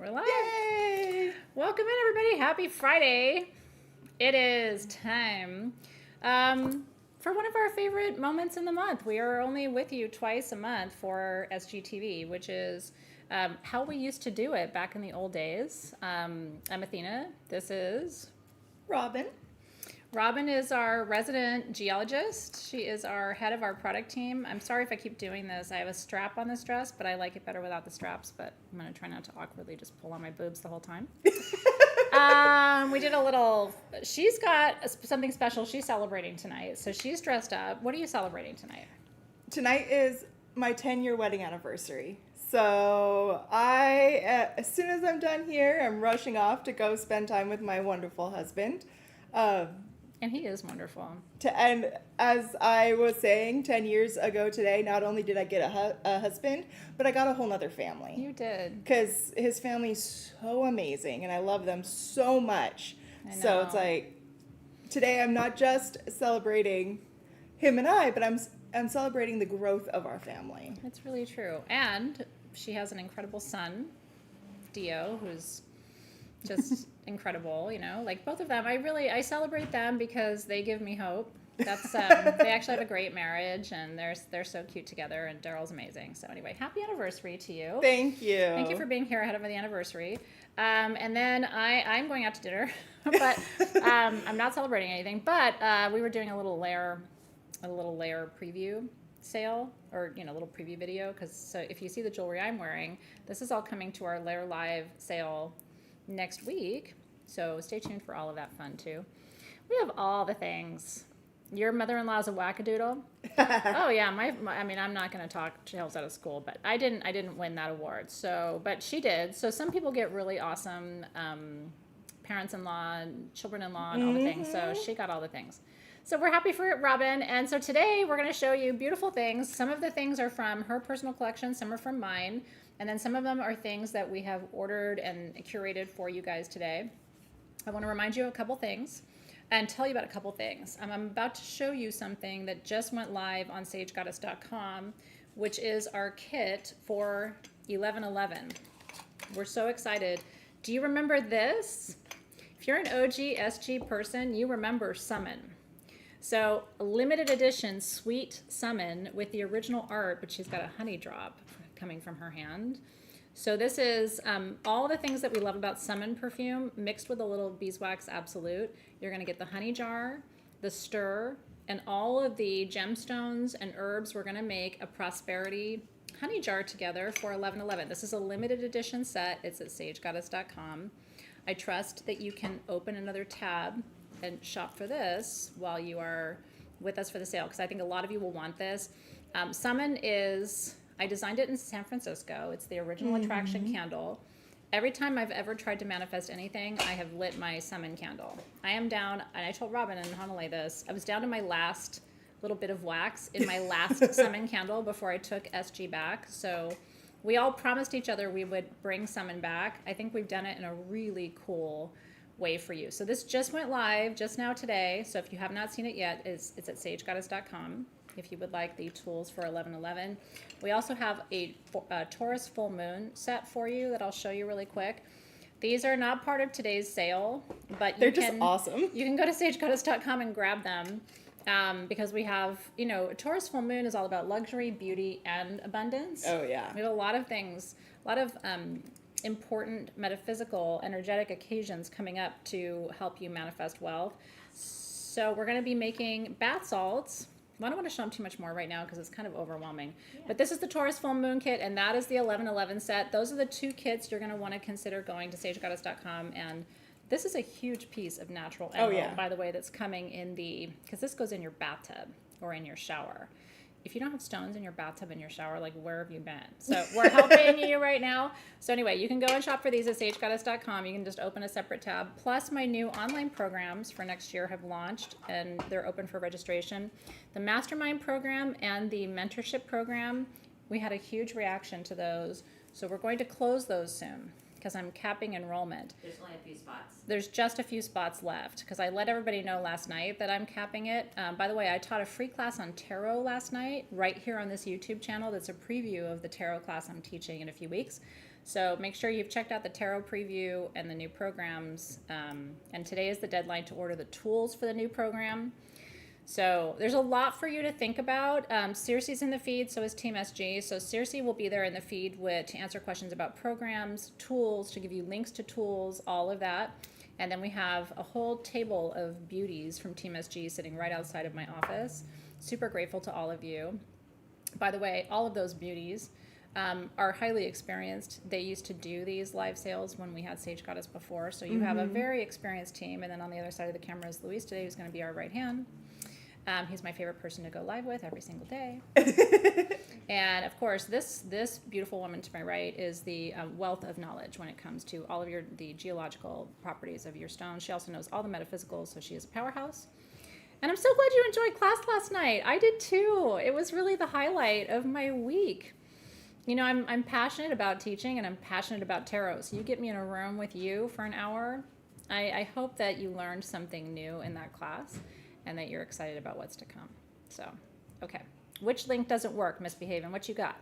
We're live. Yay! Welcome in, everybody. Happy Friday. It is time for one of our favorite moments in the month. We are only with you twice a month for SGTV, which is how we used to do it back in the old days. I'm Athena. This is Robin. Robin is our resident geologist. She is our head of our product team. I'm sorry if I keep doing this. I have a strap on this dress, but I like it better without the straps. But I'm going to try not to awkwardly just pull on my boobs the whole time. We did a little, she's got something special she's celebrating tonight. So she's dressed up. What are you celebrating tonight? Tonight is my 10-year wedding anniversary. So as soon as I'm done here, I'm rushing off to go spend time with my wonderful husband. And he is wonderful. And as I was saying, 10 years ago today, not only did I get a husband, but I got a whole nother family. You did. Because his family's so amazing, and I love them so much. So it's like, today I'm not just celebrating him and I, but I'm celebrating the growth of our family. It's really true. And she has an incredible son, Dio, who's just incredible, you know, like both of them. I celebrate them because they give me hope. That's they actually have a great marriage, and they're so cute together, and Daryl's amazing. So anyway, happy anniversary to you. Thank you. Thank you for being here ahead of the anniversary. And then I'm going out to dinner, but I'm not celebrating anything. But we were doing a little layer preview sale, or a little preview video, because so if you see the jewelry I'm wearing, this is all coming to our Layer Live sale next week, so stay tuned for all of that fun too. We have all the things. Your mother-in-law's a wackadoodle. Oh yeah, I mean, I'm not going to talk tales out of school, but I didn't win that award. So, but she did. So some people get really awesome parents-in-law, children-in-law, and all the things. So she got all the things. So we're happy for Robin. And so today we're going to show you beautiful things. Some of the things are from her personal collection. Some are from mine. And then some of them are things that we have ordered and curated for you guys today. I want to remind you of a couple things and tell you about a couple things. I'm about to show you something that just went live on sagegoddess.com, which is our kit for 11/11. We're so excited. Do you remember this? If you're an OG SG person, you remember Summon. So a limited edition sweet Summon with the original art, but she's got a honey drop coming from her hand. So this is all the things that we love about Summon perfume mixed with a little beeswax absolute. You're going to get the honey jar, the stir, and all of the gemstones and herbs. We're going to make a prosperity honey jar together for 11/11. This is a limited edition set. It's at sagegoddess.com. I trust that you can open another tab and shop for this while you are with us for the sale, because I think a lot of you will want this. Summon is, I designed it in San Francisco. It's the original attraction candle. Every time I've ever tried to manifest anything, I have lit my Summon candle. I am down, and I told Robin and Honolulu this, I was down to my last little bit of wax in my last Summon candle before I took SG back. So we all promised each other we would bring Summon back. I think we've done it in a really cool way for you. So this just went live just now today. So if you have not seen it yet, it's at sagegoddess.com. If you would like the tools for 11/11. We also have a Taurus full moon set for you that I'll show you really quick. These are not part of today's sale, but they're just awesome. You can go to sagegoddess.com and grab them because we have, Taurus full moon is all about luxury, beauty, and abundance. Oh yeah. We have a lot of things, a lot of important metaphysical, energetic occasions coming up to help you manifest wealth. So we're going to be making bath salts. I don't want to show them too much more right now because it's kind of overwhelming. Yeah. But this is the Taurus full moon kit, and that is the 11/11 set. Those are the two kits you're going to want to consider going to sagegoddess.com. And this is a huge piece of natural emerald, by the way, that's coming in because this goes in your bathtub or in your shower. If you don't have stones in your bathtub and your shower, like, where have you been? So we're helping you right now. So anyway, you can go and shop for these at sagegoddess.com. You can just open a separate tab. Plus, my new online programs for next year have launched, and they're open for registration. The Mastermind program and the Mentorship program, we had a huge reaction to those. So we're going to close those soon. because I'm capping enrollment. There's only a few spots. There's just a few spots left because I let everybody know last night that I'm capping it. By the way, I taught a free class on tarot last night right here on this YouTube channel. That's a preview of the tarot class I'm teaching in a few weeks. So make sure you've checked out the tarot preview and the new programs. And today is the deadline to order the tools for the new program. So there's a lot for you to think about. Circe's in the feed, so is Team SG. So Circe will be there in the feed to answer questions about programs, tools, to give you links to tools, all of that. And then we have a whole table of beauties from Team SG sitting right outside of my office. Super grateful to all of you. By the way, all of those beauties are highly experienced. They used to do these live sales when we had Sage Goddess before. So you have a very experienced team. And then on the other side of the camera is Luis today, who's going to be our right hand. He's my favorite person to go live with every single day. And of course, this beautiful woman to my right is the wealth of knowledge when it comes to all of the geological properties of your stone. She also knows all the metaphysical, so she is a powerhouse. And I'm so glad you enjoyed class last night. I did too. It was really the highlight of my week. You know, I'm passionate about teaching and I'm passionate about tarot. So you get me in a room with you for an hour. I hope that you learned something new in that class and that you're excited about what's to come. So, okay. Which link doesn't work, Misbehaving? What you got?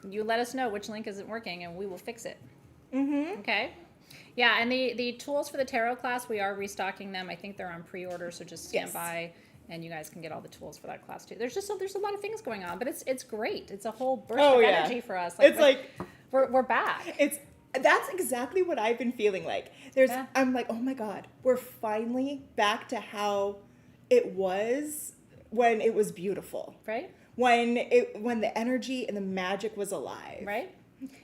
You let us know which link isn't working and we will fix it. Okay? Yeah, and the tools for the tarot class, we are restocking them. I think they're on pre-order, so just stand by and you guys can get all the tools for that class too. There's a lot of things going on, but it's great. It's a whole burst of energy for us. We're back. That's exactly what I've been feeling like. I'm like, oh my God, we're finally back to how it was when it was beautiful. Right? When the energy and the magic was alive. Right?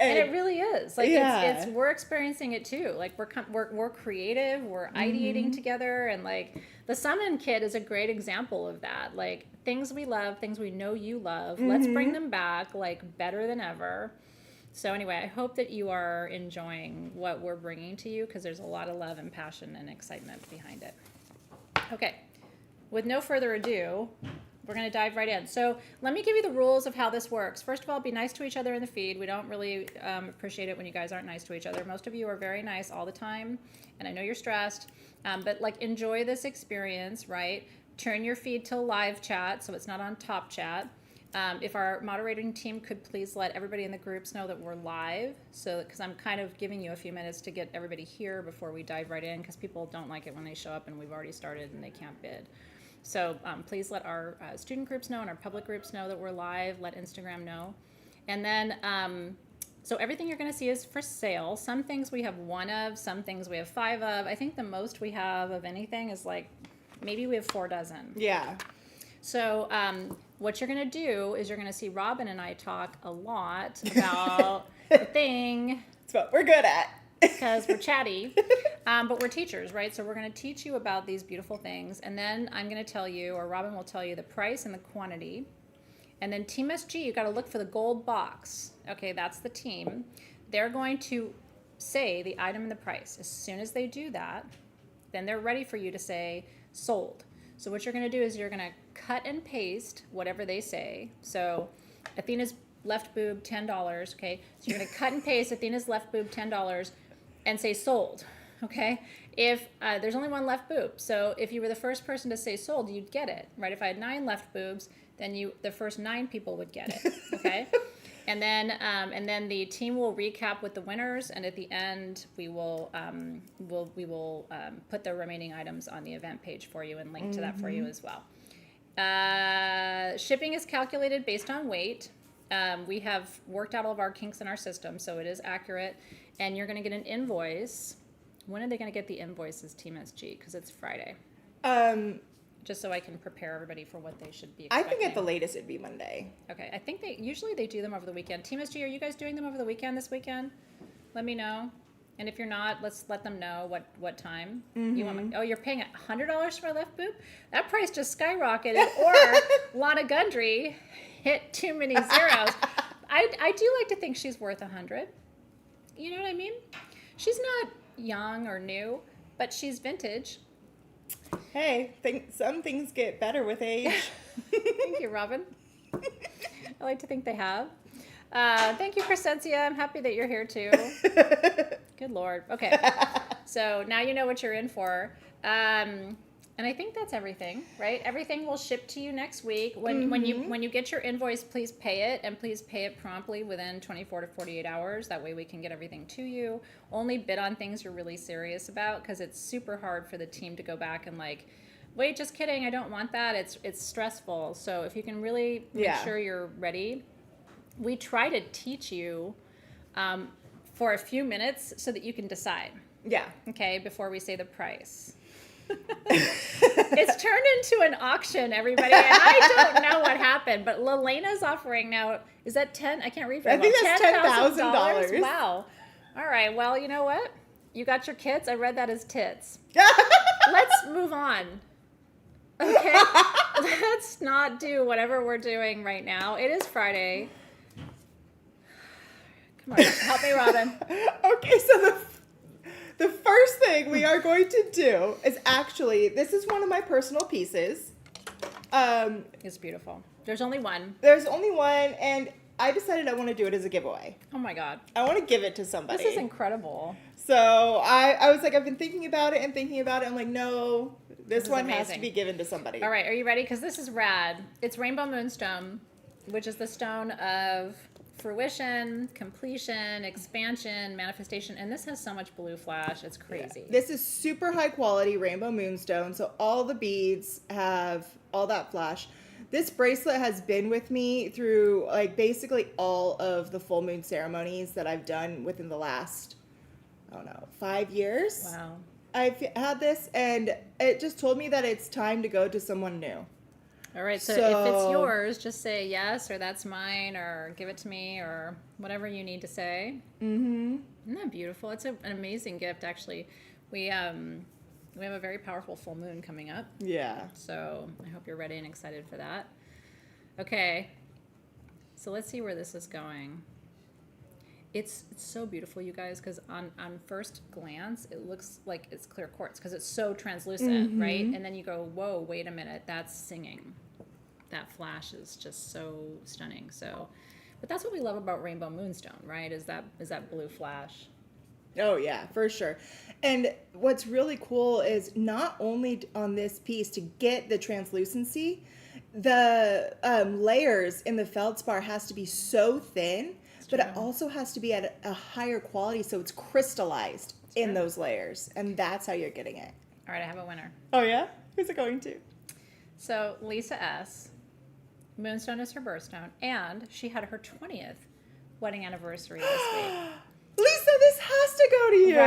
And it really is. Like it's we're experiencing it too. Like we're creative, we're ideating together, and like the Summon Kit is a great example of that. Like things we love, things we know you love. Let's bring them back like better than ever. So anyway, I hope that you are enjoying what we're bringing to you because there's a lot of love and passion and excitement behind it. Okay, with no further ado, we're going to dive right in. So let me give you the rules of how this works. First of all, be nice to each other in the feed. We don't really appreciate it when you guys aren't nice to each other. Most of you are very nice all the time, and I know you're stressed, but like enjoy this experience, right? Turn your feed to live chat so it's not on top chat. If our moderating team could please let everybody in the groups know that we're live, because I'm kind of giving you a few minutes to get everybody here before we dive right in, because people don't like it when they show up and we've already started and they can't bid. So please let our student groups know and our public groups know that we're live. Let Instagram know. And then, so everything you're going to see is for sale. Some things we have 1 of, some things we have 5 of. I think the most we have of anything is like, maybe we have 4 dozen. Yeah. So what you're going to do is you're going to see Robin and I talk a lot about the thing. That's what we're good at. Because we're chatty, but we're teachers, right? So we're going to teach you about these beautiful things. And then I'm going to tell you, or Robin will tell you, the price and the quantity. And then Team SG, you got to look for the gold box. Okay, that's the team. They're going to say the item and the price. As soon as they do that, then they're ready for you to say sold. So what you're going to do is you're going to cut and paste whatever they say. So Athena's left boob, $10, okay? So you're going to cut and paste Athena's left boob, $10, and say sold, okay? If there's only 1 left boob, so if you were the first person to say sold, you'd get it, right? If I had 9 left boobs, then the first 9 people would get it, okay? And then the team will recap with the winners, and at the end we will put the remaining items on the event page for you and link to that for you as well. Shipping is calculated based on weight. We have worked out all of our kinks in our system, so it is accurate. And you're going to get an invoice. When are they going to get the invoices, Team SG? Because it's Friday. Just so I can prepare everybody for what they should be expecting. I think at the latest it'd be Monday. Okay, I think they do them over the weekend. Team SG, are you guys doing them over the weekend this weekend? Let me know. And if you're not, let's let them know what time you want. You're paying $100 for my left boob? That price just skyrocketed. Or Lana Gundry hit too many zeros. I do like to think she's worth $100. You know what I mean? She's not young or new, but she's vintage. Hey, some things get better with age. Thank you, Robin. I like to think they have. Thank you, Crescencia. I'm happy that you're here too. Good Lord. Okay. So now you know what you're in for. And I think that's everything, right? Everything will ship to you next week. When you get your invoice, please pay it, and please pay it promptly within 24 to 48 hours. That way we can get everything to you. Only bid on things you're really serious about, because it's super hard for the team to go back and like, wait, just kidding, I don't want that. It's stressful. So if you can really make sure you're ready. We try to teach you for a few minutes so that you can decide. Yeah. Okay, before we say the price. It's turned into an auction, everybody, and I don't know what happened, but Lelena's offering now, is that 10? I can't read very well. I think that's $10,000. Wow. All right, well, you know what? You got your kits. I read that as tits. Let's move on. Okay? Let's not do whatever we're doing right now. It is Friday. Come on, help me, Robin. Okay, so the first thing we are going to do is actually, this is one of my personal pieces. It's beautiful. There's only one. There's only one, and I decided I want to do it as a giveaway. Oh my God. I want to give it to somebody. This is incredible. So I was like, I've been thinking about it and thinking about it. I'm like, no, this one has to be given to somebody. All right, are you ready? Because this is rad. It's Rainbow Moonstone, which is the stone of fruition, completion, expansion, manifestation, and this has so much blue flash. It's crazy. Yeah. This is super high quality rainbow moonstone, so all the beads have all that flash. This bracelet has been with me through like basically all of the full moon ceremonies that I've done within the last, I don't know, 5 years. Wow. I've had this, and it just told me that it's time to go to someone new. All right, so if it's yours, just say yes, or that's mine, or give it to me, or whatever you need to say. Mm-hmm. Isn't that beautiful? It's an amazing gift, actually. We have a very powerful full moon coming up. Yeah. So I hope you're ready and excited for that. Okay, so let's see where this is going. It's so beautiful, you guys, because on first glance, it looks like it's clear quartz because it's so translucent, right? And then you go, whoa, wait a minute, that's singing. That flash is just so stunning. So, but that's what we love about Rainbow Moonstone, right? Is that blue flash. Oh, yeah, for sure. And what's really cool is not only on this piece to get the translucency, the layers in the feldspar has to be so thin, but it also has to be at a higher quality, so it's crystallized in those layers, and that's how you're getting it. All right, I have a winner. Oh, yeah? Who's it going to? So, Lisa S. Moonstone is her birthstone, and she had her 20th wedding anniversary this week. Lisa, this has to go to you,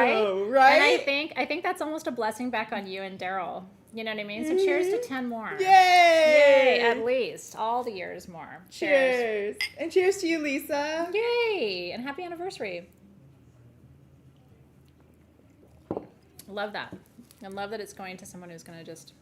right? And I think that's almost a blessing back on you and Daryl. You know what I mean? So cheers to 10 more. Yay! Yay, at least. All the years more. Cheers. And cheers to you, Lisa. Yay! And happy anniversary. Love that. And love that it's going to someone who's going to just,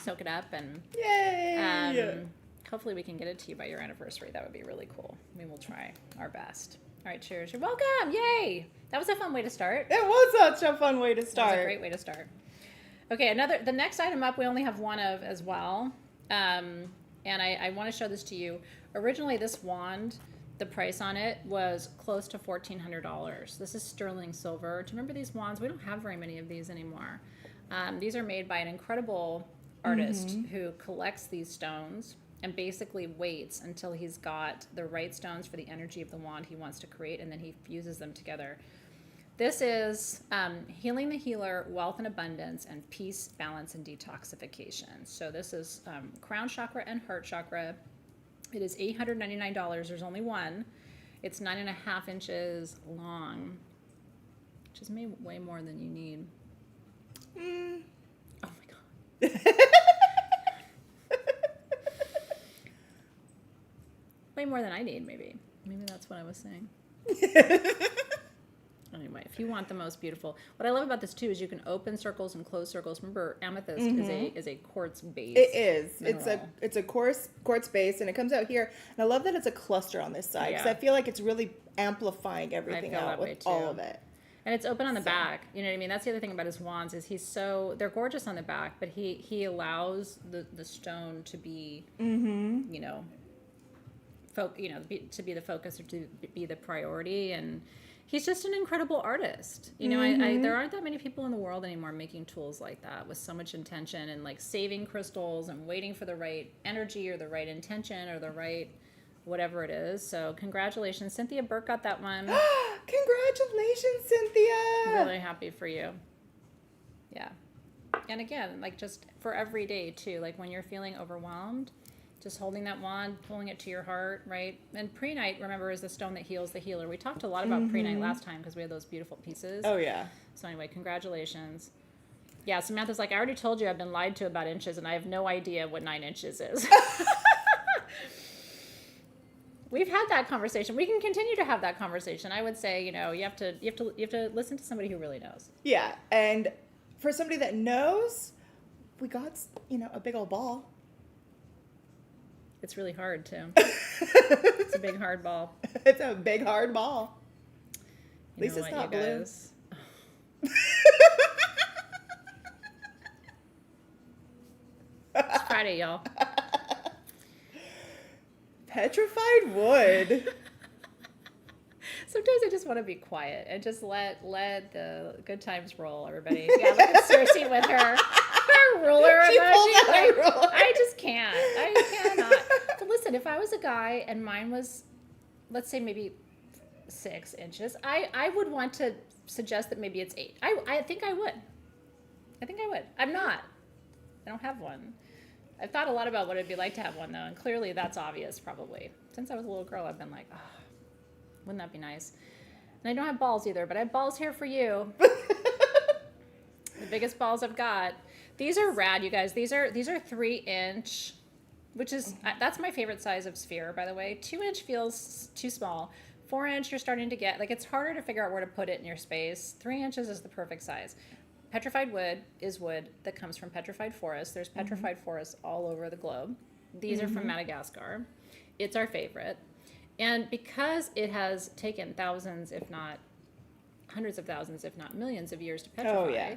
soak it up. And yay! Hopefully we can get it to you by your anniversary. That would be really cool. We will try our best. All right, cheers. You're welcome. Yay! That was a fun way to start. It was such a fun way to start. That was a great way to start. Okay, the next item up we only have one of as well. And I want to show this to you. Originally, this wand, the price on it was close to $1,400. This is sterling silver. Do you remember these wands? We don't have very many of these anymore. These are made by an incredible artist who collects these stones and basically waits until he's got the right stones for the energy of the wand he wants to create, and then he fuses them together. This is Healing the Healer, Wealth and Abundance, and Peace, Balance, and Detoxification. So this is Crown Chakra and Heart Chakra. It is $899. There's only one. It's 9.5 inches long, which is way more than you need. Oh my God. Way more than I need, maybe. Maybe that's what I was saying. Anyway, if you want the most beautiful, what I love about this too is you can open circles and close circles. Remember, amethyst is a quartz base. It is. Mineral. It's a quartz base, and it comes out here. And I love that it's a cluster on this side because I feel like it's really amplifying everything out with all of it. And it's open on the back. You know what I mean? That's the other thing about his wands is they're gorgeous on the back, but he allows the stone to be, to be the focus or to be the priority. And he's just an incredible artist. You know, there aren't that many people in the world anymore making tools like that with so much intention and like saving crystals and waiting for the right energy or the right intention or the right whatever it is. So congratulations. Cynthia Burke got that one. Congratulations, Cynthia. Really happy for you. Yeah. And again, like just for every day too, like when you're feeling overwhelmed, just holding that wand, pulling it to your heart, right? And prehnite, remember, is the stone that heals the healer. We talked a lot about prehnite last time because we had those beautiful pieces. Oh, yeah. So anyway, congratulations. Yeah, Samantha's like, I already told you I've been lied to about inches, and I have no idea what 9 inches is. We've had that conversation. We can continue to have that conversation. I would say, you know, you have to listen to somebody who really knows. Yeah, and for somebody that knows, we got, you know, a big old ball. It's really hard, too. It's a big, hard ball. It's a big, hard ball. At least it's not blue. It's Friday, y'all. Petrified wood. Sometimes I just want to be quiet and just let the good times roll, everybody. Yeah, look at Cersei with her ruler She emoji. pulled out her ruler. I just can't. I cannot. But listen, if I was a guy and mine was, let's say maybe 6 inches, I would want to suggest that maybe it's 8. I think I would. I'm not. I don't have one. I've thought a lot about what it'd be like to have one, though, and clearly that's obvious, probably. Since I was a little girl, I've been like, oh, wouldn't that be nice? And I don't have balls either, but I have balls here for you. The biggest balls I've got. These are rad, you guys. These are 3-inch, which is, that's my favorite size of sphere, by the way. 2-inch feels too small. 4-inch, you're starting to get, like, it's harder to figure out where to put it in your space. 3 inches is the perfect size. Petrified wood is wood that comes from petrified forests. There's petrified forests all over the globe. These are from Madagascar. It's our favorite. And because it has taken thousands, if not hundreds of thousands, if not millions of years to petrify,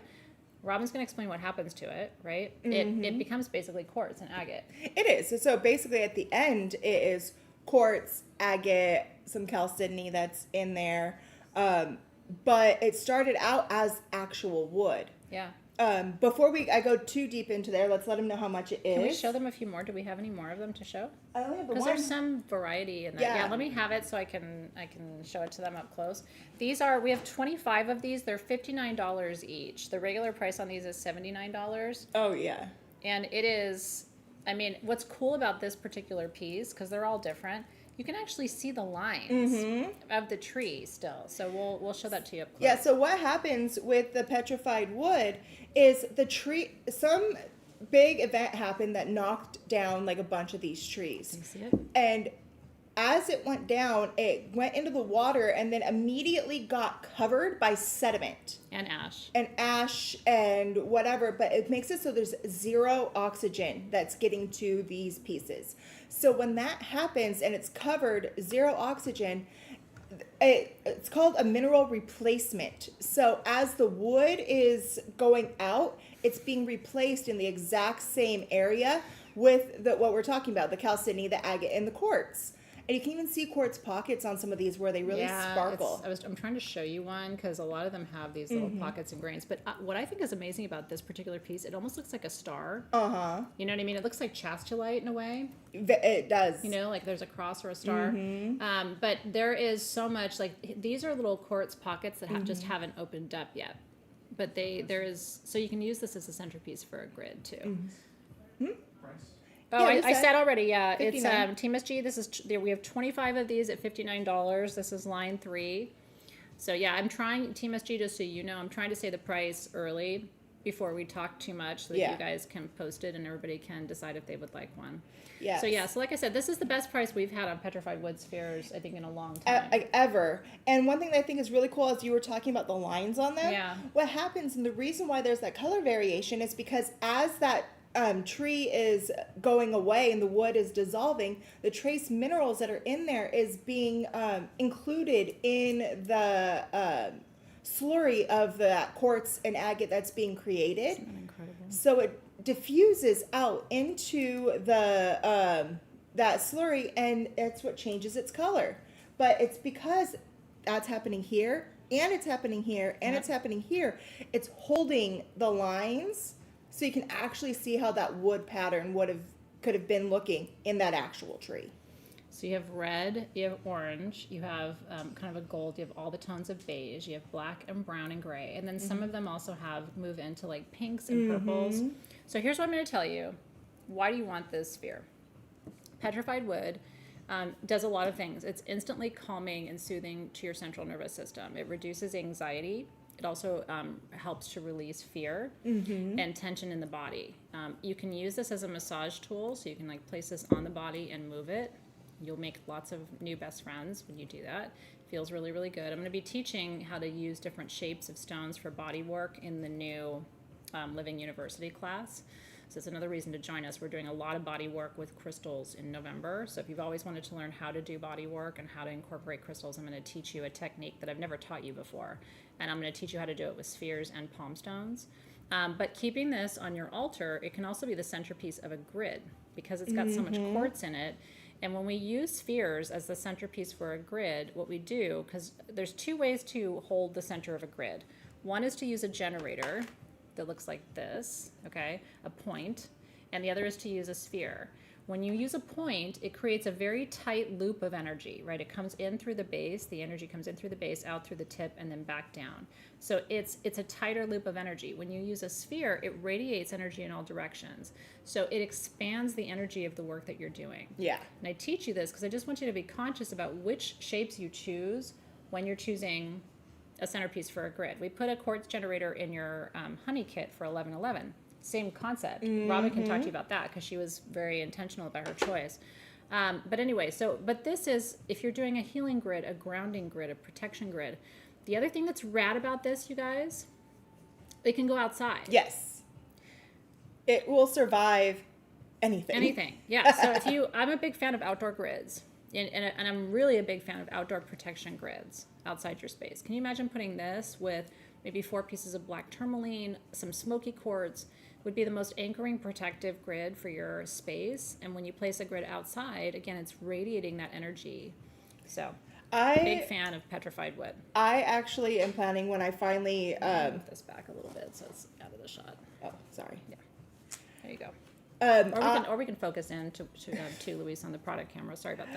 Robin's going to explain what happens to it, right? It becomes basically quartz and agate. It is. So basically at the end, it is quartz, agate, some chalcedony that's in there. But it started out as actual wood. Yeah. Before I go too deep into there, let's let them know how much it is. Can we show them a few more? Do we have any more of them to show? I only have the one. Because there's some variety in that. Yeah, let me have it so I can show it to them up close. We have 25 of these. They're $59 each. The regular price on these is $79. Oh, yeah. And it is, I mean, what's cool about this particular piece, because they're all different, you can actually see the lines of the tree still. So we'll show that to you up close. Yeah, so what happens with the petrified wood is the tree, some big event happened that knocked down like a bunch of these trees. Can you see it? And as it went down, it went into the water and then immediately got covered by sediment. And ash. And ash and whatever, but it makes it so there's 0 oxygen that's getting to these pieces. So when that happens and it's covered, 0 oxygen, it's called a mineral replacement. So as the wood is going out, it's being replaced in the exact same area with what we're talking about, the chalcedony, the agate, and the quartz. And you can even see quartz pockets on some of these where they really sparkle. I'm trying to show you one because a lot of them have these little pockets and grains. But what I think is amazing about this particular piece, it almost looks like a star. Uh-huh. You know what I mean? It looks like chastolite in a way. It does. You know, like there's a cross or a star. But there is so much, like these are little quartz pockets that just haven't opened up yet. But so you can use this as a centerpiece for a grid too. Oh, I said already, yeah. 59. It's Team SG. We have 25 of these at $59. This is line 3. So yeah, I'm trying, Team SG, just so you know, I'm trying to say the price early before we talk too much so that you guys can post it and everybody can decide if they would like one. Yeah. So like I said, this is the best price we've had on petrified wood spheres, I think, in a long time. Ever. And one thing that I think is really cool is you were talking about the lines on them. Yeah. What happens, and the reason why there's that color variation is because as that tree is going away and the wood is dissolving, the trace minerals that are in there is being included in the slurry of the quartz and agate that's being created. Isn't that incredible? So it diffuses out into the that slurry, and it's what changes its color. But it's because that's happening here, and it's happening here, and it's happening here. It's holding the lines so you can actually see how that wood pattern could have been looking in that actual tree. So you have red, you have orange, you have kind of a gold, you have all the tones of beige, you have black and brown and gray, and then some of them also move into like pinks and purples. So here's what I'm going to tell you. Why do you want this sphere? Petrified wood does a lot of things. It's instantly calming and soothing to your central nervous system. It reduces anxiety. It also helps to release fear and tension in the body. You can use this as a massage tool, so you can like place this on the body and move it. You'll make lots of new best friends when you do that. It feels really, really good. I'm going to be teaching how to use different shapes of stones for body work in the new Living University class. So it's another reason to join us. We're doing a lot of body work with crystals in November. So if you've always wanted to learn how to do body work and how to incorporate crystals, I'm going to teach you a technique that I've never taught you before. And I'm going to teach you how to do it with spheres and palm stones. But keeping this on your altar, it can also be the centerpiece of a grid because it's got so much quartz in it. And when we use spheres as the centerpiece for a grid, what we do, because there's two ways to hold the center of a grid. One is to use a generator that looks like this, okay, a point, and the other is to use a sphere. When you use a point, it creates a very tight loop of energy, right? It comes in through the base, the energy comes in through the base, out through the tip, and then back down. So it's a tighter loop of energy. When you use a sphere, it radiates energy in all directions. So it expands the energy of the work that you're doing. Yeah. And I teach you this because I just want you to be conscious about which shapes you choose when you're choosing a centerpiece for a grid. We put a quartz generator in your honey kit for 1111. Same concept. Robin can talk to you about that because she was very intentional about her choice. But anyway, but this is, if you're doing a healing grid, a grounding grid, a protection grid. The other thing that's rad about this, you guys, it can go outside. Yes. It will survive anything. Anything, yeah. So I'm a big fan of outdoor grids. And I'm really a big fan of outdoor protection grids outside your space. Can you imagine putting this with maybe 4 pieces of black tourmaline, some smoky quartz, would be the most anchoring protective grid for your space. And when you place a grid outside, again, it's radiating that energy. So big fan of petrified wood. I actually am planning when I finally... move this back a little bit so it's out of the shot. Oh, sorry. Yeah. There you go. Or we can focus in to Luis on the product camera. Sorry about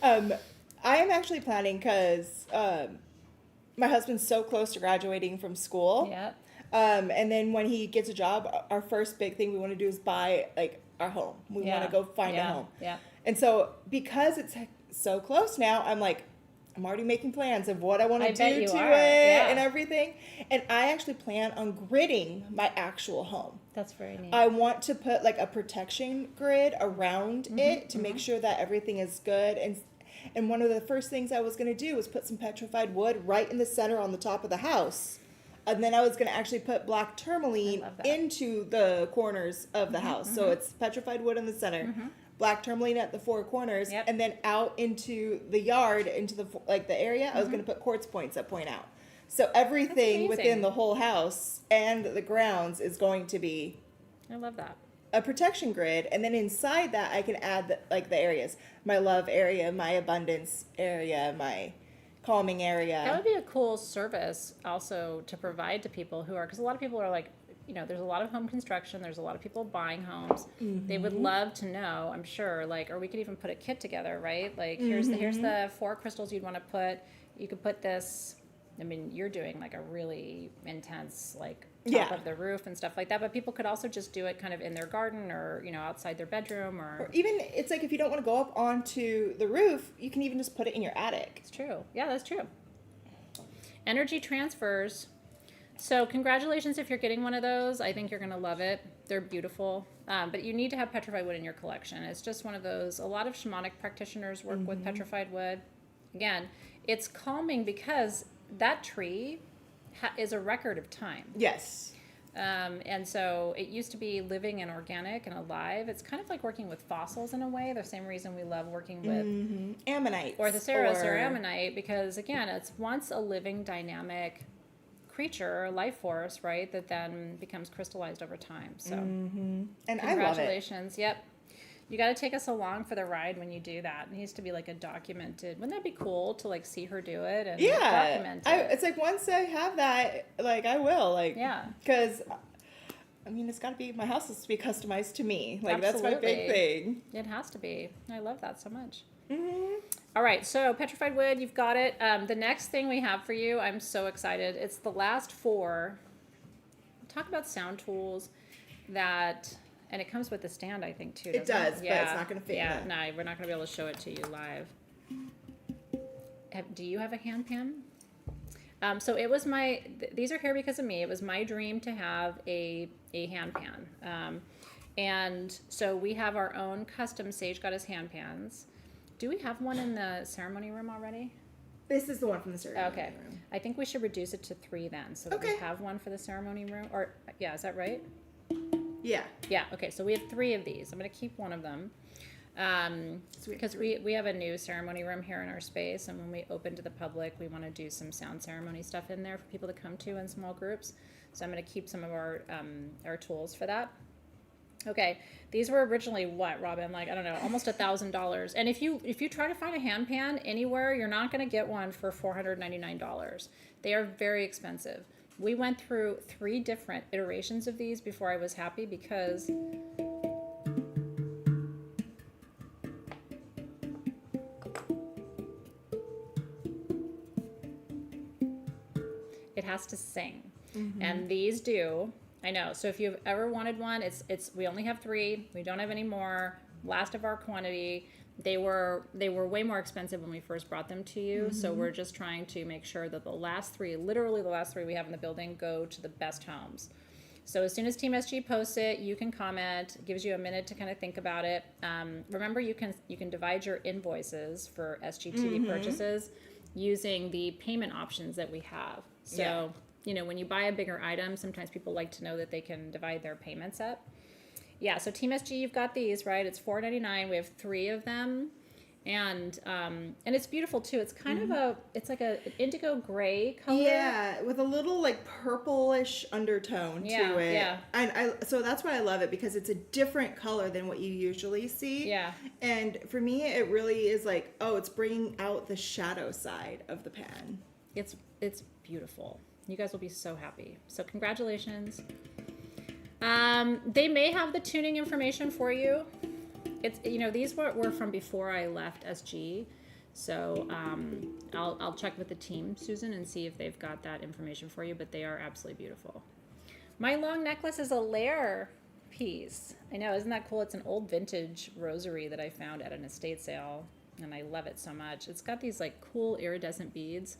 that. I am actually planning because my husband's so close to graduating from school. Yep. And then when he gets a job, our first big thing we want to do is buy like our home. We want to go find a home. Yeah. And so because it's so close now, I'm already making plans of what I want to do to it and everything. And I actually plan on gridding my actual home. That's very neat. I want to put like a protection grid around it to make sure that everything is good. And one of the first things I was going to do was put some petrified wood right in the center on the top of the house. And then I was going to actually put black tourmaline into the corners of the house. So it's petrified wood in the center, black tourmaline at the 4 corners, and then out into the yard, into the area, I was going to put quartz points that point out. So everything within the whole house and the grounds is going to be... I love that. A protection grid, and then inside that I can add the areas. My love area, my abundance area, my... calming area. That would be a cool service also to provide to people who are, because a lot of people are like, there's a lot of home construction, there's a lot of people buying homes. They would love to know, I'm sure, or we could even put a kit together, right? Like here's the 4 crystals you'd want to put. You could put this, you're doing like a really intense top of the roof and stuff like that, but people could also just do it kind of in their garden or outside their bedroom or even it's like if you don't want to go up onto the roof, you can even just put it in your attic. It's true. Yeah, that's true. Energy transfers. So congratulations if you're getting one of those. I think you're going to love it. They're beautiful, but you need to have petrified wood in your collection. It's just one of those. A lot of shamanic practitioners work with petrified wood. Again, it's calming because that tree is a record of time. Yes. And so it used to be living and organic and alive. It's kind of like working with fossils in a way, the same reason we love working with ammonite orthoceras or ammonite, because again, it's once a living dynamic creature or life force, right, that then becomes crystallized over time. So and congratulations. I love it. Yep. You got to take us along for the ride when you do that. It needs to be like a documented. Wouldn't that be cool to like see her do it and document it? It's like once I have that, like I will, like, yeah, because I mean, it's got to be, my house has to be customized to me. Like absolutely. That's my big thing. It has to be. I love that so much. Mm-hmm. All right, so petrified wood, you've got it. The next thing we have for you, I'm so excited. It's the last 4. Talk about sound tools that. And it comes with the stand, I think, too. It does, but it's not going to fit. Yeah, no, we're not going to be able to show it to you live. Do you have a hand pan? So it was these are here because of me. It was my dream to have a hand pan. And so we have our own custom Sage Goddess hand pans. Do we have one in the ceremony room already? This is the one from the ceremony room. I think we should reduce it to 3 then. So that we have one for the ceremony room. Or, yeah, is that right? Yeah. Yeah, okay, so we have 3 of these. I'm going to keep one of them because we have a new ceremony room here in our space, and when we open to the public, we want to do some sound ceremony stuff in there for people to come to in small groups. So I'm going to keep some of our tools for that. Okay, these were originally what, Robin? Like, I don't know, almost $1,000. And if you try to find a hand pan anywhere, you're not going to get one for $499. They are very expensive. We went through 3 different iterations of these before I was happy because it has to sing. Mm-hmm. And these do. I know. So if you've ever wanted one, it's we only have 3. We don't have any more. Last of our quantity. They were way more expensive when we first brought them to you. Mm-hmm. So we're just trying to make sure that literally the last 3 we have in the building go to the best homes. So as soon as Team SG posts it, you can comment. It gives you a minute to kind of think about it. Remember, you can divide your invoices for SGTV purchases using the payment options that we have. So, when you buy a bigger item, sometimes people like to know that they can divide their payments up. Yeah, so Team SG, you've got these, right? It's $4.99. We have 3 of them, and it's beautiful too. It's kind of it's like an indigo gray color. Yeah, with a little like purplish undertone to it. Yeah, and so that's why I love it, because it's a different color than what you usually see. Yeah, and for me, it really is like, it's bringing out the shadow side of the pan. It's beautiful. You guys will be so happy. So congratulations. They may have the tuning information for you. It's these were from before I left SG, so I'll check with the team, Susan, and see if they've got that information for you. But they are absolutely beautiful. My long necklace is a layer piece. I know, isn't that cool? It's an old vintage rosary that I found at an estate sale, and I love it so much. It's got these like cool iridescent beads.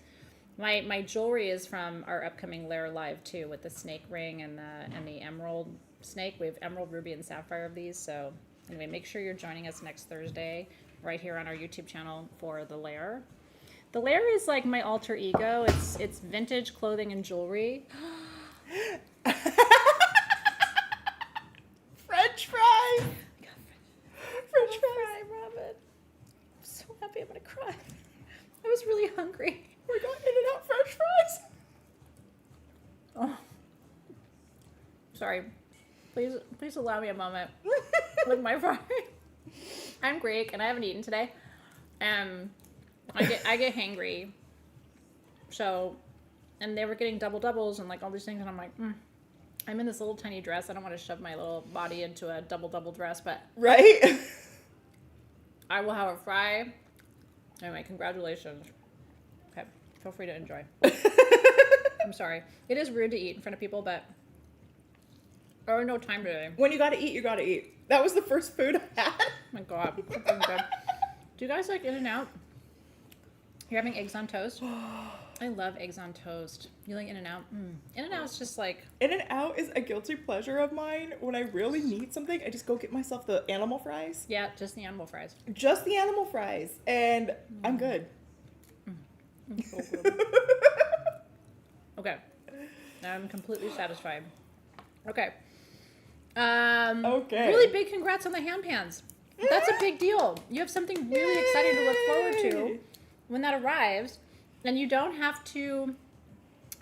My jewelry is from our upcoming Layer Live too, with the snake ring and the emerald snake. We have emerald, ruby, and sapphire of these. So anyway, make sure you're joining us next Thursday right here on our YouTube channel for the Layer. The Layer is like my alter ego. It's vintage clothing and jewelry. French fries. French fry, Robin. I'm so happy. I'm gonna cry. I was really hungry. We got In-N-Out French fries. Oh, sorry. Please allow me a moment with my fry. I'm Greek and I haven't eaten today, and I get hangry. So, and they were getting doubles and like all these things, and I'm like, I'm in this little tiny dress. I don't want to shove my little body into a double dress, but right. I will have a fry. Anyway, congratulations. Okay, feel free to enjoy. I'm sorry. It is rude to eat in front of people, but I have no time today. When you gotta eat, you gotta eat. That was the first food I had. Oh my God. Good. Do you guys like In-N-Out? You're having eggs on toast? I love eggs on toast. You like In-N-Out? In-N-Out's just like... In-N-Out is a guilty pleasure of mine. When I really need something, I just go get myself the animal fries. Yeah, just the animal fries. Just the animal fries. And I'm good. So good. Okay. I'm completely satisfied. Okay. Okay. Really big congrats on the hand pans. That's a big deal. You have something really exciting to look forward to when that arrives. And you don't have to,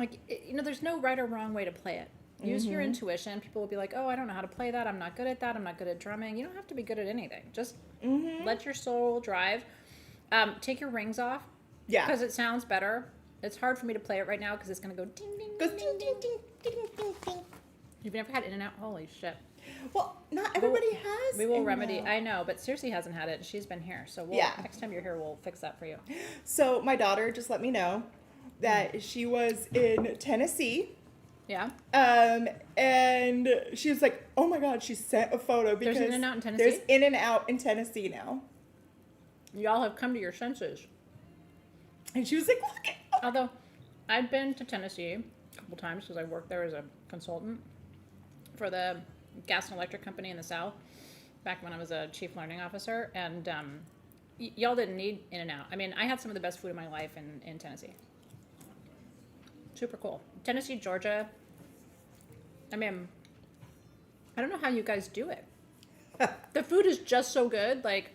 like, there's no right or wrong way to play it. Use your intuition. People will be like, oh, I don't know how to play that. I'm not good at that. I'm not good at drumming. You don't have to be good at anything. Just let your soul drive. Take your rings off. Yeah. Because it sounds better. It's hard for me to play it right now because it's going to go ding, ding, Goes ding, ding, ding, ding, ding, ding, ding, ding. You've never had In-N-Out? Holy shit. Well, not everybody has. We will In-N-Out. remedy. I know, but Circe hasn't had it. She's been here. So next time you're here, we'll fix that for you. So my daughter just let me know that she was in Tennessee. Yeah. And she was like, oh my God, she sent a photo because There's In-N-Out in Tennessee? there's In-N-Out in Tennessee now. Y'all have come to your senses. And she was like, look at Although, I've been to Tennessee a couple times because I worked there as a consultant for the gas and electric company in the South back when I was a chief learning officer. And y'all didn't need In-N-Out. I mean, I had some of the best food of my life in Tennessee. Super cool. Tennessee, Georgia. I mean, I don't know how you guys do it. The food is just so good. Like,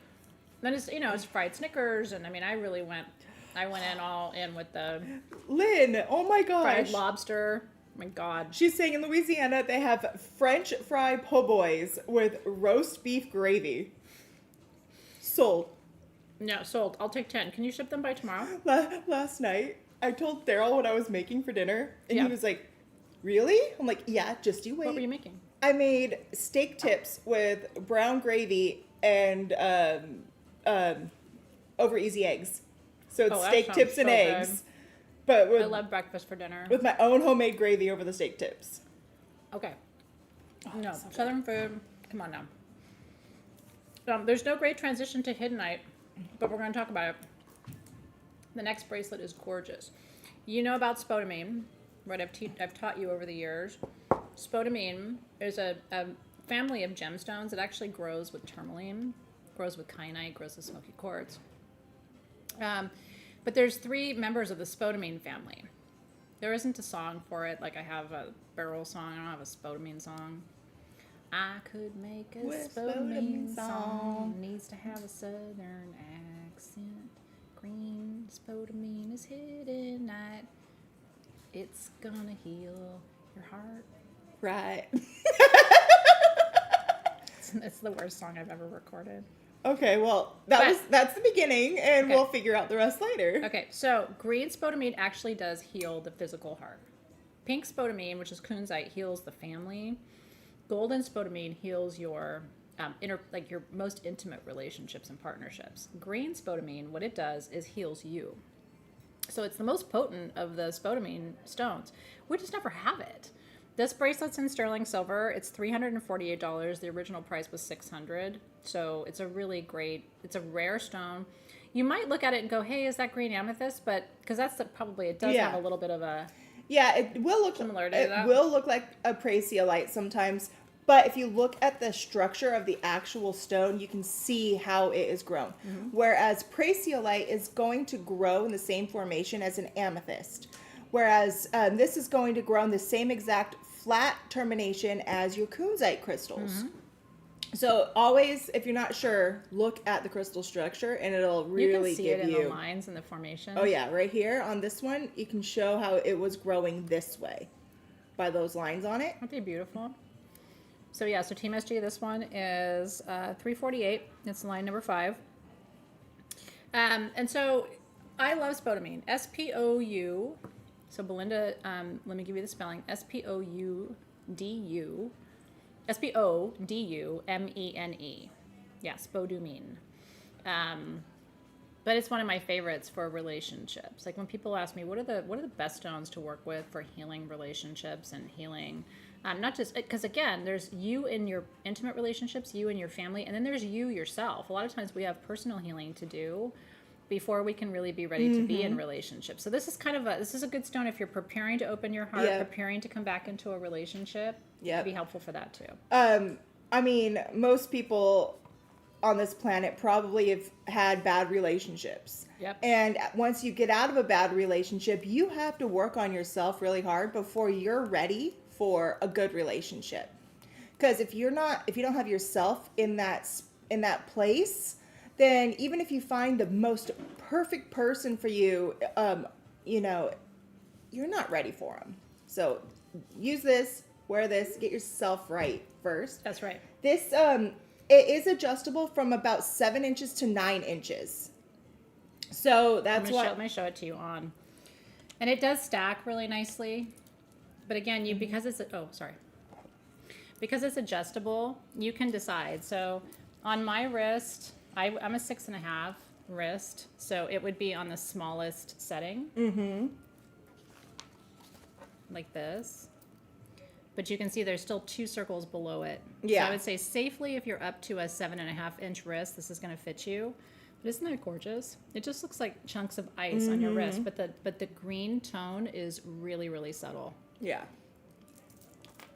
then it's fried Snickers. And I mean, I went in all in with the Lynn, oh my fried gosh. lobster. Oh my God. She's saying in Louisiana they have French fry po' boys with roast beef gravy. Sold. No, sold. I'll take 10. Can you ship them by tomorrow? Last night, I told Daryl what I was making for dinner, and Yeah. he was like, really? I'm like, yeah, just you wait. What were you making? I made steak tips with brown gravy and over easy eggs. So it's Oh, that steak sounds tips and so eggs, good. but I love breakfast for dinner. with my own homemade gravy over the steak tips. Okay. Oh, No, so good. Southern food. Come on now. There's no great transition to Hiddenite, but we're going to talk about it. The next bracelet is gorgeous. You know about spodumene, right? I've taught you over the years. Spodumene is a family of gemstones. It actually grows with tourmaline, grows with kyanite, grows with smoky quartz. But there's 3 members of the spodumene family. There isn't a song for it. Like I have a beryl song. I don't have a spodumene song. I could make a With spodumene spodumene song. song. Needs to have a southern accent. Green spodumene is Hiddenite. It's gonna heal your heart. Right. It's the worst song I've ever recorded. Okay, well, But- that's the beginning, and Okay. we'll figure out the rest later. Okay, so green spodumene actually does heal the physical heart. Pink spodumene, which is kunzite, heals the family. Golden spodumene heals your your most intimate relationships and partnerships. Green spodumene, what it does is heals you. So it's the most potent of the spodumene stones. We just never have it. This bracelet's in sterling silver. It's $348. The original price was $600. So it's a really great, it's a rare stone. You might look at it and go, hey, is that green amethyst? But, because it does Yeah. have a little bit of a, Yeah, it will look Similarity to it that. will look like a praesiolite sometimes, but if you look at the structure of the actual stone, you can see how it is grown. Mm-hmm. Whereas praesiolite is going to grow in the same formation as an amethyst, whereas this is going to grow in the same exact flat termination as your kunzite crystals. Mm-hmm. So always, if you're not sure, look at the crystal structure, and it'll you really can see give it in you. the lines and the formation. Oh yeah, right here on this one, you can show how it was growing this way by those lines on it. Aren't they beautiful? So yeah, so Team SG, this one is $348. It's line number 5. And so I love spodumene. S-P-O-U. So Belinda, let me give you the spelling. S-P-O-U-D-U. S-P-O-D-U-M-E-N-E. Yeah, spodumene. But it's one of my favorites for relationships. Like when people ask me, what are the best stones to work with for healing relationships and healing, not just, because again, there's you in your intimate relationships, you and your family, and then there's you yourself. A lot of times we have personal healing to do before we can really be ready to be in relationships. So this is this is a good stone if you're preparing to open your heart, Yeah. preparing to come back into a relationship. Yeah. It'd be helpful for that too. I mean, most people on this planet probably have had bad relationships. Yep. And once you get out of a bad relationship, you have to work on yourself really hard before you're ready for a good relationship. Because if you don't have yourself in that place, then even if you find the most perfect person for you, you're not ready for them. So use this wear this, get yourself right first. That's right. This, it is adjustable from about 7 inches to 9 inches. So that's Let me show it to you on. And it does stack really nicely. But again, because it's adjustable, you can decide. So on my wrist, I'm a 6.5 wrist, so it would be on the smallest setting. Mm-hmm. Like this. But you can see there's still 2 circles below it. Yeah. So I would say safely if you're up to a 7.5 inch wrist, this is going to fit you. But isn't that gorgeous? It just looks like chunks of ice on your wrist, but the green tone is really, really subtle. Yeah.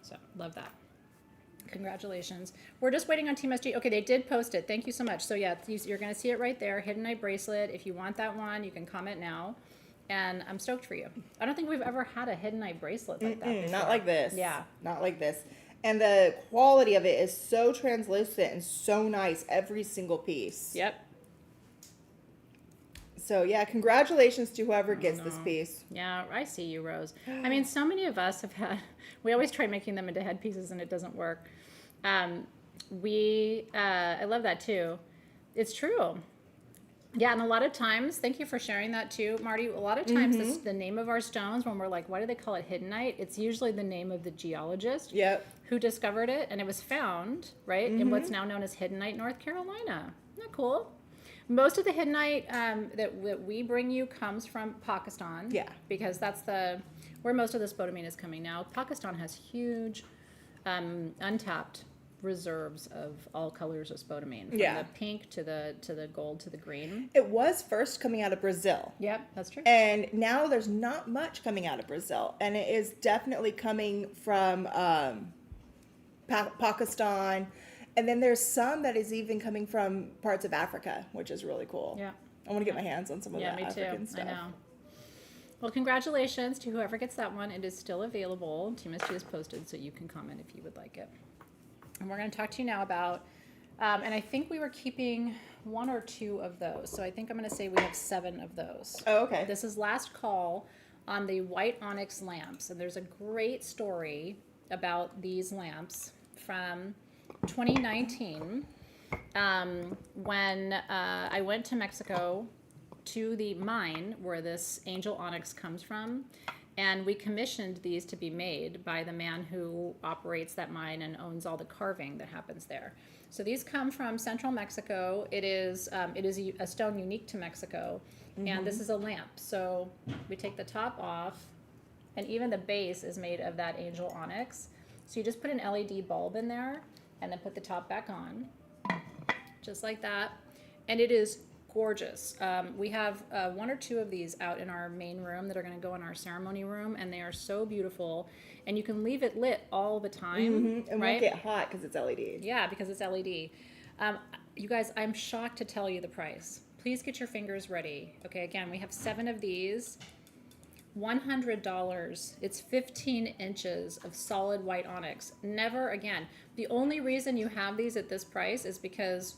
So love that. Congratulations. We're just waiting on Team SG. Okay, they did post it. Thank you so much. So yeah, you're going to see it right there. Hiddenite bracelet. If you want that one, you can comment now. And I'm stoked for you. I don't think we've ever had a Hiddenite bracelet like that before. Not like this. Yeah. Not like this. And the quality of it is so translucent and so nice, every single piece. Yep. So yeah, congratulations to whoever gets this piece. Yeah, I see you, Rose. I mean, so many of us have had, we always try making them into headpieces and it doesn't work. I love that too. It's true. Yeah, and a lot of times, thank you for sharing that too, Marty. A lot of times the name of our stones, when we're like, why do they call it Hiddenite? It's usually the name of the geologist who discovered it, and it was found, right, in what's now known as Hiddenite, North Carolina. Isn't that cool? Most of the Hiddenite that we bring you comes from Pakistan. Yeah. Because that's where most of the spodumene is coming now. Pakistan has huge untapped reserves of all colors of spodumene. From the pink to the gold to the green. It was first coming out of Brazil. Yep, that's true. And now there's not much coming out of Brazil. And it is definitely coming from Pakistan. And then there's some that is even coming from parts of Africa, which is really cool. Yeah. I want to get my hands on some of that African stuff. I know. Well, congratulations to whoever gets that one. It is still available. Team SG is posted, so you can comment if you would like it. And we're going to talk to you now about, and I think we were keeping 1 or 2 of those. So I think I'm going to say we have 7 of those. Oh, okay. This is last call on the white onyx lamps. And there's a great story about these lamps from 2019 when I went to Mexico to the mine where this angel onyx comes from, and we commissioned these to be made by the man who operates that mine and owns all the carving that happens there. So these come from central Mexico. It is a stone unique to Mexico, and this is a lamp. So we take the top off, and even the base is made of that angel onyx. So you just put an LED bulb in there, and then put the top back on, just like that. And it is gorgeous. We have 1 or 2 of these out in our main room that are going to go in our ceremony room, and they are so beautiful. And you can leave it lit all the time, and right? won't get hot because it's LED. Yeah, because it's LED. You guys, I'm shocked to tell you the price. Please get your fingers ready. Okay, again, we have 7 of these. $100. It's 15 inches of solid white onyx. Never again. The only reason you have these at this price is because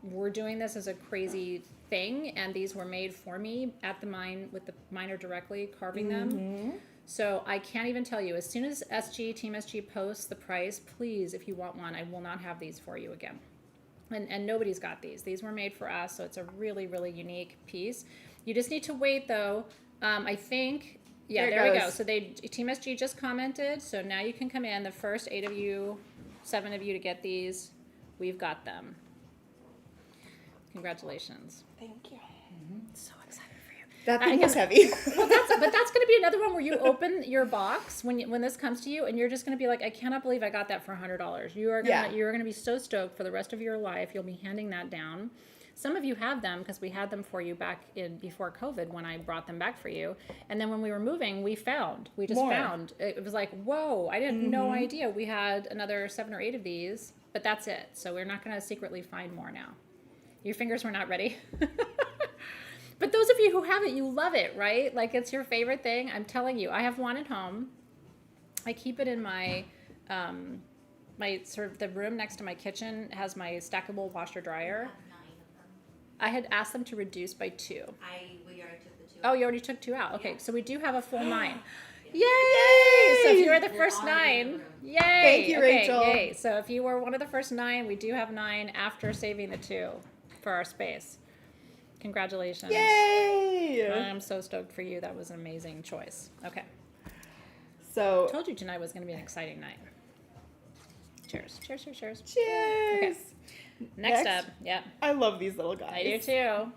we're doing this as a crazy thing, and these were made for me at the mine with the miner directly carving them. So I can't even tell you. As soon as Team SG posts the price, please, if you want one, I will not have these for you again. And nobody's got these. These were made for us, so it's a really, really unique piece. You just need to wait, though. I think, yeah, there we go. So Team SG just commented, so now you can come in. The first 8 of you, 7 of you to get these, we've got them. Congratulations. Thank you. So excited for you. That thing was heavy. Well, that's going to be another one where you open your box when this comes to you, and you're just going to be like, I cannot believe I got that for $100. You're going to be so stoked for the rest of your life. You'll be handing that down. Some of you have them because we had them for you back before COVID when I brought them back for you. And then when we were moving, we just found. It was like, whoa, I didn't no idea. We had another 7 or 8 of these, but that's it. So we're not going to secretly find more now. Your fingers were not ready. But those of you who have it, you love it, right? Like it's your favorite thing. I'm telling you, I have one at home. I keep it in my my sort of the room next to my kitchen has my stackable washer dryer. I had asked them to reduce by 2. We already took the 2 out. Oh, you already took 2 out. Okay, so we do have a full 9. Yay! So if you were the You're first honored in the 9, room. yay! Thank you, Okay, Rachel. Yay! So if you were one of the first 9, we do have 9 after saving the 2 for our space. Congratulations! Yay! I'm so stoked for you. That was an amazing choice. Okay, So, told you tonight was going to be an exciting night. Cheers! Cheers! Cheers! Cheers! cheers. Next Next. up, yeah, I love these little guys. I do too.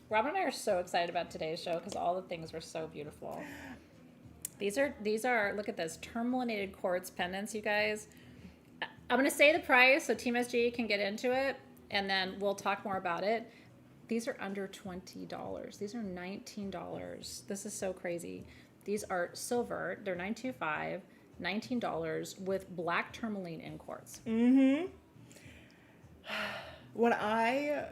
Robin and I are so excited about today's show because all the things were so beautiful. These are look at this, tourmalinated quartz pendants, you guys. I'm going to say the price so Team SG can get into it, and then we'll talk more about it. These are under $20. These are $19. This is so crazy. These are silver. They're $9.25, $19 with black tourmaline in quartz. Mm-hmm. When I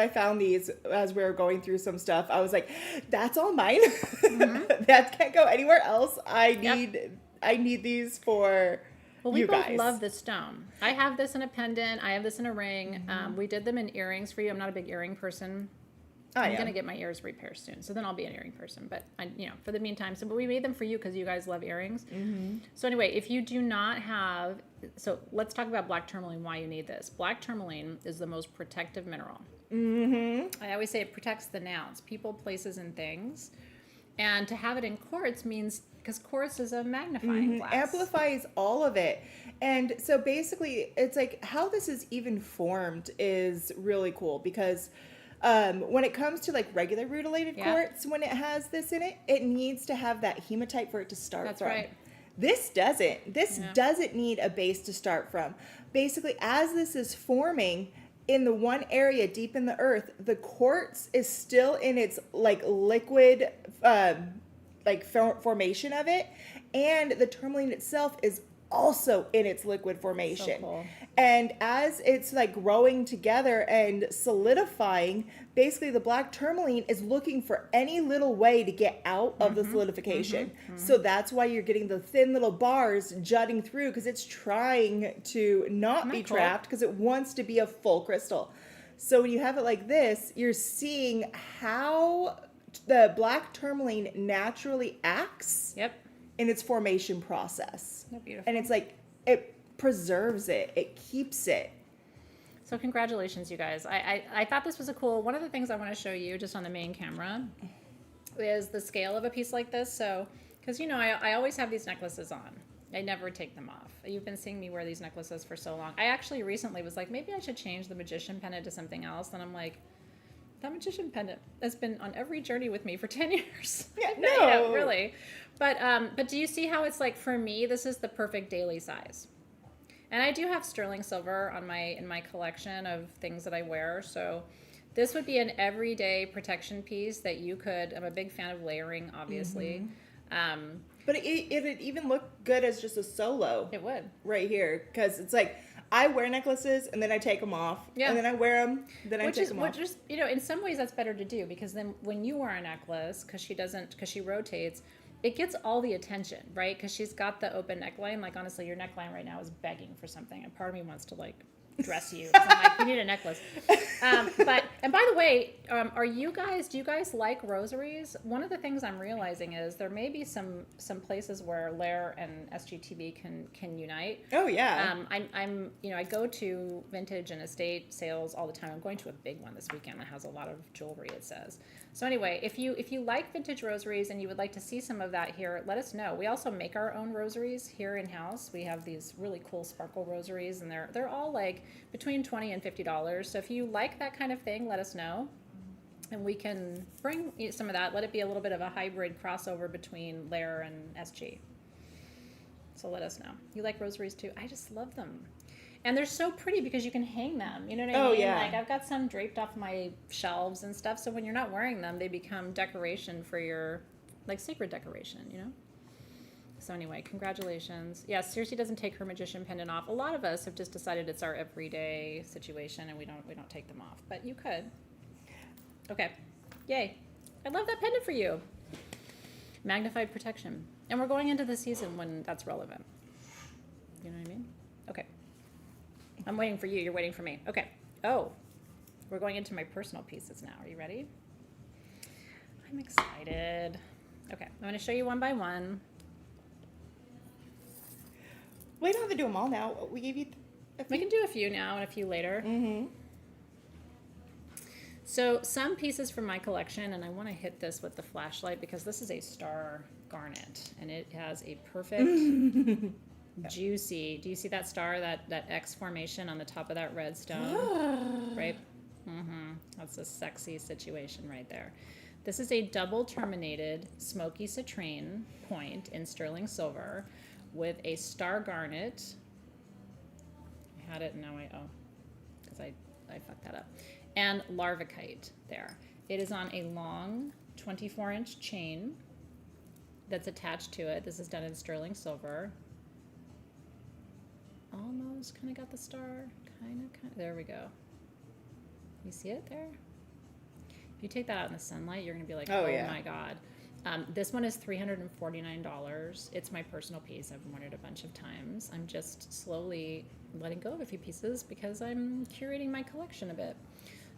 found these as we were going through some stuff, I was like, that's all mine. Mm-hmm. That can't go anywhere else. I Yep. need these for Well, we you both guys. love this stone. I have this in a pendant. I have this in a ring. We did them in earrings for you. I'm not a big earring person. I'm am. gonna get my ears repaired soon, so then I'll be an earring person. But for the meantime, but we made them for you because you guys love earrings. Mm-hmm. So anyway, if you do not have, so let's talk about black tourmaline. Why you need this? Black tourmaline is the most protective mineral. Mm-hmm. I always say it protects the nouns, people, places, and things. And to have it in quartz means because quartz is a magnifying glass. Amplifies all of it. And so basically, it's like how this is even formed is really cool because when it comes to like regular rutilated quartz, when it has this in it, it needs to have that hematite for it to start That's from. right. This doesn't. This doesn't need a base to start from. Basically, as this is forming in the one area deep in the earth, the quartz is still in its like liquid formation of it, and the tourmaline itself is also in its liquid formation. So cool. And as it's like growing together and solidifying, basically the black tourmaline is looking for any little way to get out of the solidification. So that's why you're getting the thin little bars jutting through, because it's trying to not be cool? trapped because it wants to be a full crystal. So when you have it like this, you're seeing how the black tourmaline naturally acts Yep. in its formation process. So beautiful. And it's like, it preserves it. It keeps it. So congratulations, you guys. I thought this was a cool, one of the things I want to show you just on the main camera is the scale of a piece like this. So, because I always have these necklaces on. I never take them off. You've been seeing me wear these necklaces for so long. I actually recently was like, maybe I should change the magician pendant to something else. And I'm like, that magician pendant has been on every journey with me for 10 years. Yeah, Yeah, really. But do you see how it's like, for me, this is the perfect daily size. And I do have sterling silver in my collection of things that I wear. So this would be an everyday protection piece that you could, I'm a big fan of layering, obviously. But it'd even look good as just a solo. It would. Right here. Because it's like, I wear necklaces and then I take them off. Yeah. And then I wear them, then I take them off. Which is, in some ways that's better to do, because then when you wear a necklace, because she rotates, it gets all the attention, right? Because she's got the open neckline. Like, honestly, your neckline right now is begging for something. And part of me wants to, like, dress you. 'Cause I'm like, you need a necklace. And by the way, do you guys like rosaries? One of the things I'm realizing is there may be some places where Lair and SGTV can unite. Oh, yeah. I go to vintage and estate sales all the time. I'm going to a big one this weekend that has a lot of jewelry, it says. So anyway, if you like vintage rosaries and you would like to see some of that here, let us know. We also make our own rosaries here in house. We have these really cool sparkle rosaries, and they're all like between $20 and $50. So if you like that kind of thing, let us know, and we can bring some of that. Let it be a little bit of a hybrid crossover between Lair and SG. So let us know. You like rosaries too? I just love them. And they're so pretty because you can hang them. You know what I mean? Oh, yeah. Like, I've got some draped off my shelves and stuff. So when you're not wearing them, they become decoration for your, like, sacred decoration, So anyway, congratulations. Yeah, seriously doesn't take her magician pendant off. A lot of us have just decided it's our everyday situation and we don't take them off. But you could. Okay. Yay. I love that pendant for you. Magnified protection. And we're going into the season when that's relevant. You know what I mean? Okay. I'm waiting for you. You're waiting for me. Okay. Oh, we're going into my personal pieces now. Are you ready? I'm excited. Okay, I'm going to show you one by one. We don't have to do them all now. We gave you a few. We can do a few now and a few later. Mm-hmm. So some pieces from my collection, and I want to hit this with the flashlight because this is a star garnet, and it has a perfect, juicy. Do you see that star, that X formation on the top of that red stone? Right? Mm-hmm. That's a sexy situation right there. This is a double terminated smoky citrine point in sterling silver with a star garnet. I had it, and now because I fucked that up. And larvicite there. It is on a long 24-inch chain that's attached to it. This is done in sterling silver. Almost kind of got the star. Kind of. There we go. You see it there? If you take that out in the sunlight, you're going to be like, oh yeah. My God. This one is $349. It's my personal piece. I've worn it a bunch of times. I'm just slowly letting go of a few pieces because I'm curating my collection a bit.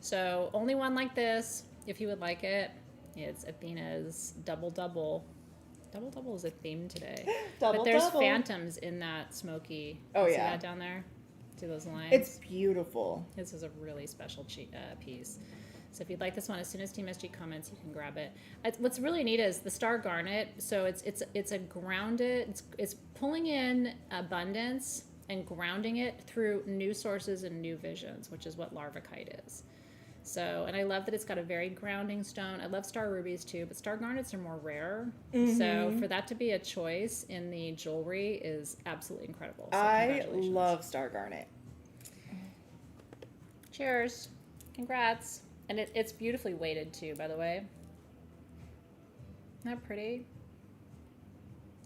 So only one like this, if you would like it. It's Athena's double double. Double double is a theme today. But there's phantoms in that smoky. Oh, see yeah. that down there? See those lines? It's beautiful. This is a really special piece. So if you'd like this one, as soon as Team SG comments, you can grab it. What's really neat is the star garnet. So it's a grounded. It's pulling in abundance and grounding it through new sources and new visions, which is what larvicite is. So, and I love that it's got a very grounding stone. I love star rubies too, but star garnets are more rare. Mm-hmm. So for that to be a choice in the jewelry is absolutely incredible. So I love star garnet. Cheers. Congrats. And it's beautifully weighted too, by the way. Isn't that pretty?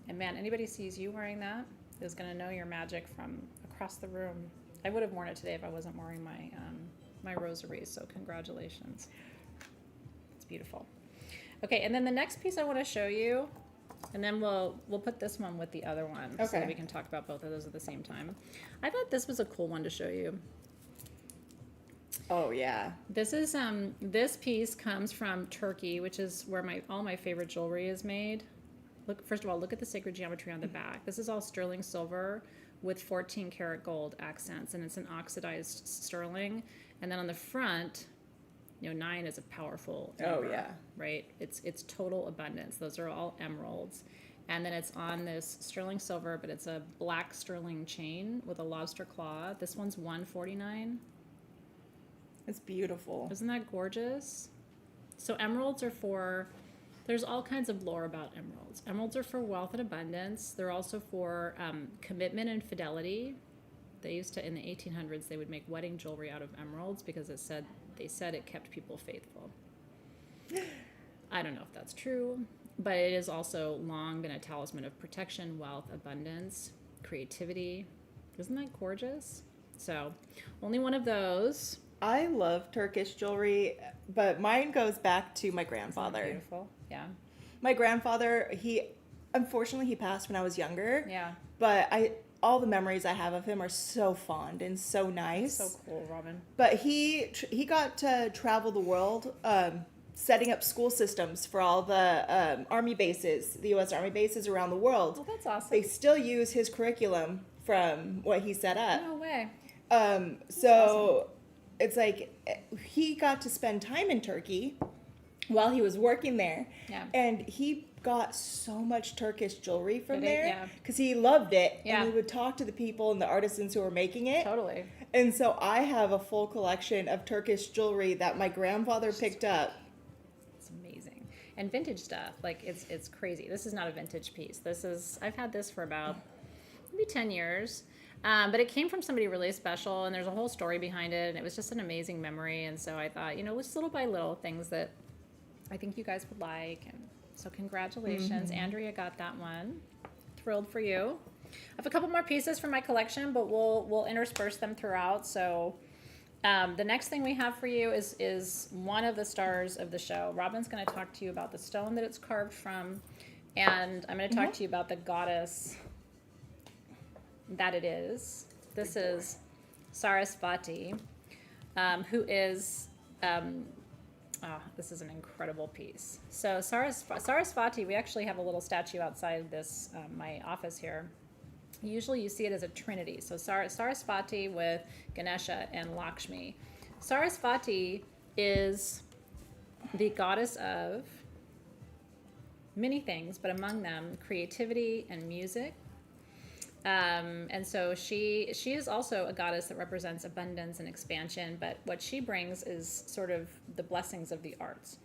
And man, anybody sees you wearing that is going to know your magic from across the room. I would have worn it today if I wasn't wearing my my rosaries, so congratulations. It's beautiful. Okay, and then the next piece I want to show you, and then we'll put this one with the other one so that we can talk about both of those at the same time. I thought this was a cool one to show you. Oh yeah. This is this piece comes from Turkey, which is where all my favorite jewelry is made. Look, first of all, look at the sacred geometry on the back. This is all sterling silver with 14 karat gold accents, and it's an oxidized sterling. And then on the front, 9 is a powerful number, right? It's total abundance. Those are all emeralds. And then it's on this sterling silver, but it's a black sterling chain with a lobster claw. This one's $149. It's beautiful. Isn't that gorgeous? So emeralds are there's all kinds of lore about emeralds. Emeralds are for wealth and abundance. They're also for commitment and fidelity. They used to, in the 1800s, they would make wedding jewelry out of emeralds because they said it kept people faithful. I don't know if that's true, but it has also long been a talisman of protection, wealth, abundance, creativity. Isn't that gorgeous? So, only one of those. I love Turkish jewelry, but mine goes back to my grandfather. Beautiful, yeah. My grandfather, unfortunately he passed when I was younger. Yeah. But all the memories I have of him are so fond and so nice. So cool, Robin. But he got to travel the world, setting up school systems for all the army bases, the U.S. Army bases around the world. Oh, that's awesome. They still use his curriculum from what he set up. No way. So it's like he got to spend time in Turkey while he was working there. Yeah. And he got so much Turkish jewelry from Did he? there Yeah. because he loved it. Yeah. And he would talk to the people and the artisans who were making it. Totally. And so I have a full collection of Turkish jewelry that my grandfather picked up. It's amazing. And vintage stuff, like it's crazy. This is not a vintage piece. I've had this for about maybe 10 years. But it came from somebody really special, and there's a whole story behind it, and it was just an amazing memory. And so I thought, just little by little things that I think you guys would like. And so congratulations. Mm-hmm. Andrea got that one. Thrilled for you. I have a couple more pieces from my collection, but we'll intersperse them throughout. So the next thing we have for you is one of the stars of the show. Robin's going to talk to you about the stone that it's carved from, and I'm going to talk to you about the goddess that it is. This is Saraswati, who is Oh, this is an incredible piece. So Saraswati, we actually have a little statue outside this my office here. Usually you see it as a trinity. So Saraswati with Ganesha and Lakshmi. Saraswati is the goddess of many things, but among them creativity and music. And so she is also a goddess that represents abundance and expansion, but what she brings is sort of the blessings of the arts.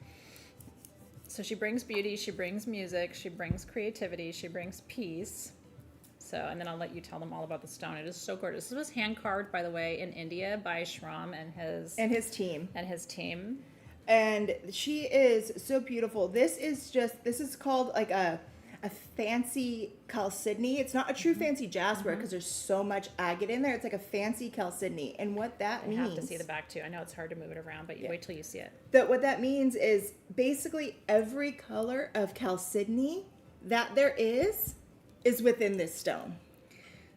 So she brings beauty, she brings music, she brings creativity, she brings peace. So, and then I'll let you tell them all about the stone. It is so gorgeous. This was hand carved, by the way, in India by Shram and his team. And she is so beautiful. This is called like a fancy chalcedony. It's not a true fancy jasper because there's so much agate in there. It's like a fancy chalcedony. And what that means... I have to see the back too. I know it's hard to move it around, but you wait till you see it. What that means is basically every color of chalcedony that there is within this stone.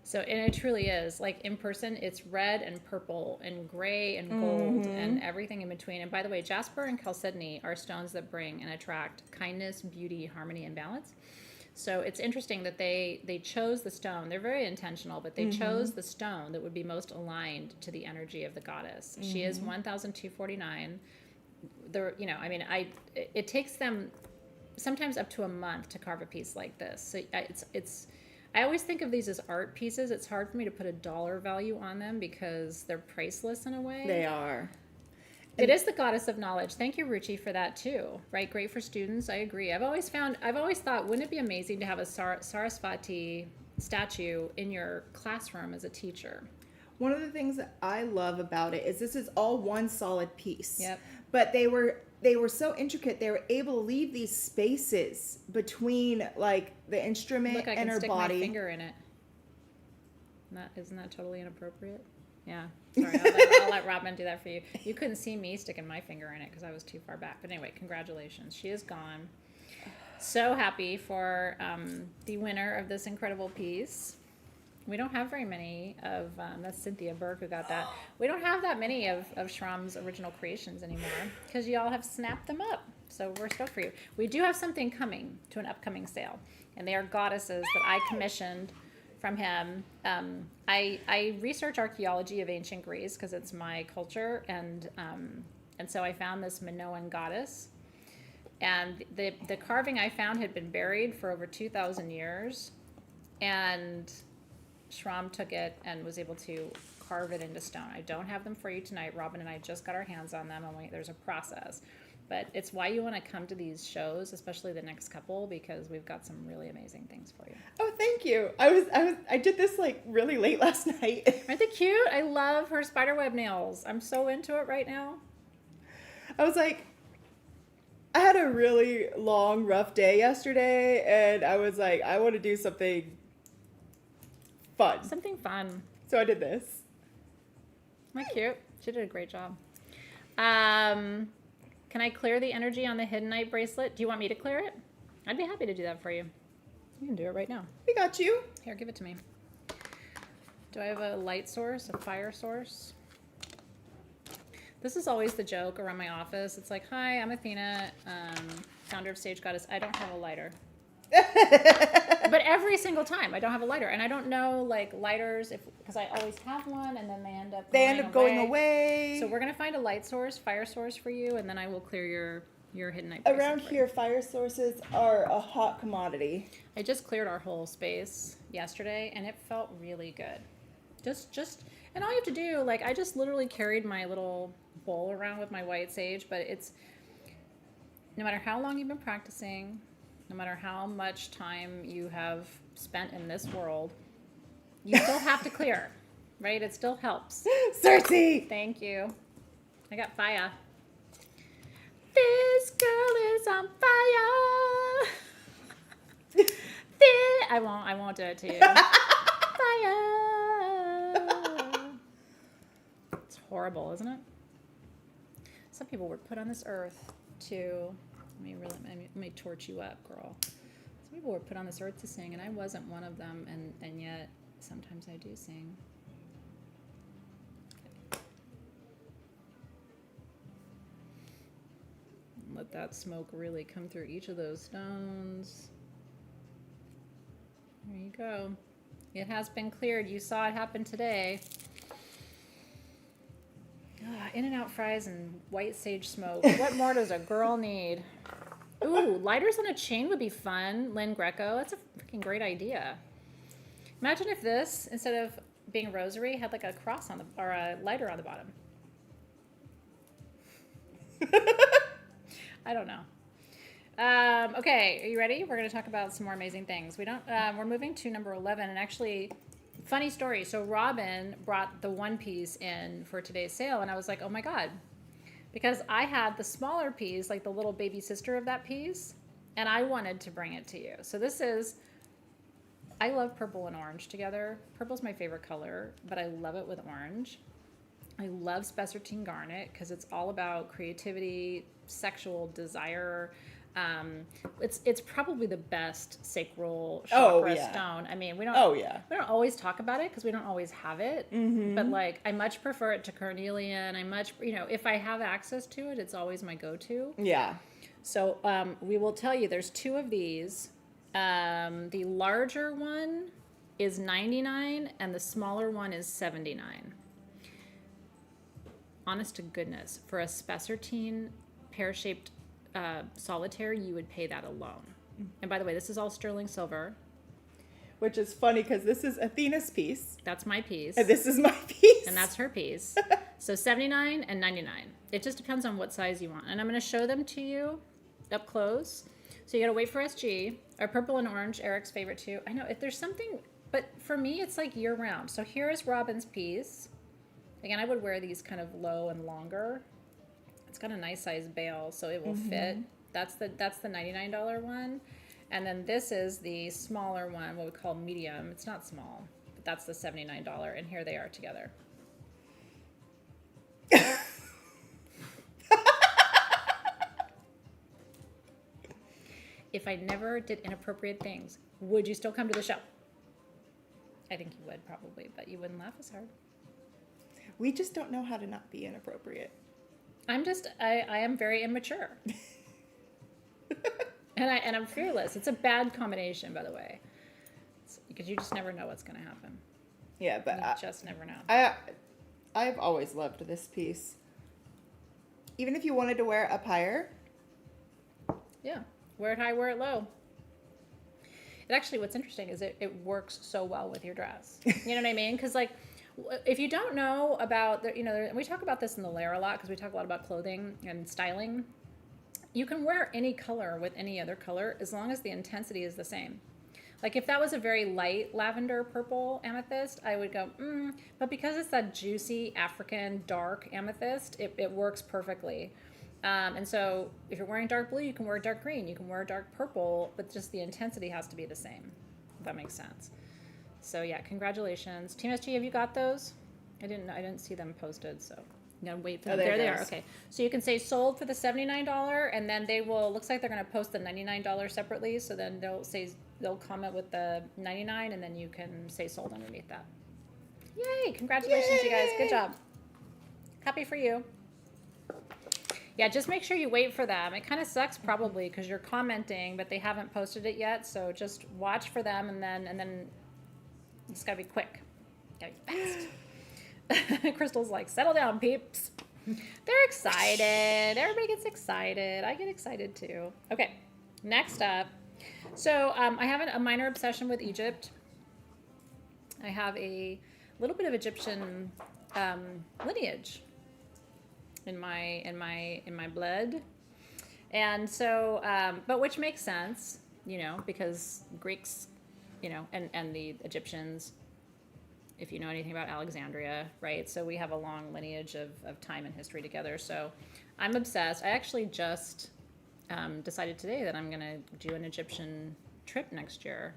So, and it truly is. Like in person, it's red and purple and gray and gold and everything in between. And by the way, jasper and chalcedony are stones that bring and attract kindness, beauty, harmony, and balance. So it's interesting that they chose the stone. They're very intentional, but they chose the stone that would be most aligned to the energy of the goddess. She is 1,249. It takes them sometimes up to a month to carve a piece like this. So I always think of these as art pieces. It's hard for me to put a dollar value on them because they're priceless in a way. They are. It is the goddess of knowledge. Thank you, Ruchi, for that too. Right? Great for students. I agree. I've always thought, wouldn't it be amazing to have a Saraswati statue in your classroom as a teacher? One of the things that I love about it is this is all one solid piece. Yep. But they were so intricate. They were able to leave these spaces between like the instrument and her body. Look, I can stick my finger in it. Isn't that totally inappropriate? Yeah. Sorry, I'll let Robin do that for you. You couldn't see me sticking my finger in it because I was too far back. But anyway, congratulations. She is gone. So happy for the winner of this incredible piece. We don't have very many of, that's Cynthia Burke who got that. We don't have that many of Shram's original creations anymore because y'all have snapped them up. So we're stoked for you. We do have something coming to an upcoming sale, and they are goddesses that I commissioned from him. I research archaeology of ancient Greece because it's my culture, and so I found this Minoan goddess, and the carving I found had been buried for over 2,000 years, and Shram took it and was able to carve it into stone. I don't have them for you tonight. Robin and I just got our hands on them, and there's a process. But it's why you want to come to these shows, especially the next couple, because we've got some really amazing things for you. Oh, thank you. I did this like really late last night. Aren't they cute? I love her spiderweb nails. I'm so into it right now. I was like, I had a really long, rough day yesterday, and I was like, I want to do something fun. Something fun. So I did this. Isn't that cute? She did a great job. Can I clear the energy on the Hiddenite bracelet? Do you want me to clear it? I'd be happy to do that for you. You can do it right now. We got you. Here, give it to me. Do I have a light source, a fire source? This is always the joke around my office. It's like, hi, I'm Athena, founder of Sage Goddess. I don't have a lighter. But every single time I don't have a lighter, and I don't know like lighters because I always have one and then they end up going away. So we're gonna find a light source, fire source for you, and then I will clear your Hiddenite. Around here, fire sources are a hot commodity. I just cleared our whole space yesterday, and it felt really good. Just and all you have to do, like I just literally carried my little bowl around with my white sage, but it's no matter how long you've been practicing. No matter how much time you have spent in this world, you still have to clear, right? It still helps. Cersei! Thank you. I got fire. This girl is on fire. I won't do it to you. Fire. It's horrible, isn't it? Some people were put on this earth to... Let me torch you up, girl. Some people were put on this earth to sing, and I wasn't one of them, and yet sometimes I do sing. Okay. Let that smoke really come through each of those stones. There you go. It has been cleared. You saw it happen today. In-N-Out fries and white sage smoke. What more does a girl need? Ooh, lighters on a chain would be fun. Lynn Greco. That's a freaking great idea. Imagine if this, instead of being a rosary, had like a cross on the, or a lighter on the bottom. I don't know. Okay, are you ready? We're going to talk about some more amazing things. We're moving to number 11, and actually, funny story. So Robin brought the one piece in for today's sale, and I was like, oh my God. Because I had the smaller piece, like the little baby sister of that piece, and I wanted to bring it to you. So this is, I love purple and orange together. Purple's my favorite color, but I love it with orange. I love Spessartine garnet because it's all about creativity, sexual desire. It's probably the best sacral chakra stone. I mean, we don't always talk about it because we don't always have it. Mm-hmm. But like, I much prefer it to carnelian. If I have access to it, it's always my go-to. Yeah. So we will tell you, there's two of these. The larger one is $99 and the smaller one is $79. Honest to goodness, for a Spessartine pear-shaped solitaire, you would pay that alone. And by the way, this is all sterling silver. Which is funny because this is Athena's piece. That's my piece. And this is my piece. And that's her piece. So $79 and $99. It just depends on what size you want. And I'm going to show them to you up close. So you got to wait for SG. Our purple and orange, Eric's favorite too. I know, if there's something, but for me, it's like year round. So here is Robin's piece. Again, I would wear these kind of low and longer. It's got a nice size bail, so it will fit. That's the $99 one. And then this is the smaller one, what we call medium. It's not small, but that's the $79. And here they are together. If I never did inappropriate things, would you still come to the show? I think you would probably, but you wouldn't laugh as hard. We just don't know how to not be inappropriate. I am very immature. and I'm fearless. It's a bad combination, by the way. Because you just never know what's going to happen. Yeah, but you just never know. I've always loved this piece. Even if you wanted to wear it up higher. Yeah, wear it high, wear it low. It actually, what's interesting is it works so well with your dress. You know what I mean? Because like, if you don't know about, we talk about this in the lair a lot because we talk a lot about clothing and styling. You can wear any color with any other color as long as the intensity is the same. Like if that was a very light lavender purple amethyst, I would go, but because it's that juicy African dark amethyst, it works perfectly. And so if you're wearing dark blue, you can wear dark green, you can wear dark purple, but just the intensity has to be the same, if that makes sense. So yeah, congratulations. Team SG, have you got those? I didn't see them posted, so I'm gonna wait for them. There they are. Okay. So you can say sold for the $79, and then they will, looks like they're gonna post the $99 separately, so then they'll comment with the 99, and then you can say sold underneath that. Yay! Congratulations, you guys. Good job. Happy for you. Yeah, just make sure you wait for them. It kind of sucks probably because you're commenting, but they haven't posted it yet, so just watch for them, and then it's gotta be quick. Gotta be fast. Crystal's like, settle down, peeps. They're excited. Everybody gets excited. I get excited too. Okay, next up. So I have a minor obsession with Egypt. I have a little bit of Egyptian lineage in my blood, and so but which makes sense, because Greeks, and the Egyptians, if you know anything about Alexandria, right? So we have a long lineage of time and history together. So I'm obsessed. I actually just decided today that I'm going to do an Egyptian trip next year.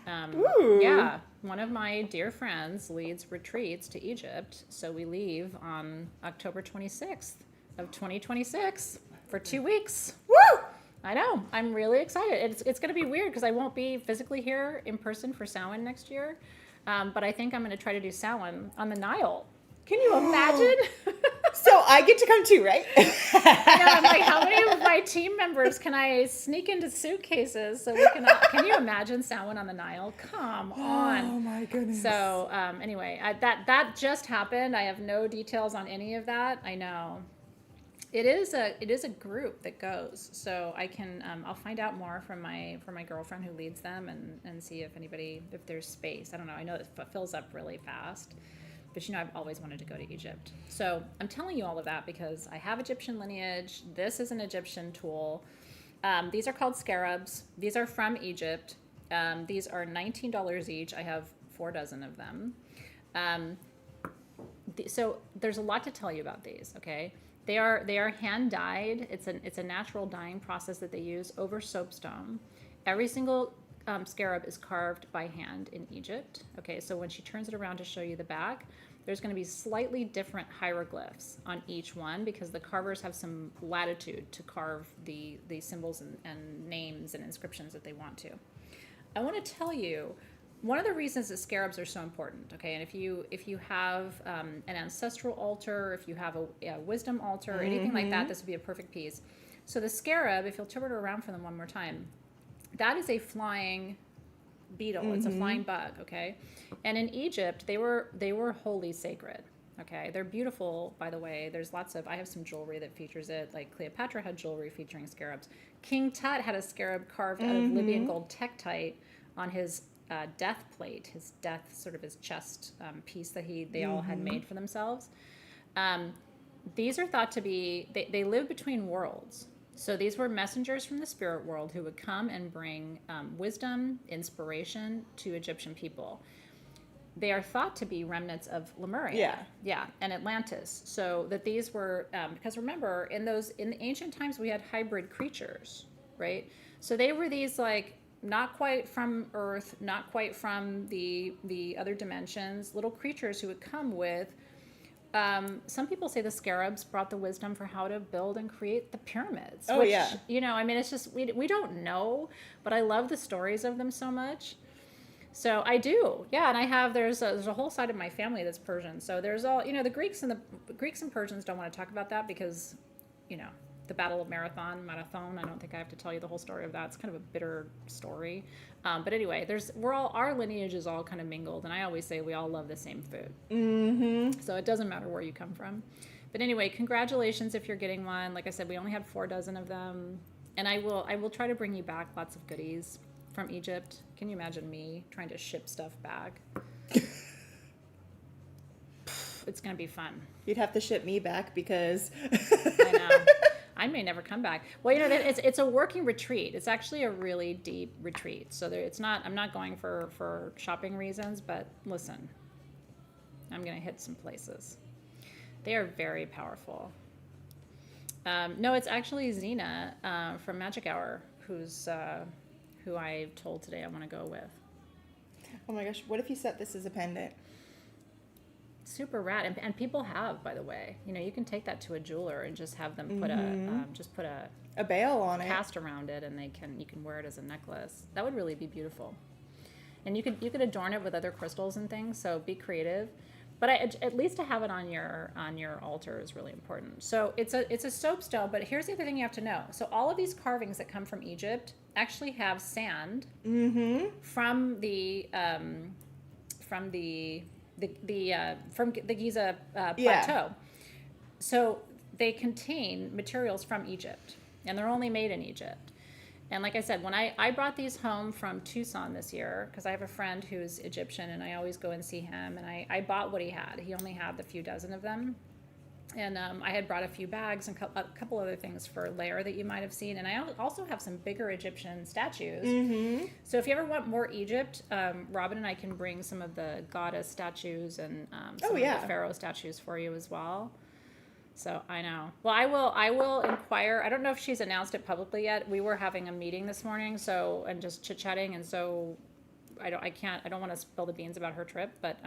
Yeah, one of my dear friends leads retreats to Egypt. So we leave on October 26th of 2026 for 2 weeks. Woo! I know. I'm really excited. It's going to be weird because I won't be physically here in person for Samhain next year. But I think I'm going to try to do Samhain on the Nile. Can you imagine? So I get to come too, right? I know, I'm like, how many of my team members can I sneak into suitcases so we can you imagine salmon on the Nile? Come on. Oh my goodness. So anyway, that just happened. I have no details on any of that. I know. It is a group that goes, so I can I'll find out more from my girlfriend who leads them and see if there's space. I don't know. I know it fills up really fast, but I've always wanted to go to Egypt. So I'm telling you all of that because I have Egyptian lineage. This is an Egyptian tool. These are called scarabs. These are from Egypt. These are $19 each. I have 4 dozen of them. So there's a lot to tell you about these. Okay. They are hand dyed. It's a natural dyeing process that they use over soapstone. Every single scarab is carved by hand in Egypt. Okay, so when she turns it around to show you the back, there's going to be slightly different hieroglyphs on each one because the carvers have some latitude to carve the symbols and names and inscriptions that they want to. I want to tell you. One of the reasons that scarabs are so important, okay, and if you have an ancestral altar, if you have a wisdom altar, or anything like that, this would be a perfect piece. So the scarab, if you'll turn it around for them one more time, that is a flying beetle. It's a flying bug, okay? And in Egypt, they were wholly sacred, okay? They're beautiful, by the way. There's I have some jewelry that features it, like Cleopatra had jewelry featuring scarabs. King Tut had a scarab carved out of Libyan gold tektite on his death plate, his chest piece that they all had made for themselves. These are thought to be, they live between worlds. So these were messengers from the spirit world who would come and bring wisdom, inspiration to Egyptian people. They are thought to be remnants of Lemuria. Yeah, and Atlantis. So that these were, because remember, in the ancient times we had hybrid creatures, right? So they were these not quite from Earth, not quite from the other dimensions, little creatures who would come with, some people say the scarabs brought the wisdom for how to build and create the pyramids. Oh, which, yeah. It's just, we don't know, but I love the stories of them so much. So I do, yeah, and there's a whole side of my family that's Persian. So there's all, the Greeks and Persians don't want to talk about that because, the Battle of Marathon, I don't think I have to tell you the whole story of that. It's kind of a bitter story. But anyway, our lineage is all kind of mingled, and I always say we all love the same food. Mm-hmm. So it doesn't matter where you come from. But anyway, congratulations if you're getting one. Like I said, we only had 4 dozen of them. And I will try to bring you back lots of goodies from Egypt. Can you imagine me trying to ship stuff back? It's going to be fun. You'd have to ship me back because... I know. I may never come back. Well, it's a working retreat. It's actually a really deep retreat. So I'm not going for shopping reasons, but listen, I'm going to hit some places. They are very powerful. No, it's actually Xena from Magic Hour who I told today I want to go with. Oh my gosh, what if you set this as a pendant? Super rad, and people have, by the way, you can take that to a jeweler and just have them put a veil on it, cast around it, and you can wear it as a necklace. That would really be beautiful, and you could adorn it with other crystals and things. So be creative, but at least to have it on your altar is really important. So it's a soapstone, but here's the other thing you have to know. So all of these carvings that come from Egypt actually have sand from the Giza plateau. Yeah. So they contain materials from Egypt, and they're only made in Egypt. And like I said, when I brought these home from Tucson this year, because I have a friend who's Egyptian, and I always go and see him, and I bought what he had. He only had the few dozen of them. And I had brought a few bags and a couple other things for layer that you might have seen. And I also have some bigger Egyptian statues. Mm-hmm. So if you ever want more Egypt, Robin and I can bring some of the goddess statues and some of the pharaoh statues for you as well. So I know. Well, I will inquire. I don't know if she's announced it publicly yet. We were having a meeting this morning, and just chit-chatting, and so I don't want to spill the beans about her trip, but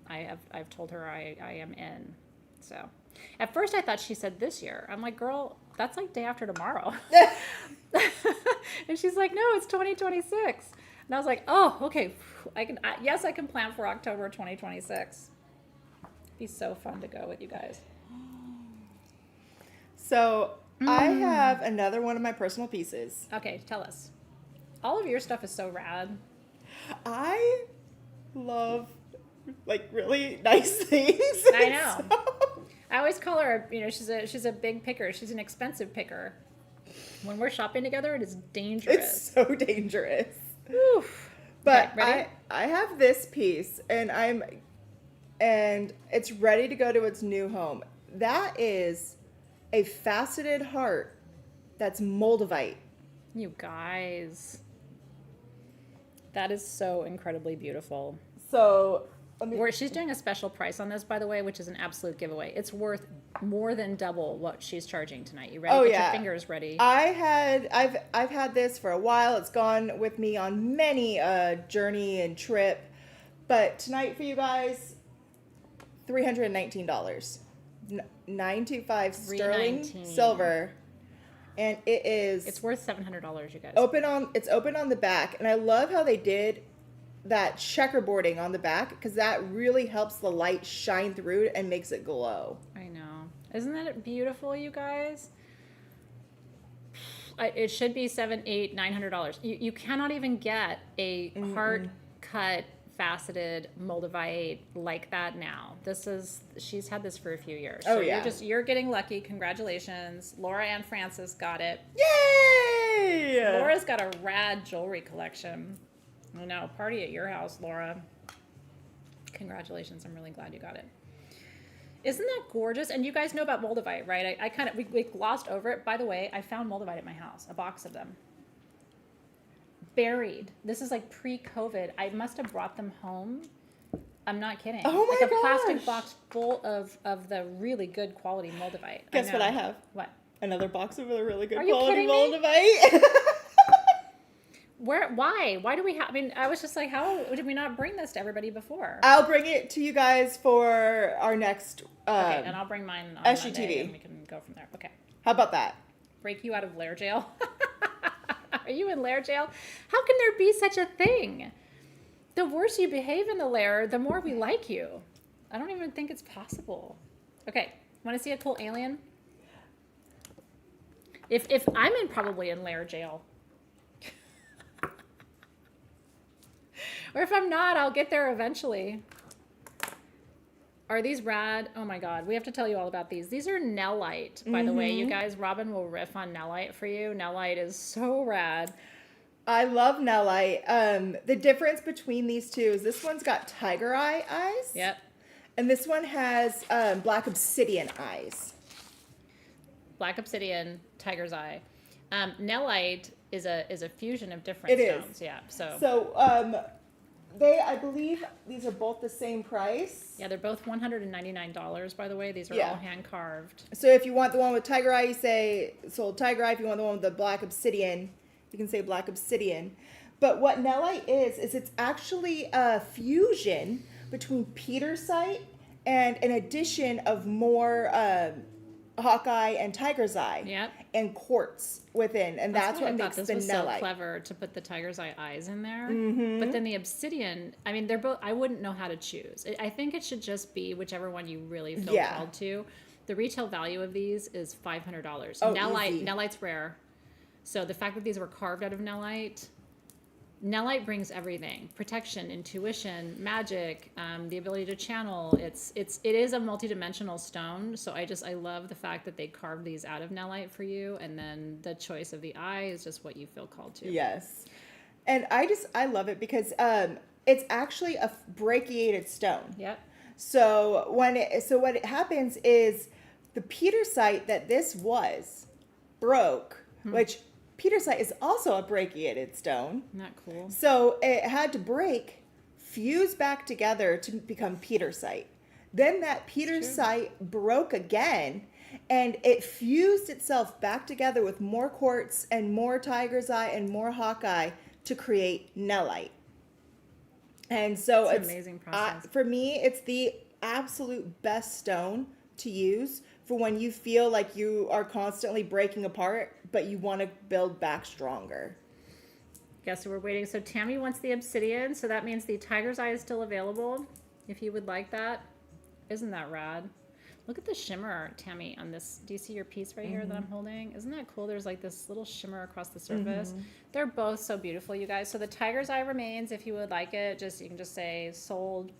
I've told her I am in. So at first I thought she said this year. I'm like, girl, that's like day after tomorrow. And she's like, no, it's 2026. And I was like, oh, okay. I can plan for October 2026. It'd be so fun to go with you guys. So I have another one of my personal pieces. Okay, tell us. All of your stuff is so rad. I love like really nice things. I know. I always call her, she's a big picker. She's an expensive picker. When we're shopping together, it is dangerous. It's so dangerous. Oof. But Okay, ready? I have this piece and it's ready to go to its new home. That is a faceted heart that's Moldavite. You guys. That is so incredibly beautiful. So She's doing a special price on this, by the way, which is an absolute giveaway. It's worth more than double what she's charging tonight. You ready? Oh, Get yeah. your fingers ready. I've had this for a while. It's gone with me on many a journey and trip. But tonight for you guys, $319. 925 sterling $319. silver. And It's worth $700, you guys. it's open on the back, and I love how they did that checkerboarding on the back because that really helps the light shine through it and makes it glow. I know. Isn't that beautiful, you guys? It should be $700, $800, $900. You cannot even get a heart cut faceted Moldavite like that now. She's had this for a few years. Oh, So yeah. you're getting lucky. Congratulations. Laura and Francis got it. Yay! Laura's got a rad jewelry collection. I know, party at your house, Laura. Congratulations. I'm really glad you got it. Isn't that gorgeous? And you guys know about Moldavite, right? We glossed over it. By the way, I found Moldavite at my house, a box of them. Buried. This is like pre-COVID. I must have brought them home. I'm not kidding. Oh my Like a plastic gosh. box full of the really good quality Moldavite. Guess know. what I have? What? Another box of the really good Are you quality kidding me? Moldavite. Why? Why do we have? I mean, I was just like, how did we not bring this to everybody before? I'll bring it to you guys for our next Okay, and I'll bring mine on SGTV. Monday and we can go from there. Okay. How about that? Break you out of lair jail. Are you in lair jail? How can there be such a thing? The worse you behave in the lair, the more we like you. I don't even think it's possible. Okay, want to see a cool alien? If I'm probably in lair jail. Or if I'm not, I'll get there eventually. Are these rad? Oh my God, we have to tell you all about these. These are Nellite, by the way, you guys. Robin will riff on Nellite for you. Nellite is so rad. I love Nellite. The difference between these two is this one's got tiger eyes. Yep. And this one has black obsidian eyes. Black obsidian, tiger's eye. Nellite is a fusion of different It is. stones. Yeah. So I believe these are both the same price. Yeah, they're both $199, by the way. These are Yeah. all hand carved. So if you want the one with tiger eye, you say sold tiger eye. If you want the one with the black obsidian, you can say black obsidian. But what Nellite is it's actually a fusion between petersite and an addition of more hawkeye and tiger's eye. Yep. And quartz within, and that's why what I thought makes this the was Nellite. so clever to put the tiger's eye eyes in there. But then the obsidian, I mean, they're both. I wouldn't know how to choose. I think it should just be whichever one you really feel Yeah. called to. The retail value of these is $500. Oh, Nellite, easy. Nellite's rare, so the fact that these were carved out of Nellite. Nellite brings everything: protection, intuition, magic, the ability to channel. It is a multidimensional stone. So I love the fact that they carved these out of Nellite for you, and then the choice of the eye is just what you feel called to. Yes. And I love it because it's actually a brachiated stone. Yep. So what happens is the petersite that this was broke, which petersite is also a brachiated stone. Isn't that cool? So it had to break, fuse back together to become petersite. Then that petersite broke again, and it fused itself back together with more quartz and more tiger's eye and more hawkeye to create Nellite. And so It's an amazing process. For me, it's the absolute best stone to use for when you feel like you are constantly breaking apart, but you want to build back stronger. Guess we're waiting. So Tammy wants the obsidian, so that means the tiger's eye is still available if you would like that. Isn't that rad? Look at the shimmer, Tammy, on this. Do you see your piece right here that I'm holding? Isn't that cool? There's like this little shimmer across the surface. They're both so beautiful, you guys. So the tiger's eye remains. If you would like it, you can just say sold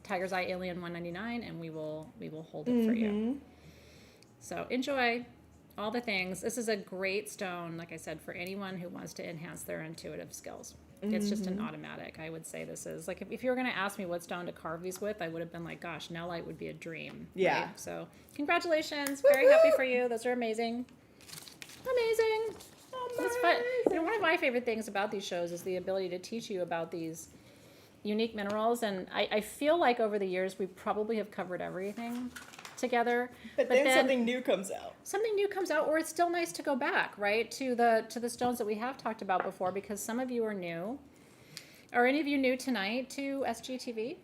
tiger's eye alien $199, and we will hold it for you. So enjoy all the things. This is a great stone, like I said, for anyone who wants to enhance their intuitive skills. It's just an automatic. I would say this is like, if you were going to ask me what stone to carve these with, I would have been like, gosh, Nellite would be a dream. Yeah. Right? So congratulations. Very happy for you. Those are amazing. Amazing. That's fun. You know, one of my favorite things about these shows is the ability to teach you about these unique minerals. And I feel like over the years, we probably have covered everything together. But then something new comes out. Something new comes out, or it's still nice to go back, right, to the stones that we have talked about before, because some of you are new. Are any of you new tonight to SGTV?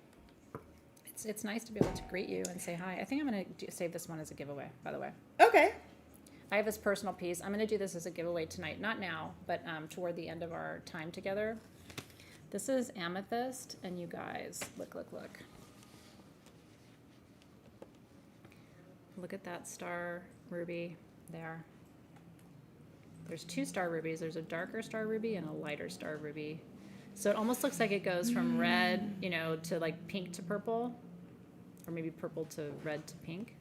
It's nice to be able to greet you and say hi. I think I'm going to save this one as a giveaway, by the way. Okay. I have this personal piece. I'm going to do this as a giveaway tonight. Not now, but toward the end of our time together. This is amethyst, and you guys, look. Look at that star ruby there. There's 2 star rubies. There's a darker star ruby and a lighter star ruby. So it almost looks like it goes from red, you know, to like pink to purple, or maybe purple to red to pink.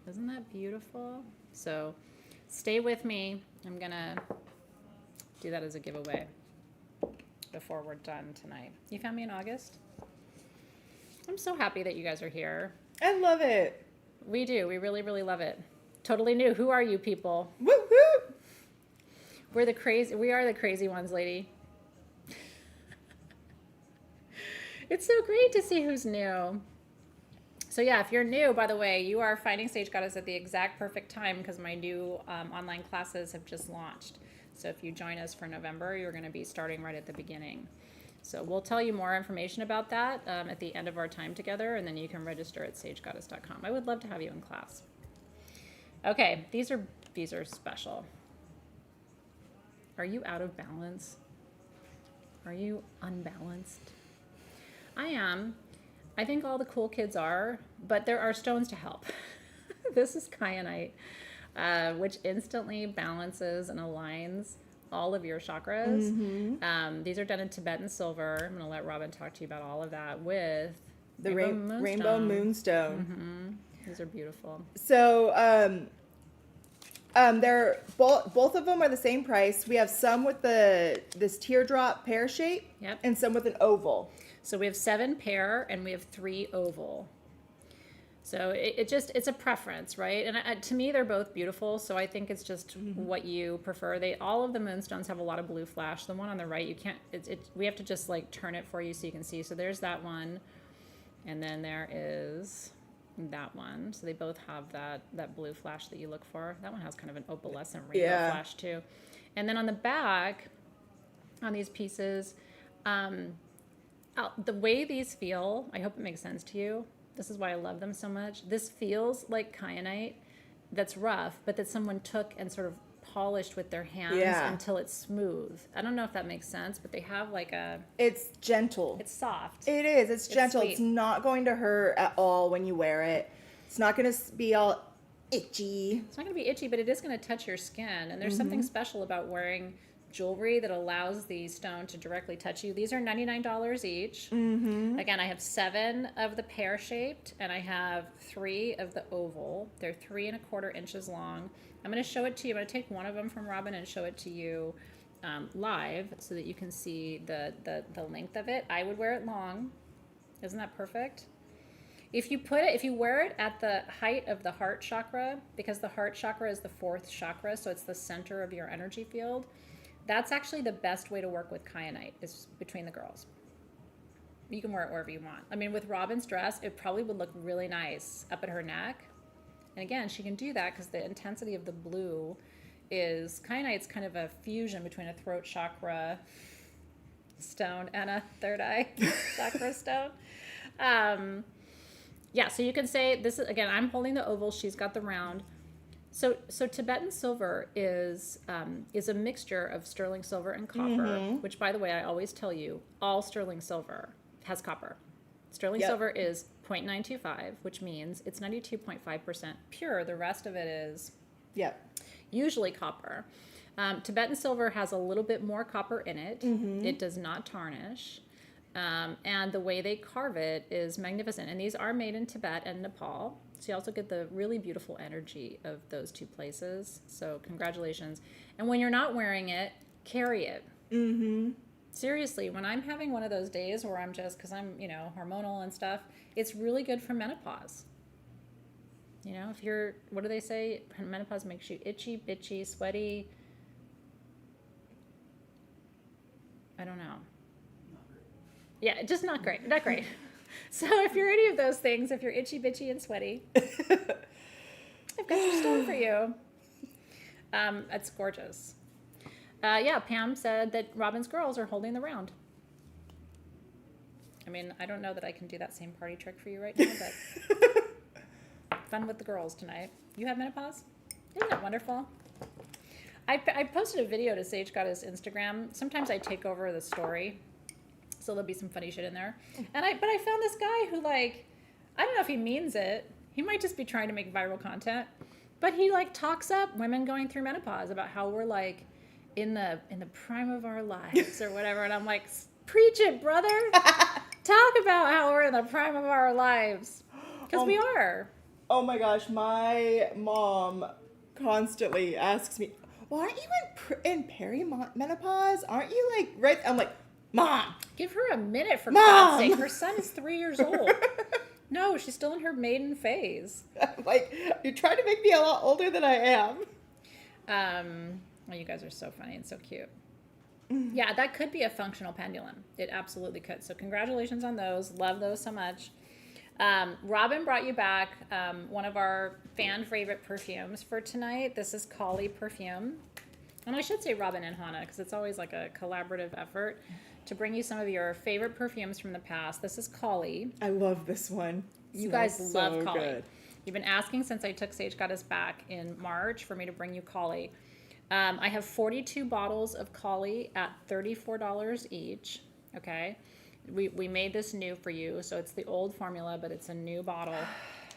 Isn't that beautiful? So stay with me. I'm going to do that as a giveaway before we're done tonight. You found me in August? I'm so happy that you guys are here. I love it. We do. We really, really love it. Totally new. Who are you people? Woo woo. We are the crazy ones, lady. It's so great to see who's new. So yeah, if you're new, by the way, you are finding Sage Goddess at the exact perfect time, because my new online classes have just launched. So if you join us for November, you're going to be starting right at the beginning. So we'll tell you more information about that at the end of our time together, and then you can register at sagegoddess.com. I would love to have you in class. Okay, these are special. Are you out of balance? Are you unbalanced? I am. I think all the cool kids are, but there are stones to help. This is Kyanite, which instantly balances and aligns all of your chakras. These are done in Tibetan silver. I'm going to let Robin talk to you about all of that with the rainbow moonstone. These are beautiful. So they're both of them are the same price. We have some with this teardrop pear shape, and some with an oval. So we have 7 pear and we have 3 oval. So it's a preference, right? And to me, they're both beautiful. So I think it's just what you prefer. All of the moonstones have a lot of blue flash. The one on the right, you can't. We have to just like turn it for you so you can see. So there's that one, and then there is that one. So they both have that blue flash that you look for. That one has kind of an opalescent rainbow flash too. And then on the back, on these pieces, the way these feel, I hope it makes sense to you. This is why I love them so much. This feels like kyanite that's rough, but that someone took and sort of polished with their hands until it's smooth. I don't know if that makes sense, but they have like It's gentle. It's soft. It is. It's gentle. Sweet. It's not going to hurt at all when you wear it. It's not going to be all itchy. It's not going to be itchy, but it is going to touch your skin. And there's something special about wearing jewelry that allows the stone to directly touch you. These are $99 each. Again, I have 7 of the pear-shaped, and I have 3 of the oval. They're 3 1/4 inches long. I'm going to show it to you. I'm going to take one of them from Robin and show it to you live so that you can see the length of it. I would wear it long. Isn't that perfect? If you wear it at the height of the heart chakra, because the heart chakra is the 4th chakra, so it's the center of your energy field, that's actually the best way to work with kyanite, is between the girls. You can wear it wherever you want. I mean, with Robin's dress, it probably would look really nice up at her neck. And again, she can do that because the intensity of the blue is, kyanite's kind of a fusion between a throat chakra stone and a third eye chakra stone. So you can say, this is, again, I'm holding the oval, she's got the round. So Tibetan silver is a mixture of sterling silver and copper, which, by the way, I always tell you, all sterling silver has copper. Sterling silver is 0.925, which means it's 92.5% pure. The rest of it is usually copper. Tibetan silver has a little bit more copper in it. It does not tarnish. And the way they carve it is magnificent. And these are made in Tibet and Nepal. So you also get the really beautiful energy of those two places. So congratulations. And when you're not wearing it, carry it. Seriously, when I'm having one of those days where I'm just, because I'm, hormonal and stuff, it's really good for menopause. If you're, what do they say? Menopause makes you itchy, bitchy, sweaty. I don't know. Yeah, just not great. Not great. So if you're any of those things, if you're itchy, bitchy, and sweaty, I've got your stone for you. It's gorgeous. Pam said that Robin's girls are holding the round. I mean, I don't know that I can do that same party trick for you right now, but fun with the girls tonight. You have menopause? Isn't that wonderful? I posted a video to Sage Goddess Instagram. Sometimes I take over the story, so there'll be some funny shit in there. But I found this guy who, I don't know if he means it. He might just be trying to make viral content. But he, talks up women going through menopause about how we're, in the prime of our lives or whatever. And I'm like, preach it, brother. Talk about how we're in the prime of our lives. Because we are. Oh, my gosh. My mom constantly asks me, well, aren't you in perimenopause? Aren't you right? I'm like, Mom. Give her a minute, for God's sake. Her son is 3 years old. No, she's still in her maiden phase. You're trying to make me a lot older than I am. Well, you guys are so funny and so cute. Yeah, that could be a functional pendulum. It absolutely could. So congratulations on those. Love those so much. Robin brought you back one of our fan favorite perfumes for tonight. This is Kali perfume. And I should say Robin and Hannah, because it's always a collaborative effort to bring you some of your favorite perfumes from the past. This is Kali. I love this one. You guys love Kali. Good. You've been asking since I took Sage Goddess back in March for me to bring you Kali. I have 42 bottles of Kali at $34 each. Okay. We made this new for you. So it's the old formula, but it's a new bottle.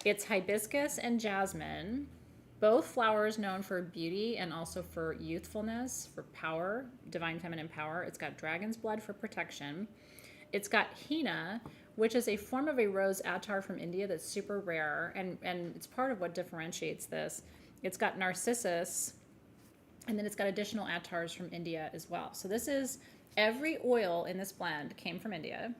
It's hibiscus and jasmine, both flowers known for beauty and also for youthfulness, for power, divine feminine power. It's got dragon's blood for protection. It's got henna, which is a form of a rose attar from India that's super rare. And it's part of what differentiates this. It's got narcissus, and then it's got additional attars from India as well. So this is, every oil in this blend came from India.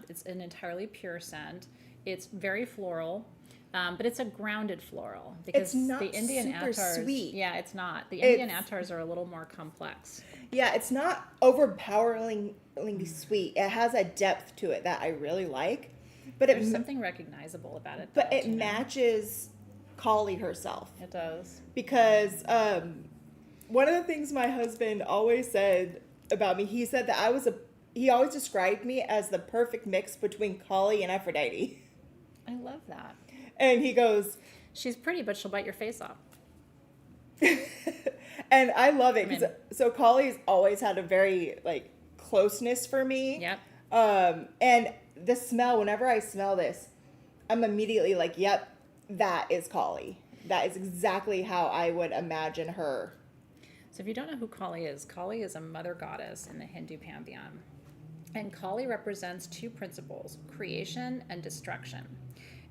It's an entirely pure scent. It's very floral, but it's a grounded floral. Because it's not the Indian super attars, sweet. Yeah, it's not. The Indian attars are a little more complex. Yeah, it's not overpoweringly sweet. It has a depth to it that I really like. But there's something recognizable about it. But it matches Kali herself. It does. Because one of the things my husband always said about me, he said that he always described me as the perfect mix between Kali and Aphrodite. I love that. And he goes, she's pretty, but she'll bite your face off. And I love it. So Kali's always had a very closeness for me. Yep. And the smell, whenever I smell this, I'm immediately like, yep, that is Kali. That is exactly how I would imagine her. So if you don't know who Kali is a mother goddess in the Hindu pantheon. And Kali represents two principles, creation and destruction.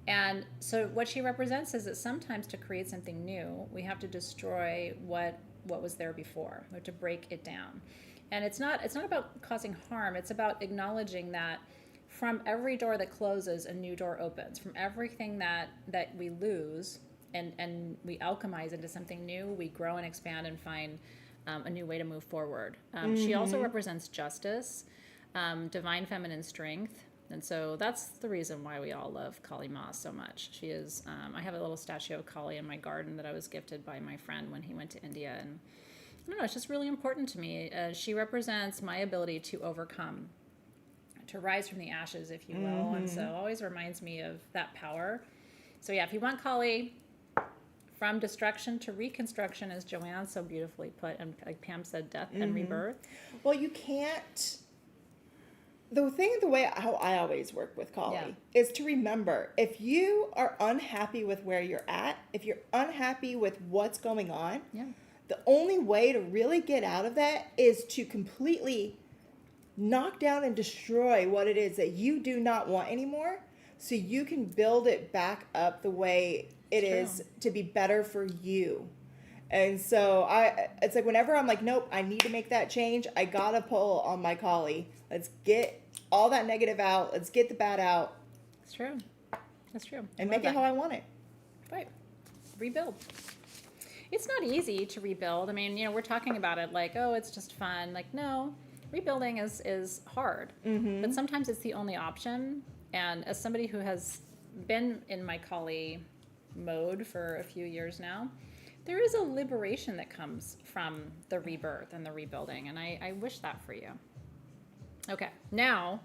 And so what she represents is that sometimes to create something new, we have to destroy what was there before. We have to break it down. And it's not about causing harm. It's about acknowledging that from every door that closes, a new door opens. From everything that we lose and we alchemize into something new, we grow and expand and find a new way to move forward. She also represents justice, divine feminine strength. And so that's the reason why we all love Kali Ma so much. She is, I have a little statue of Kali in my garden that I was gifted by my friend when he went to India. And I don't know, it's just really important to me. She represents my ability to overcome, to rise from the ashes, if you will. And so always reminds me of that power. So yeah, if you want Kali, from destruction to reconstruction, as Joanne so beautifully put, and like Pam said, death and rebirth. Well, you can't the way how I always work with Kali is to remember, if you are unhappy with where you're at, if you're unhappy with what's going on, the only way to really get out of that is to completely knock down and destroy what it is that you do not want anymore, so you can build it back up the way it is to be better for you. And so it's like whenever I'm like, nope, I need to make that change, I gotta pull on my Kali. Let's get all that negative out. Let's get the bad out. It's true. That's true. And make it how I want it. Right. Rebuild. It's not easy to rebuild. I mean, we're talking about it like, oh, it's just fun. Like, no, rebuilding is hard. Mm-hmm. But sometimes it's the only option. And as somebody who has been in my Kali mode for a few years now, there is a liberation that comes from the rebirth and the rebuilding, and I wish that for you. Okay, now,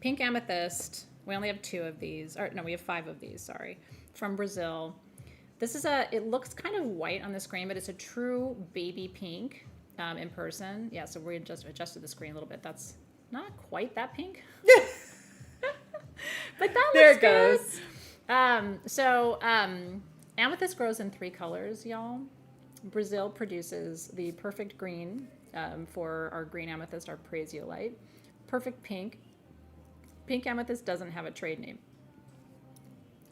pink amethyst, we only have 2 of these, or no, we have 5 of these, sorry, from Brazil. This is it looks kind of white on the screen, but it's a true baby pink in person. Yeah, so we just adjusted the screen a little bit. That's not quite that pink. But that there looks it goes. Good. Amethyst grows in 3 colors, y'all. Brazil produces the perfect green for our green amethyst, our prasiolite. Perfect pink. Pink amethyst doesn't have a trade name.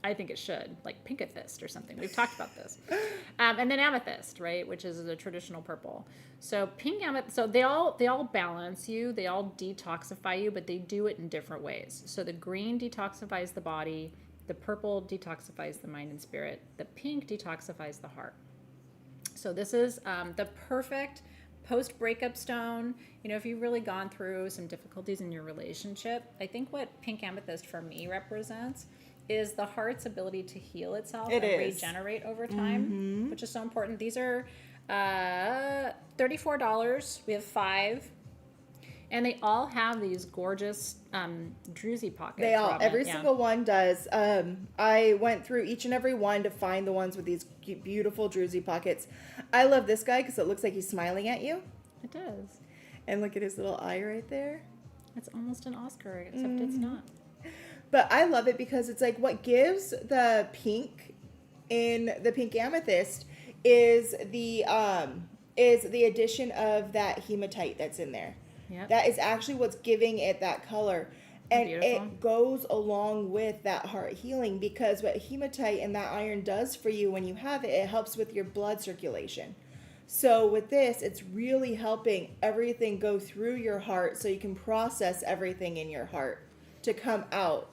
I think it should, like Pinkathyst or something. We've talked about this. And then amethyst, right, which is the traditional purple. So pink amethyst, so they all balance you, they all detoxify you, but they do it in different ways. So the green detoxifies the body, the purple detoxifies the mind and spirit, the pink detoxifies the heart. So this is the perfect post-breakup stone. If you've really gone through some difficulties in your relationship, I think what pink amethyst for me represents is the heart's ability to heal itself and regenerate over time, which is so important. These are $34. We have 5. And they all have these gorgeous druzy pockets. They all, every single one does. I went through each and every one to find the ones with these beautiful druzy pockets. I love this guy because it looks like he's smiling at you. It does. And look at his little eye right there. It's almost an Oscar, except it's not. But I love it because it's like what gives the pink in the pink amethyst is the addition of that hematite that's in there. Yep. That is actually what's giving it that color. And it goes along with that heart healing, because what hematite and that iron does for you when you have it, it helps with your blood circulation. So with this, it's really helping everything go through your heart so you can process everything in your heart to come out.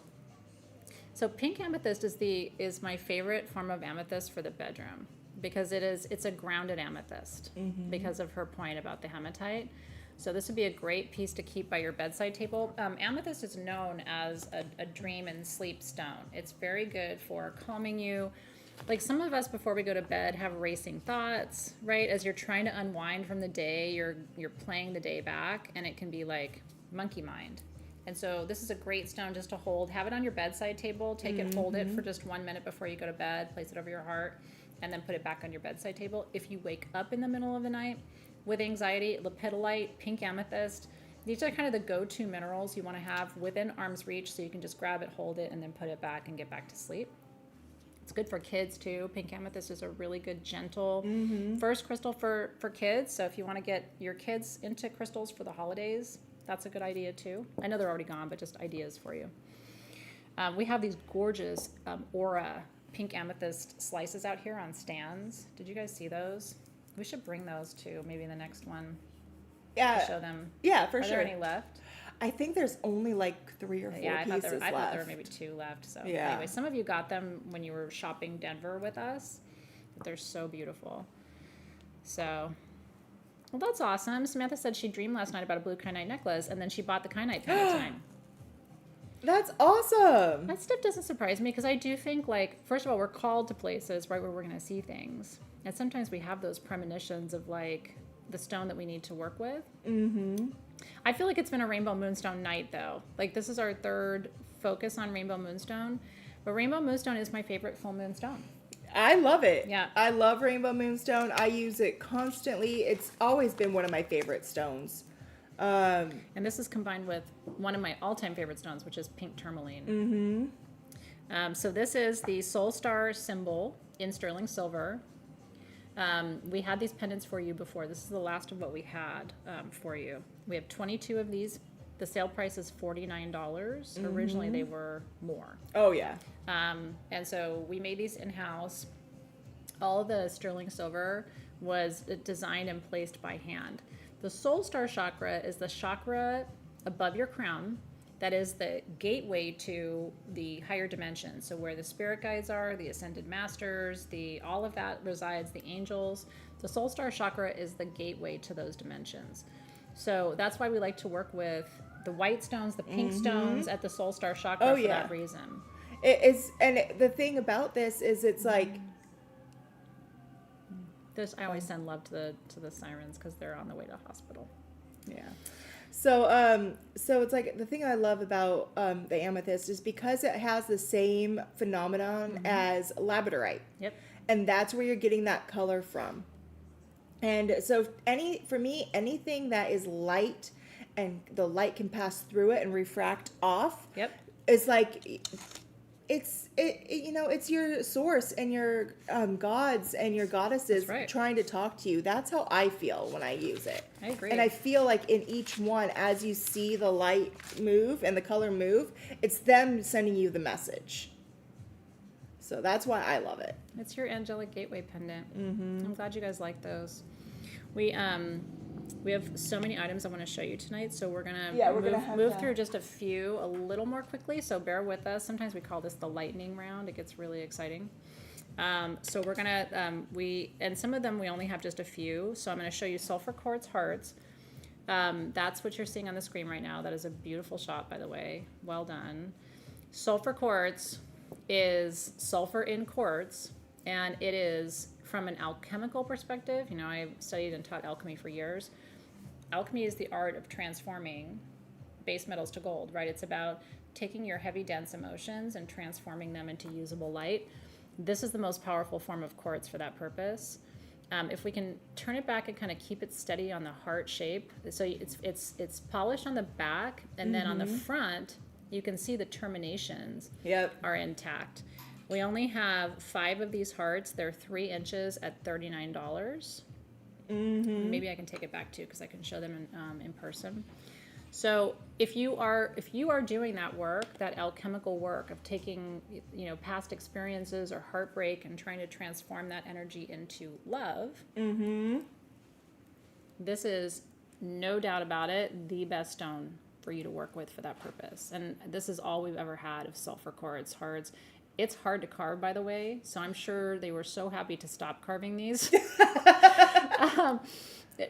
So pink amethyst is my favorite form of amethyst for the bedroom, because it's a grounded amethyst because of her point about the hematite. So this would be a great piece to keep by your bedside table. Amethyst is known as a dream and sleep stone. It's very good for calming you. Like some of us before we go to bed have racing thoughts, right? As you're trying to unwind from the day, you're playing the day back, and it can be like monkey mind. And so this is a great stone just to hold. Have it on your bedside table. Take it, hold it for just 1 minute before you go to bed. Place it over your heart, and then put it back on your bedside table. If you wake up in the middle of the night with anxiety, lepidolite, pink amethyst, these are kind of the go-to minerals you want to have within arm's reach, so you can just grab it, hold it, and then put it back and get back to sleep. It's good for kids too. Pink amethyst is a really good, gentle first crystal for kids. So if you want to get your kids into crystals for the holidays, that's a good idea too. I know they're already gone, but just ideas for you. We have these gorgeous aura pink amethyst slices out here on stands. Did you guys see those? We should bring those too, maybe in the next one. Yeah. To show them. Yeah, for Are sure. there any left? I think there's only like 3 or 4 I pieces left. I thought there were maybe 2 left. So anyway, some of you got them when you were shopping Denver with us. They're so beautiful. So, well, that's awesome. Samantha said she dreamed last night about a blue kyanite necklace, and then she bought the kyanite pendant tonight. That's awesome. That stuff doesn't surprise me, because I do think, like, first of all, we're called to places right where we're going to see things, and sometimes we have those premonitions of like the stone that we need to work with. I feel like it's been a rainbow moonstone night though. Like this is our 3rd focus on rainbow moonstone, but rainbow moonstone is my favorite full moon stone. I love it. Yeah. I love rainbow moonstone. I use it constantly. It's always been one of my favorite stones. And this is combined with one of my all-time favorite stones, which is pink tourmaline. So this is the Soul Star symbol in sterling silver. We had these pendants for you before. This is the last of what we had for you. We have 22 of these. The sale price is $49. Originally, they were more. Oh, yeah. And so we made these in-house. All the sterling silver was designed and placed by hand. The Soul Star chakra is the chakra above your crown that is the gateway to the higher dimensions. So where the spirit guides are, the ascended masters, all of that resides, the angels. The Soul Star chakra is the gateway to those dimensions. So that's why we like to work with the white stones, the pink stones at the Soul Star chakra for that reason. It is, and the thing about this is it's like... I always send love to the sirens because they're on the way to hospital. Yeah. So it's like the thing I love about the amethyst is because it has the same phenomenon as labradorite. Yep. And that's where you're getting that color from. And so for me, anything that is light and the light can pass through it and refract off. Yep. It's like it's your source and your gods and your goddesses trying to talk to you. That's how I feel when I use it. I agree. And I feel like in each one, as you see the light move and the color move, it's them sending you the message. So that's why I love it. It's your angelic gateway pendant. I'm glad you guys like those. We have so many items I want to show you tonight, so we're gonna move through just a few a little more quickly. So bear with us. Sometimes we call this the lightning round. It gets really exciting. So we're gonna and some of them we only have just a few. So I'm gonna show you sulfur quartz hearts. That's what you're seeing on the screen right now. That is a beautiful shot, by the way. Well done. Sulfur quartz is sulfur in quartz, and it is from an alchemical perspective. You know, I studied and taught alchemy for years. Alchemy is the art of transforming base metals to gold, right? It's about taking your heavy, dense emotions and transforming them into usable light. This is the most powerful form of quartz for that purpose. If we can turn it back and kind of keep it steady on the heart shape, so it's polished on the back, and then on the front, you can see the terminations are intact. We only have 5 of these hearts. They're 3 inches at $39. Maybe I can take it back too because I can show them in person. So if you are doing that work, that alchemical work of taking past experiences or heartbreak and trying to transform that energy into love, this is no doubt about it the best stone for you to work with for that purpose. And this is all we've ever had of sulfur quartz hearts. It's hard to carve, by the way, so I'm sure they were so happy to stop carving these.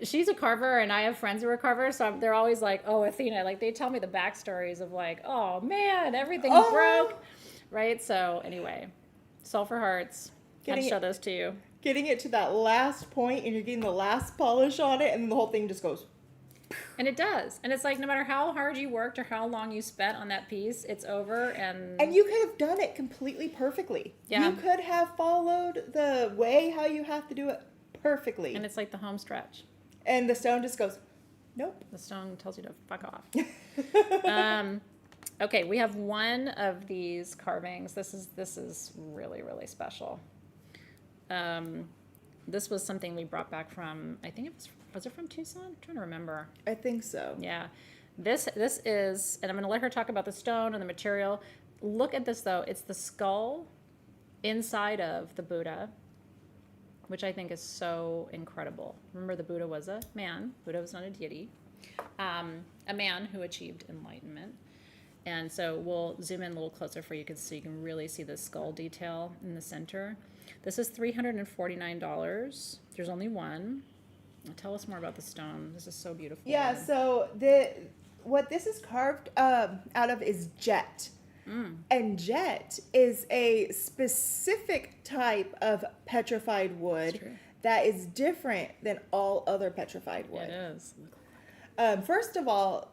She's a carver, and I have friends who are carvers, so they're always like, oh, Athena, like they tell me the backstories of like, oh man, everything broke, right? So anyway, sulfur hearts, I'll show those to you. Getting it to that last point, and you're getting the last polish on it, and then the whole thing just goes. And it does. And it's like no matter how hard you worked or how long you spent on that piece, it's over. And you could have done it completely perfectly. Yeah. You could have followed the way how you have to do it perfectly. And it's like the home stretch. And the stone just goes, nope. The stone tells you to fuck off. Okay, we have one of these carvings. This is really, really special. This was something we brought back from, I think was it from Tucson? I'm trying to remember. I think so. Yeah. This is, and I'm going to let her talk about the stone and the material. Look at this, though. It's the skull inside of the Buddha, which I think is so incredible. Remember, the Buddha was a man. Buddha was not a deity. A man who achieved enlightenment. And so we'll zoom in a little closer for you so you can really see the skull detail in the center. This is $349. There's only one. Tell us more about the stone. This is so beautiful. Yeah, so what this is carved out of is jet. And jet is a specific type of petrified wood that is different than all other petrified wood. It is. First of all,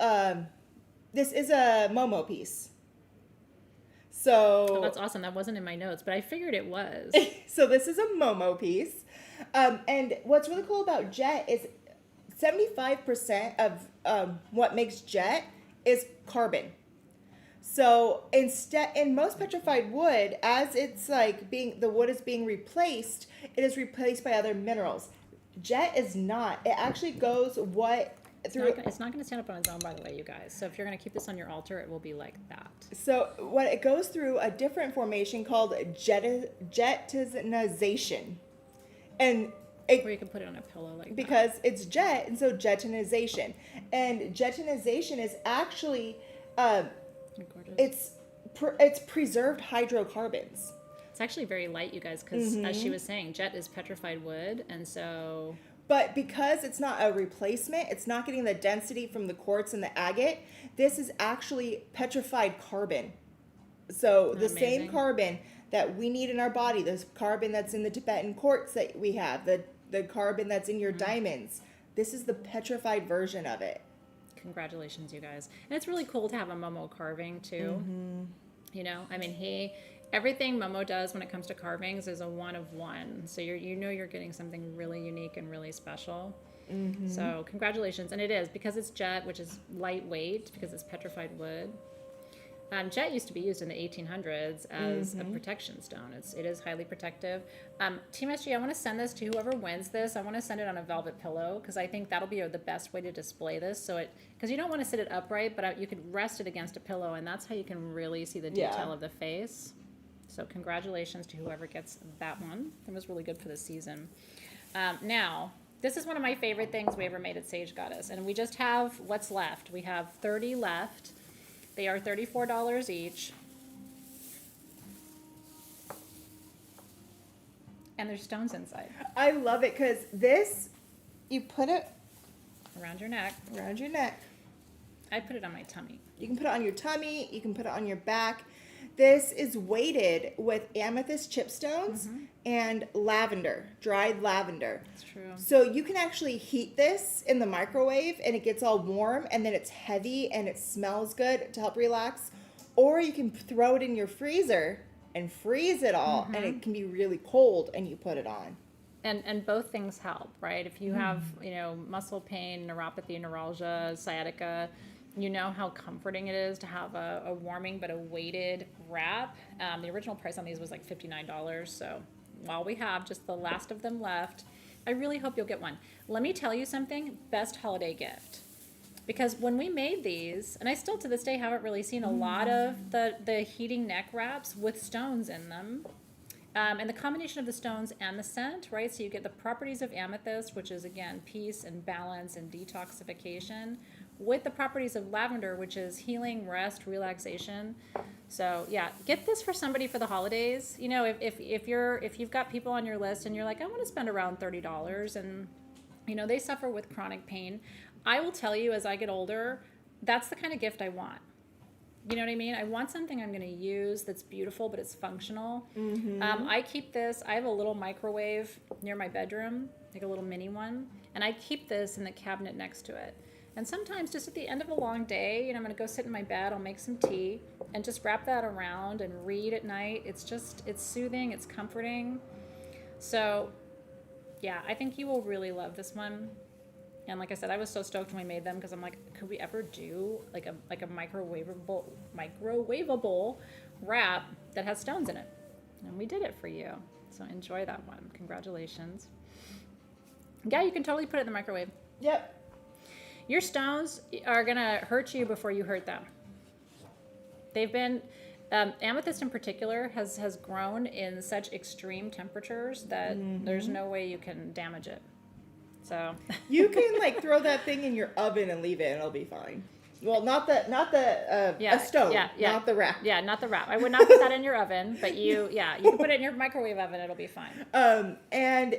this is a Momo piece. So that's awesome. That wasn't in my notes, but I figured it was. So this is a Momo piece. And what's really cool about jet is 75% of what makes jet is carbon. So instead, in most petrified wood, as it's like the wood is being replaced, it is replaced by other minerals. Jet is not. It actually goes It's not going to stand up on its own, by the way, you guys. So if you're going to keep this on your altar, it will be like that. So what it goes through a different formation called jetinization, and or you can put it on a pillow like because it's jet, and so jetinization, and jetinization is actually it's preserved hydrocarbons. It's actually very light, you guys, because as she was saying, jet is petrified wood, and so. But because it's not a replacement, it's not getting the density from the quartz and the agate. This is actually petrified carbon. So the same carbon that we need in our body, the carbon that's in the Tibetan quartz that we have, the carbon that's in your diamonds, this is the petrified version of it. Congratulations, you guys. And it's really cool to have a Momo carving, too. You know, I mean, everything Momo does when it comes to carvings is a one of one. So you're getting something really unique and really special. So congratulations. And it is, because it's jet, which is lightweight, because it's petrified wood. Jet used to be used in the 1800s as a protection stone. It is highly protective. Team SG, I want to send this to whoever wins this. I want to send it on a velvet pillow, because I think that'll be the best way to display this. Because you don't want to sit it upright, but you could rest it against a pillow, and that's how you can really see the detail of the face. So congratulations to whoever gets that one. It was really good for the season. Now, this is one of my favorite things we ever made at Sage Goddess, and we just have what's left. We have 30 left. They are $34 each. And there's stones inside. I love it because this, you put it around your neck. Around your neck. I put it on my tummy. You can put it on your tummy. You can put it on your back. This is weighted with amethyst chipstones and lavender, dried lavender. That's true. So you can actually heat this in the microwave and it gets all warm, and then it's heavy and it smells good to help relax. Or you can throw it in your freezer and freeze it all, and it can be really cold, and you put it on. And both things help, right? If you have, muscle pain, neuropathy, neuralgia, sciatica, you know how comforting it is to have a warming but a weighted wrap. The original price on these was like $59. So while we have just the last of them left, I really hope you'll get one. Let me tell you something, best holiday gift. Because when we made these, and I still to this day haven't really seen a lot of the heating neck wraps with stones in them. And the combination of the stones and the scent, right? So you get the properties of amethyst, which is, again, peace and balance and detoxification, with the properties of lavender, which is healing, rest, relaxation. So yeah, get this for somebody for the holidays. You know, if you've got people on your list and you're like, I want to spend around $30, and they suffer with chronic pain, I will tell you, as I get older, that's the kind of gift I want. You know what I mean? I want something I'm going to use that's beautiful, but it's functional. I keep this. I have a little microwave near my bedroom, like a little mini one, and I keep this in the cabinet next to it. And sometimes just at the end of a long day, I'm going to go sit in my bed, I'll make some tea, and just wrap that around and read at night. It's soothing, it's comforting. So, yeah, I think you will really love this one. And like I said, I was so stoked when we made them, because I'm like, could we ever do like a microwavable wrap that has stones in it? And we did it for you. So enjoy that one. Congratulations. Yeah, you can totally put it in the microwave. Yep. Your stones are going to hurt you before you hurt them. They've been, amethyst in particular has grown in such extreme temperatures that there's no way you can damage it. So you can throw that thing in your oven and leave it, and it'll be fine. Well, not the a stove, not the wrap. Yeah, not the wrap. I would not put that in your oven, but you can put it in your microwave oven. It'll be fine. And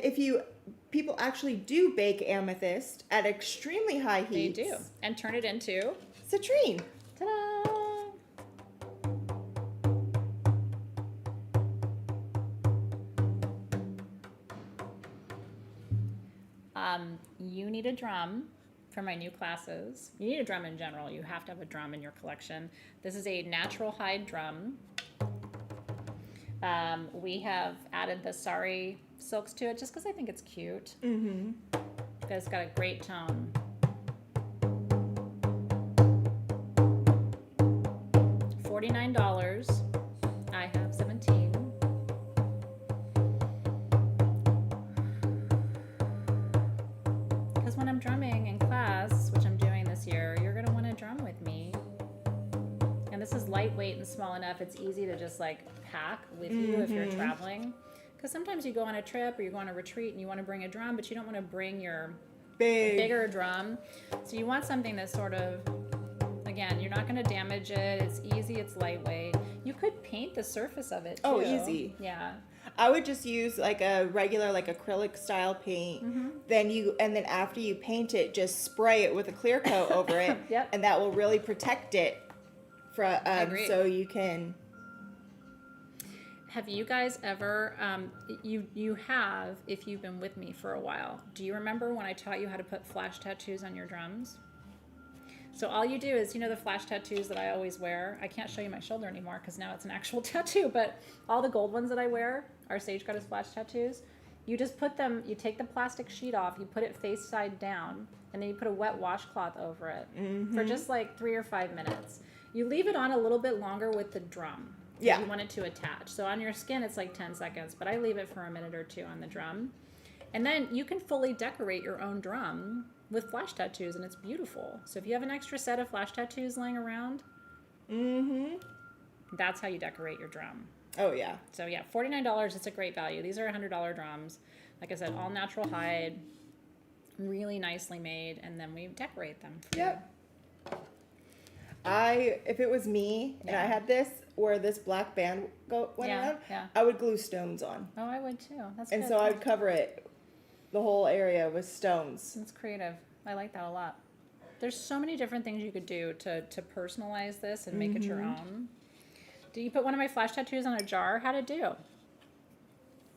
people actually do bake amethyst at extremely high heat. They do, and turn it into citrine. Ta-da! You need a drum for my new classes. You need a drum in general. You have to have a drum in your collection. This is a natural hide drum. We have added the sari silks to it just because I think it's cute. It's got a great tone. $49. I have 17. Because when I'm drumming in class, which I'm doing this year, you're going to want to drum with me. And this is lightweight and small enough, it's easy to just like pack with you if you're traveling. Because sometimes you go on a trip or you go on a retreat and you want to bring a drum, but you don't want to bring your bigger drum. So you want something that's sort of, again, you're not going to damage it. It's easy. It's lightweight. You could paint the surface of it too. Oh, easy. Yeah. I would just use like a regular like acrylic style paint. Then after you paint it, just spray it with a clear coat over it. Yep. And that will really protect it from so you can. Have you guys ever, you have, if you've been with me for a while, do you remember when I taught you how to put flash tattoos on your drums? So all you do is, you know the flash tattoos that I always wear? I can't show you my shoulder anymore because now it's an actual tattoo, but all the gold ones that I wear are Sage Goddess flash tattoos. You just put them, you take the plastic sheet off, you put it face side down, and then you put a wet washcloth over it for just like 3 or 5 minutes. You leave it on a little bit longer with the drum. Yeah. You want it to attach. So on your skin, it's like 10 seconds, but I leave it for a minute or two on the drum. And then you can fully decorate your own drum with flash tattoos, and it's beautiful. So if you have an extra set of flash tattoos laying around, that's how you decorate your drum. Oh, yeah. So yeah, $49, it's a great value. These are $100 drums. Like I said, all natural hide, really nicely made, and then we decorate them. Yep. If it was me and I had this where this black band went around, I would glue stones on. Oh, I would too. That's and good. so I'd cover it, the whole area with stones. It's creative. I like that a lot. There's so many different things you could do to personalize this and make it your own. Do you put one of my flash tattoos on a jar? How'd it do?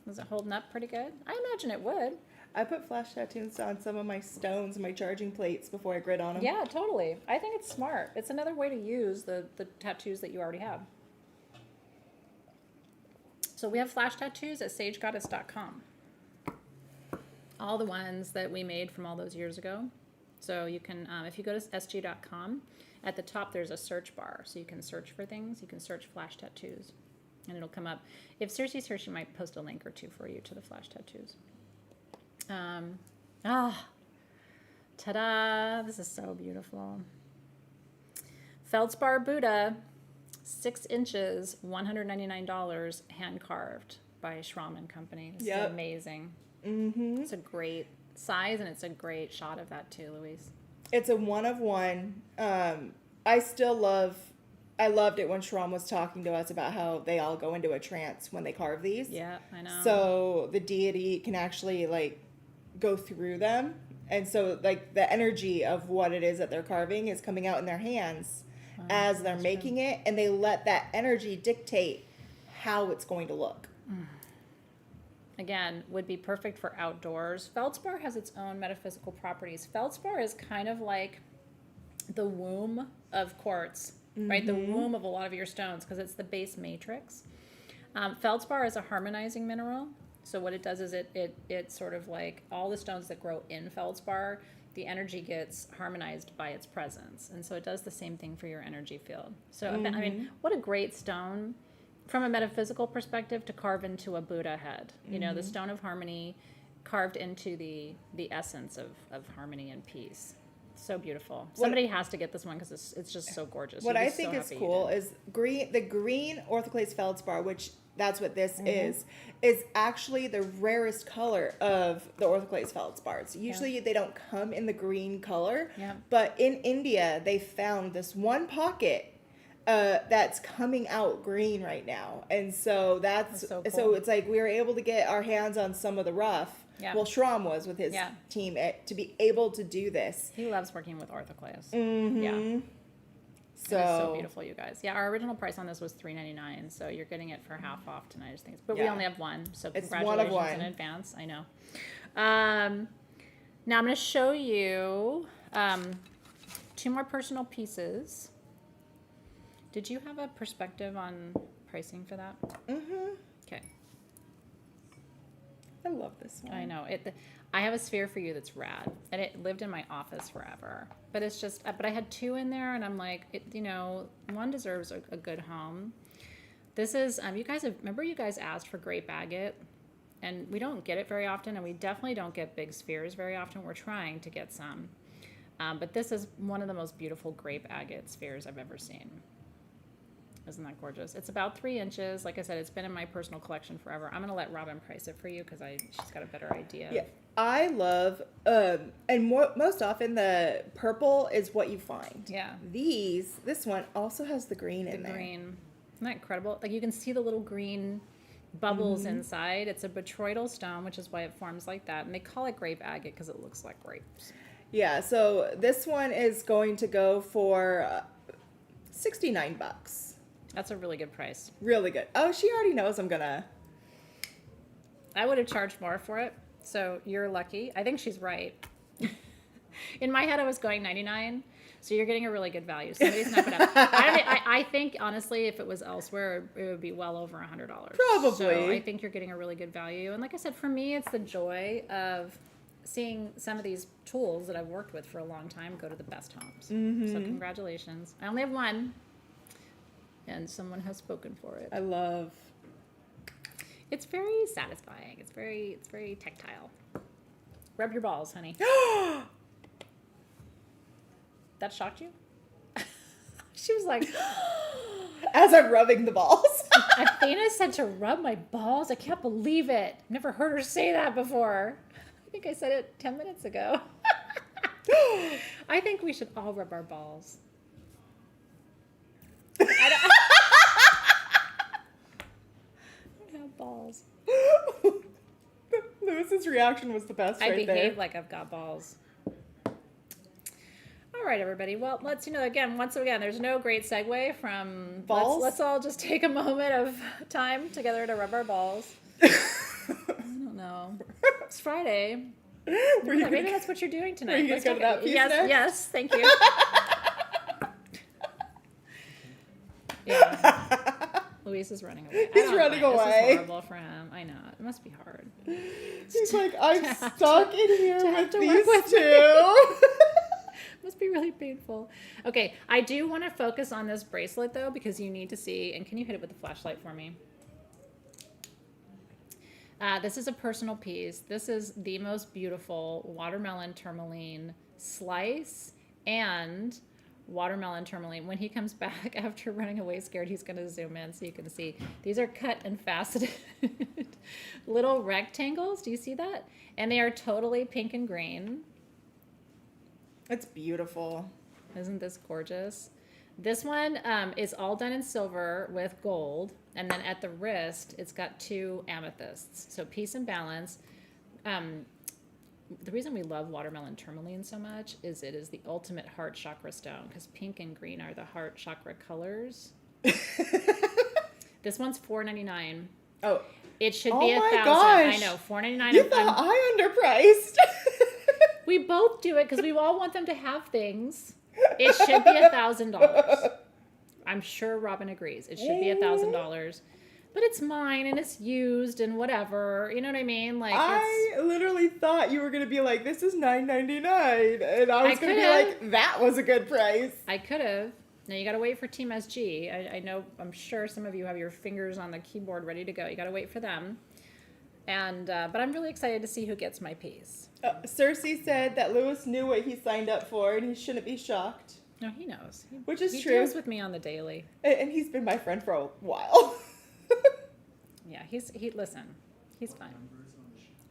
Was it holding up pretty good? I imagine it would. I put flash tattoos on some of my stones, my charging plates before I grit on them. Yeah, totally. I think it's smart. It's another way to use the tattoos that you already have. So we have flash tattoos at sagegoddess.com. All the ones that we made from all those years ago. So you can, if you go to sg.com, at the top there's a search bar. So you can search for things. You can search flash tattoos. And it'll come up. If Cersei search, she might post a link or two for you to the flash tattoos. Ta-da! This is so beautiful. Feldspar Buddha, 6 inches, $199, hand carved by Schramm and Company. This is amazing. It's a great size, and it's a great shot of that too, Louise. It's a one of one. I loved it when Schramm was talking to us about how they all go into a trance when they carve these. Yeah, I know. So the deity can actually like go through them, and so like the energy of what it is that they're carving is coming out in their hands as they're making it, and they let that energy dictate how it's going to look. Again, would be perfect for outdoors. Feldspar has its own metaphysical properties. Feldspar is kind of like the womb of quartz, right? The womb of a lot of your stones, because it's the base matrix. Feldspar is a harmonizing mineral. So what it does is it sort of like all the stones that grow in feldspar, the energy gets harmonized by its presence. And so it does the same thing for your energy field. So, I mean, what a great stone from a metaphysical perspective to carve into a Buddha head. You know, the stone of harmony carved into the essence of harmony and peace. So beautiful. Somebody has to get this one because it's just so gorgeous. What I think is cool is the green orthoclase feldspar, which that's what this is actually the rarest color of the orthoclase feldspars. Usually they don't come in the green color, but in India they found this one pocket that's coming out green right now, and so that's so, cool. So it's like we were able to get our hands on some of the rough. Well, Schramm was with his team to be able to do this. He loves working with orthoclase. Yeah. So it's so beautiful, you guys. Yeah, our original price on this was $3.99, so you're getting it for half off tonight, I think. But we only have one, so congratulations in advance. I know. Now I'm going to show you 2 more personal pieces. Did you have a perspective on pricing for that? Okay. I love this one. I know. I have a sphere for you that's rad, and it lived in my office forever. But it's just, but I had 2 in there, and I'm like, one deserves a good home. This is, remember you guys asked for grape agate, and we don't get it very often, and we definitely don't get big spheres very often. We're trying to get some. But this is one of the most beautiful grape agate spheres I've ever seen. Isn't that gorgeous? It's about 3 inches. Like I said, it's been in my personal collection forever. I'm going to let Robin price it for you because she's got a better idea. Yeah, I love, and most often the purple is what you find. Yeah. This one also has the green in there. The green. Isn't that incredible? Like you can see the little green bubbles inside. It's a botryoidal stone, which is why it forms like that. And they call it grape agate because it looks like grapes. Yeah, so this one is going to go for $69. That's a really good price. Really good. Oh, she already knows I'm gonna. I would have charged more for it, so you're lucky. I think she's right. In my head, I was going $99, so you're getting a really good value. Somebody's not gonna. I think honestly, if it was elsewhere, it would be well over $100. Probably. So I think you're getting a really good value. And like I said, for me, it's the joy of seeing some of these tools that I've worked with for a long time go to the best homes. Mm-hmm. So congratulations. I only have one. And someone has spoken for it. I love. It's very satisfying. It's very tactile. Rub your balls, honey. That shocked you? She was like, as I'm rubbing the balls. Athena said to rub my balls. I can't believe it. Never heard her say that before. I think I said it 10 minutes ago. I think we should all rub our balls. I don't have balls. Lewis's reaction was the best. I right behave there. like I've got balls. All right, everybody. Well, once again, there's no great segue from balls. Let's all just take a moment of time together to rub our balls. I don't know. It's Friday. Maybe that's what you're doing tonight. Are you going to go to that piece next? Yes, thank you. Yeah. Luis is running away. He's running away. This is horrible for him. I know. It must be hard. He's like, I'm stuck in here with to these work with two. Must be really painful. Okay, I do want to focus on this bracelet though because you need to see. And can you hit it with the flashlight for me? This is a personal piece. This is the most beautiful watermelon tourmaline slice and watermelon tourmaline. When he comes back after running away scared, he's going to zoom in so you can see. These are cut and faceted little rectangles. Do you see that? And they are totally pink and green. It's beautiful. Isn't this gorgeous? This one is all done in silver with gold. And then at the wrist, it's got 2 amethysts. So peace and balance. The reason we love watermelon tourmaline so much is it is the ultimate heart chakra stone because pink and green are the heart chakra colors. This one's $4.99. Oh, it should be $1,000. Gosh. I know, $4.99. You thought I underpriced. We both do it because we all want them to have things. It should be $1,000. I'm sure Robin agrees. It should be $1,000. But it's mine and it's used and whatever. You know what I mean? Like I literally thought you were gonna be like, this is $9.99, and I was gonna be like, that was a good price. I could have. Now you gotta wait for Team SG. I know. I'm sure some of you have your fingers on the keyboard ready to go. You gotta wait for them. And but I'm really excited to see who gets my piece. Cersei said that Lewis knew what he signed up for, and he shouldn't be shocked. No, he knows. Which is true. He deals with me on the daily. And he's been my friend for a while. Yeah, listen, he's fine.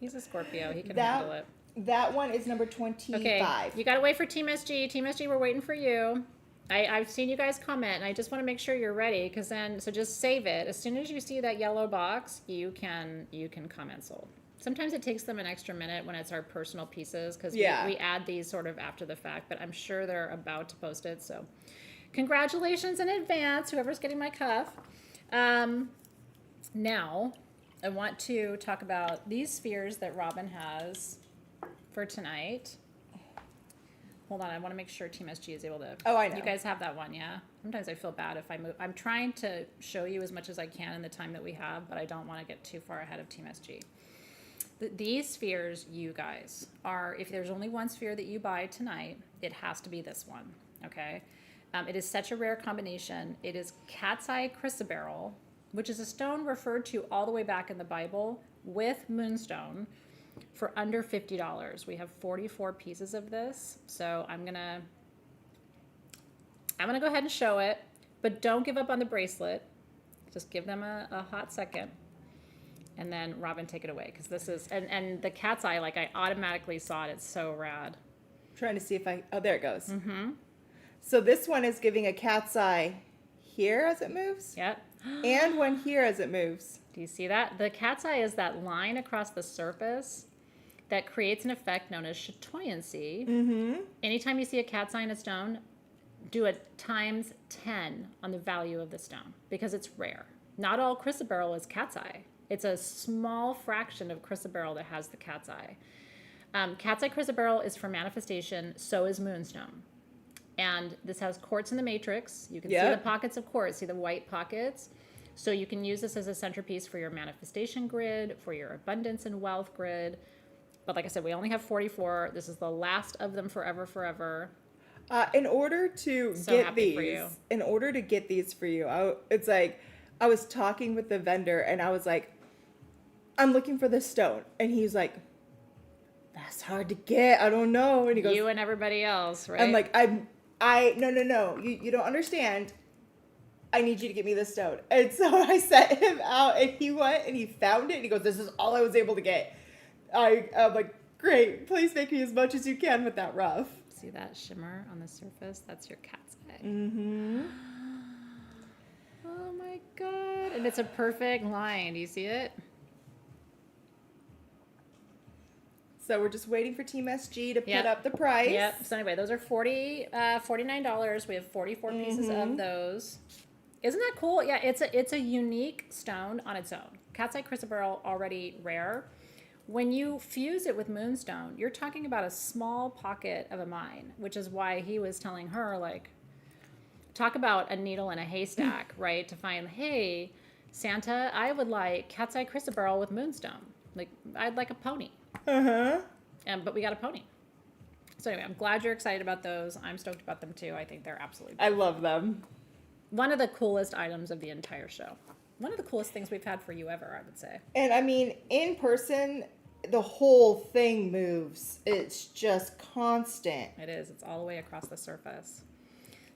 He's a Scorpio. He can handle it. That one is number 25. Okay, you got to wait for Team SG. Team SG, we're waiting for you. I've seen you guys comment, and I just want to make sure you're ready, so just save it. As soon as you see that yellow box, you can comment sold. Sometimes it takes them an extra minute when it's our personal pieces, because we add these sort of after the fact, but I'm sure they're about to post it, so congratulations in advance, whoever's getting my cuff. Now, I want to talk about these spheres that Robin has for tonight. Hold on, I want to make sure Team SG is able to... Oh, I know. You guys have that one, yeah? Sometimes I feel bad if I move. I'm trying to show you as much as I can in the time that we have, but I don't want to get too far ahead of Team SG. These spheres, you guys, are, if there's only one sphere that you buy tonight, it has to be this one, okay? It is such a rare combination. It is cat's eye chrysoberyl, which is a stone referred to all the way back in the Bible with moonstone for under $50. We have 44 pieces of this, so I'm gonna go ahead and show it, but don't give up on the bracelet. Just give them a hot second. And then Robin, take it away, because this is, and the cat's eye, like I automatically saw it. It's so rad. Trying to see if oh, there it goes. Mm-hmm. So this one is giving a cat's eye here as it moves. Yep. And one here as it moves. Do you see that? The cat's eye is that line across the surface that creates an effect known as chatoyancy. Mm-hmm. Anytime you see a cat's eye in a stone, do it times 10 on the value of the stone, because it's rare. Not all chrysoberyl is cat's eye. It's a small fraction of chrysoberyl that has the cat's eye. Cat's eye chrysoberyl is for manifestation, so is moonstone. And this has quartz in the matrix. You can see the pockets of quartz, see the white pockets. So you can use this as a centerpiece for your manifestation grid, for your abundance and wealth grid. But like I said, we only have 44. This is the last of them forever, forever. In order to get these for you, it's like I was talking with the vendor and I was like, I'm looking for this stone. And he's like, that's hard to get. I don't know. And he goes, you and everybody else, right? I'm like, no. You don't understand. I need you to get me this stone. And so I set him out and he went and he found it. And he goes, this is all I was able to get. I'm like, great. Please make me as much as you can with that rough. See that shimmer on the surface? That's your cat's eye. Mm-hmm. Oh my God. And it's a perfect line. Do you see it? So we're just waiting for Team SG to put up the price. Yep. So anyway, those are $49. We have 44 pieces of those. Isn't that cool? Yeah, it's a unique stone on its own. Cat's eye chrysoberyl, already rare. When you fuse it with moonstone, you're talking about a small pocket of a mine, which is why he was telling her, like, talk about a needle in a haystack, right? To find, hey, Santa, I would like cat's eye chrysoberyl with moonstone. Like, I'd like a pony. Uh-huh. But we got a pony. So anyway, I'm glad you're excited about those. I'm stoked about them too. I think they're absolutely beautiful. I love them. One of the coolest items of the entire show. One of the coolest things we've had for you ever, I would say. And I mean, in person, the whole thing moves. It's just constant. It is. It's all the way across the surface.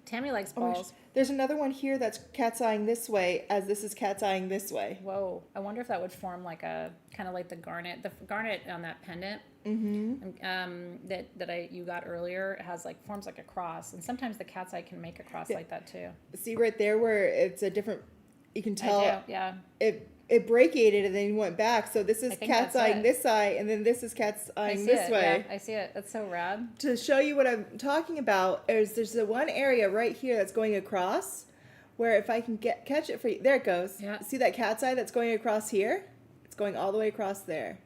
Tammy likes balls. There's another one here that's cat's eyeing this way as this is cat's eyeing this way. Whoa. I wonder if that would form like a, kind of like the garnet. The garnet on that pendant that you got earlier has like, forms like a cross. And sometimes the cat's eye can make a cross like that too. See right there where it's a different, you can tell. I do, yeah. It brachiated and then went back. So this is cat's eyeing this eye, and then this is cat's eyeing this way. Yeah, I see it. That's so rad. To show you what I'm talking about, there's the one area right here that's going across, where if I can catch it for you, there it goes. Yeah. See that cat's eye that's going across here? It's going all the way across there.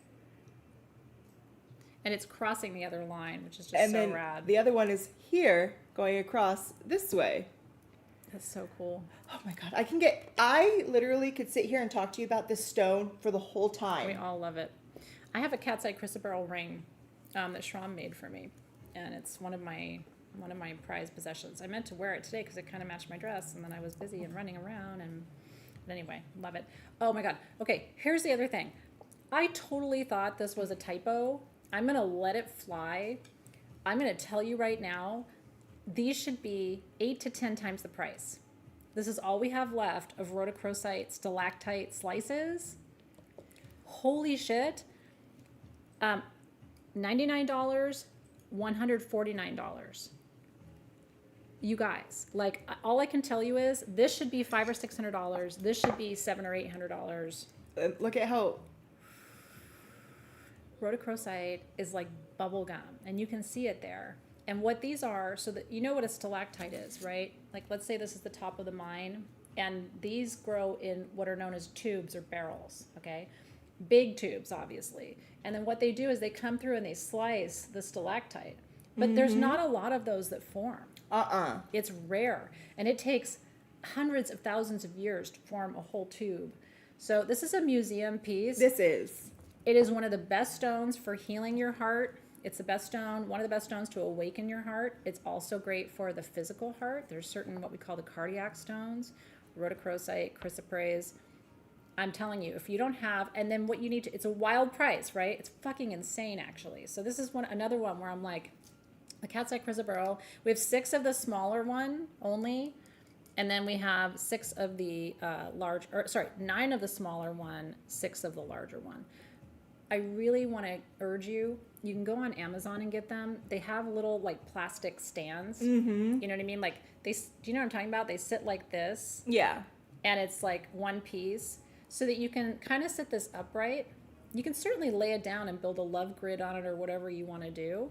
And it's crossing the other line, which is just so rad. The other one is here, going across this way. That's so cool. Oh my God. I literally could sit here and talk to you about this stone for the whole time. We all love it. I have a cat's eye chrysoberyl ring that Shram made for me. And it's one of my prized possessions. I meant to wear it today because it kind of matched my dress. And then I was busy and running around. But anyway, love it. Oh my God. Okay, here's the other thing. I totally thought this was a typo. I'm going to let it fly. I'm going to tell you right now, these should be 8 to 10 times the price. This is all we have left of rhodochrosite stalactite slices. Holy shit. $99, $149. You guys, like, all I can tell you is this should be $500 or $600. This should be $700 or $800. Look at how rhodochrosite is like bubble gum, and you can see it there. And what these are, so that you know what a stalactite is, right? Like, let's say this is the top of the mine, and these grow in what are known as tubes or barrels, okay? Big tubes, obviously. And then what they do is they come through and they slice the stalactite. But there's not a lot of those that form. It's rare. And it takes hundreds of thousands of years to form a whole tube. So this is a museum piece. this is. It is one of the best stones for healing your heart. It's the best stone, one of the best stones to awaken your heart. It's also great for the physical heart. There's certain what we call the cardiac stones, rhodochrosite, chrysoprase. I'm telling you, if you don't have, and then what you need to, it's a wild price, right? It's fucking insane, actually. So this is another one where I'm like, the cat's eye chrysoberyl. We have 6 of the smaller one only, and then we have 6 of the 9 of the smaller one, 6 of the larger one. I really want to urge you. You can go on Amazon and get them. They have little like plastic stands. Mm-hmm. You know what I mean? Like do you know what I'm talking about? They sit like this. Yeah. And it's like one piece, so that you can kind of sit this upright. You can certainly lay it down and build a love grid on it or whatever you want to do.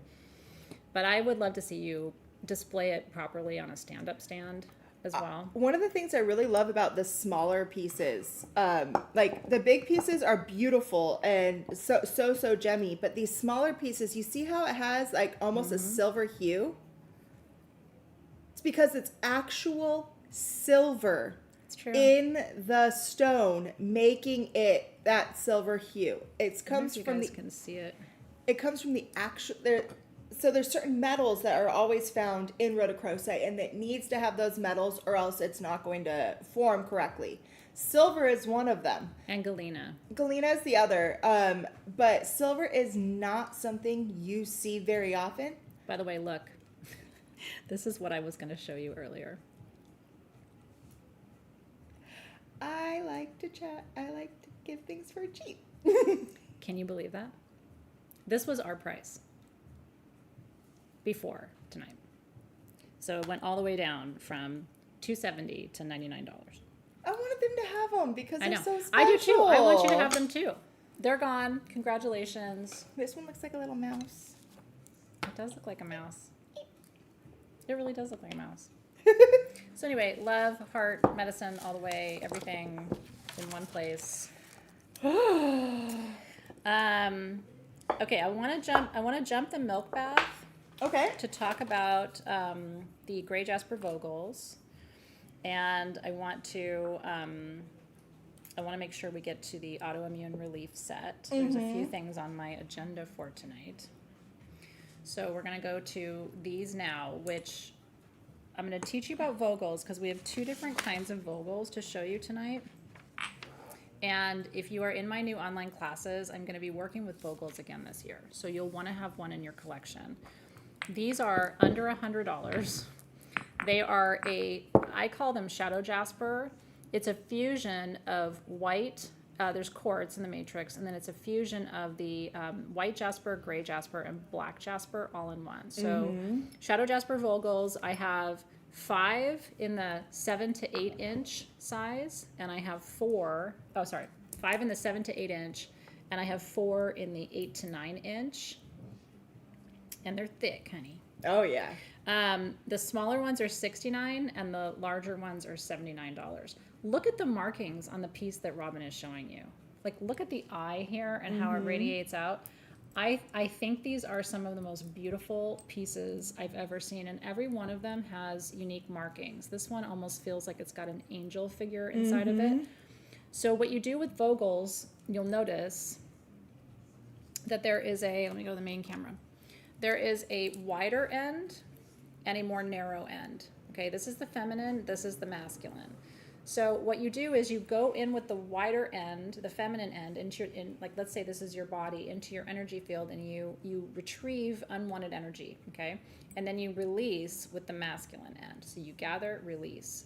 But I would love to see you display it properly on a stand-up stand as well. One of the things I really love about the smaller pieces, like the big pieces are beautiful and so gemmy, but these smaller pieces, you see how it has like almost a silver hue? It's because it's actual silver in the stone, making it that silver hue. It comes from you guys can see it. It comes from the actual So there's certain metals that are always found in rhodochrosite, and it needs to have those metals or else it's not going to form correctly. Silver is one of them. And galena. Galena is the other. But silver is not something you see very often. By the way, look. This is what I was going to show you earlier. I like to chat. I like to give things for cheap. Can you believe that? This was our price before tonight. So it went all the way down from $270 to $99. I wanted them to have them because they're so special. I do too. I want you to have them too. They're gone. Congratulations. This one looks like a little mouse. It does look like a mouse. It really does look like a mouse. So anyway, love, heart, medicine, all the way, everything in one place. Okay, I want to jump the milk bath. Okay. To talk about the Gray Jasper Vogels, and I want to make sure we get to the autoimmune relief set. There's a few things on my agenda for tonight. So we're going to go to these now, which I'm going to teach you about Vogels because we have 2 different kinds of Vogels to show you tonight. And if you are in my new online classes, I'm going to be working with Vogels again this year. So you'll want to have one in your collection. These are under $100. They are I call them shadow jasper. It's a fusion of white, there's quartz in the matrix, and then it's a fusion of the white jasper, gray jasper, and black jasper all in one. So shadow jasper Vogels, I have 5 in the 7 to 8 inch size, and I have 5 in the 7 to 8 inch, and I have 4 in the 8 to 9 inch. And they're thick, honey. Oh, yeah. The smaller ones are $69 and the larger ones are $79. Look at the markings on the piece that Robin is showing you. Like, look at the eye here and how it radiates out. I think these are some of the most beautiful pieces I've ever seen, and every one of them has unique markings. This one almost feels like it's got an angel figure inside of it. So what you do with Vogels, you'll notice that there is let me go to the main camera. There is a wider end and a more narrow end. Okay, this is the feminine, this is the masculine. So what you do is you go in with the wider end, the feminine end, like let's say this is your body, into your energy field, and you retrieve unwanted energy, okay? And then you release with the masculine end. So you gather, release,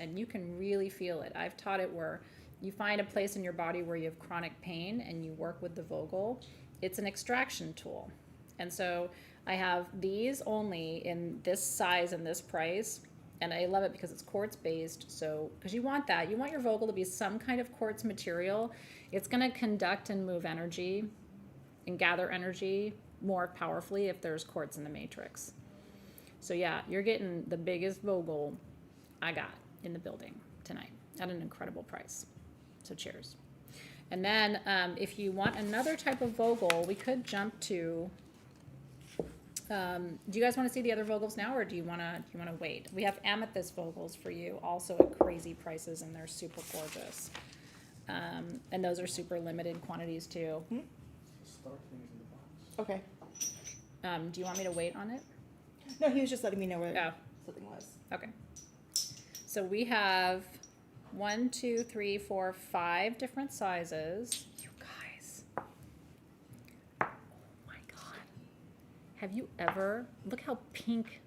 and you can really feel it. I've taught it where you find a place in your body where you have chronic pain and you work with the Vogel. It's an extraction tool. And so I have these only in this size and this price. And I love it because it's quartz based. So, because you want that. You want your Vogel to be some kind of quartz material. It's going to conduct and move energy and gather energy more powerfully if there's quartz in the matrix. So yeah, you're getting the biggest Vogel I got in the building tonight at an incredible price. So cheers. And then if you want another type of Vogel, we could jump to... do you guys want to see the other Vogels now, or do you want to wait? We have Amethyst Vogels for you, also at crazy prices, and they're super gorgeous. And those are super limited quantities too. Start things in the box. Okay. Do you want me to wait on it? No, he was just letting me know where Oh. something was. Okay. So we have 1, 2, 3, 4, 5 different sizes. You guys. Oh my God. Have you ever, look how pink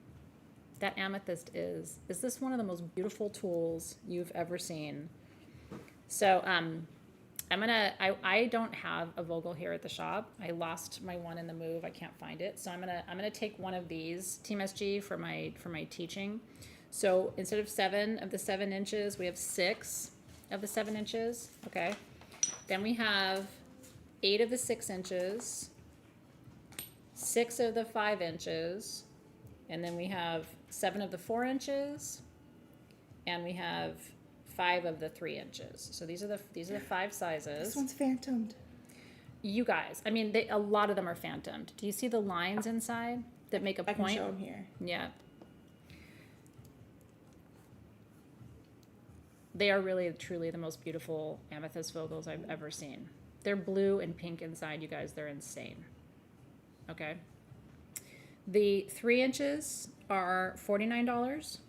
that amethyst is. Is this one of the most beautiful tools you've ever seen? So, I don't have a Vogel here at the shop. I lost my one in the move. I can't find it. So I'm gonna take one of these Team SG for my teaching. So instead of 7 of the 7 inches, we have 6 of the 7 inches. Okay. Then we have 8 of the 6 inches, 6 of the 5 inches, and then we have 7 of the 4 inches, and we have 5 of the 3 inches. So these are the 5 sizes. This one's phantomed. You guys, I mean, a lot of them are phantomed. Do you see the lines inside that make a I can point? show them here. Yeah. They are really, truly the most beautiful amethyst Vogels I've ever seen. They're blue and pink inside, you guys. They're insane. Okay. The 3 inches are $49.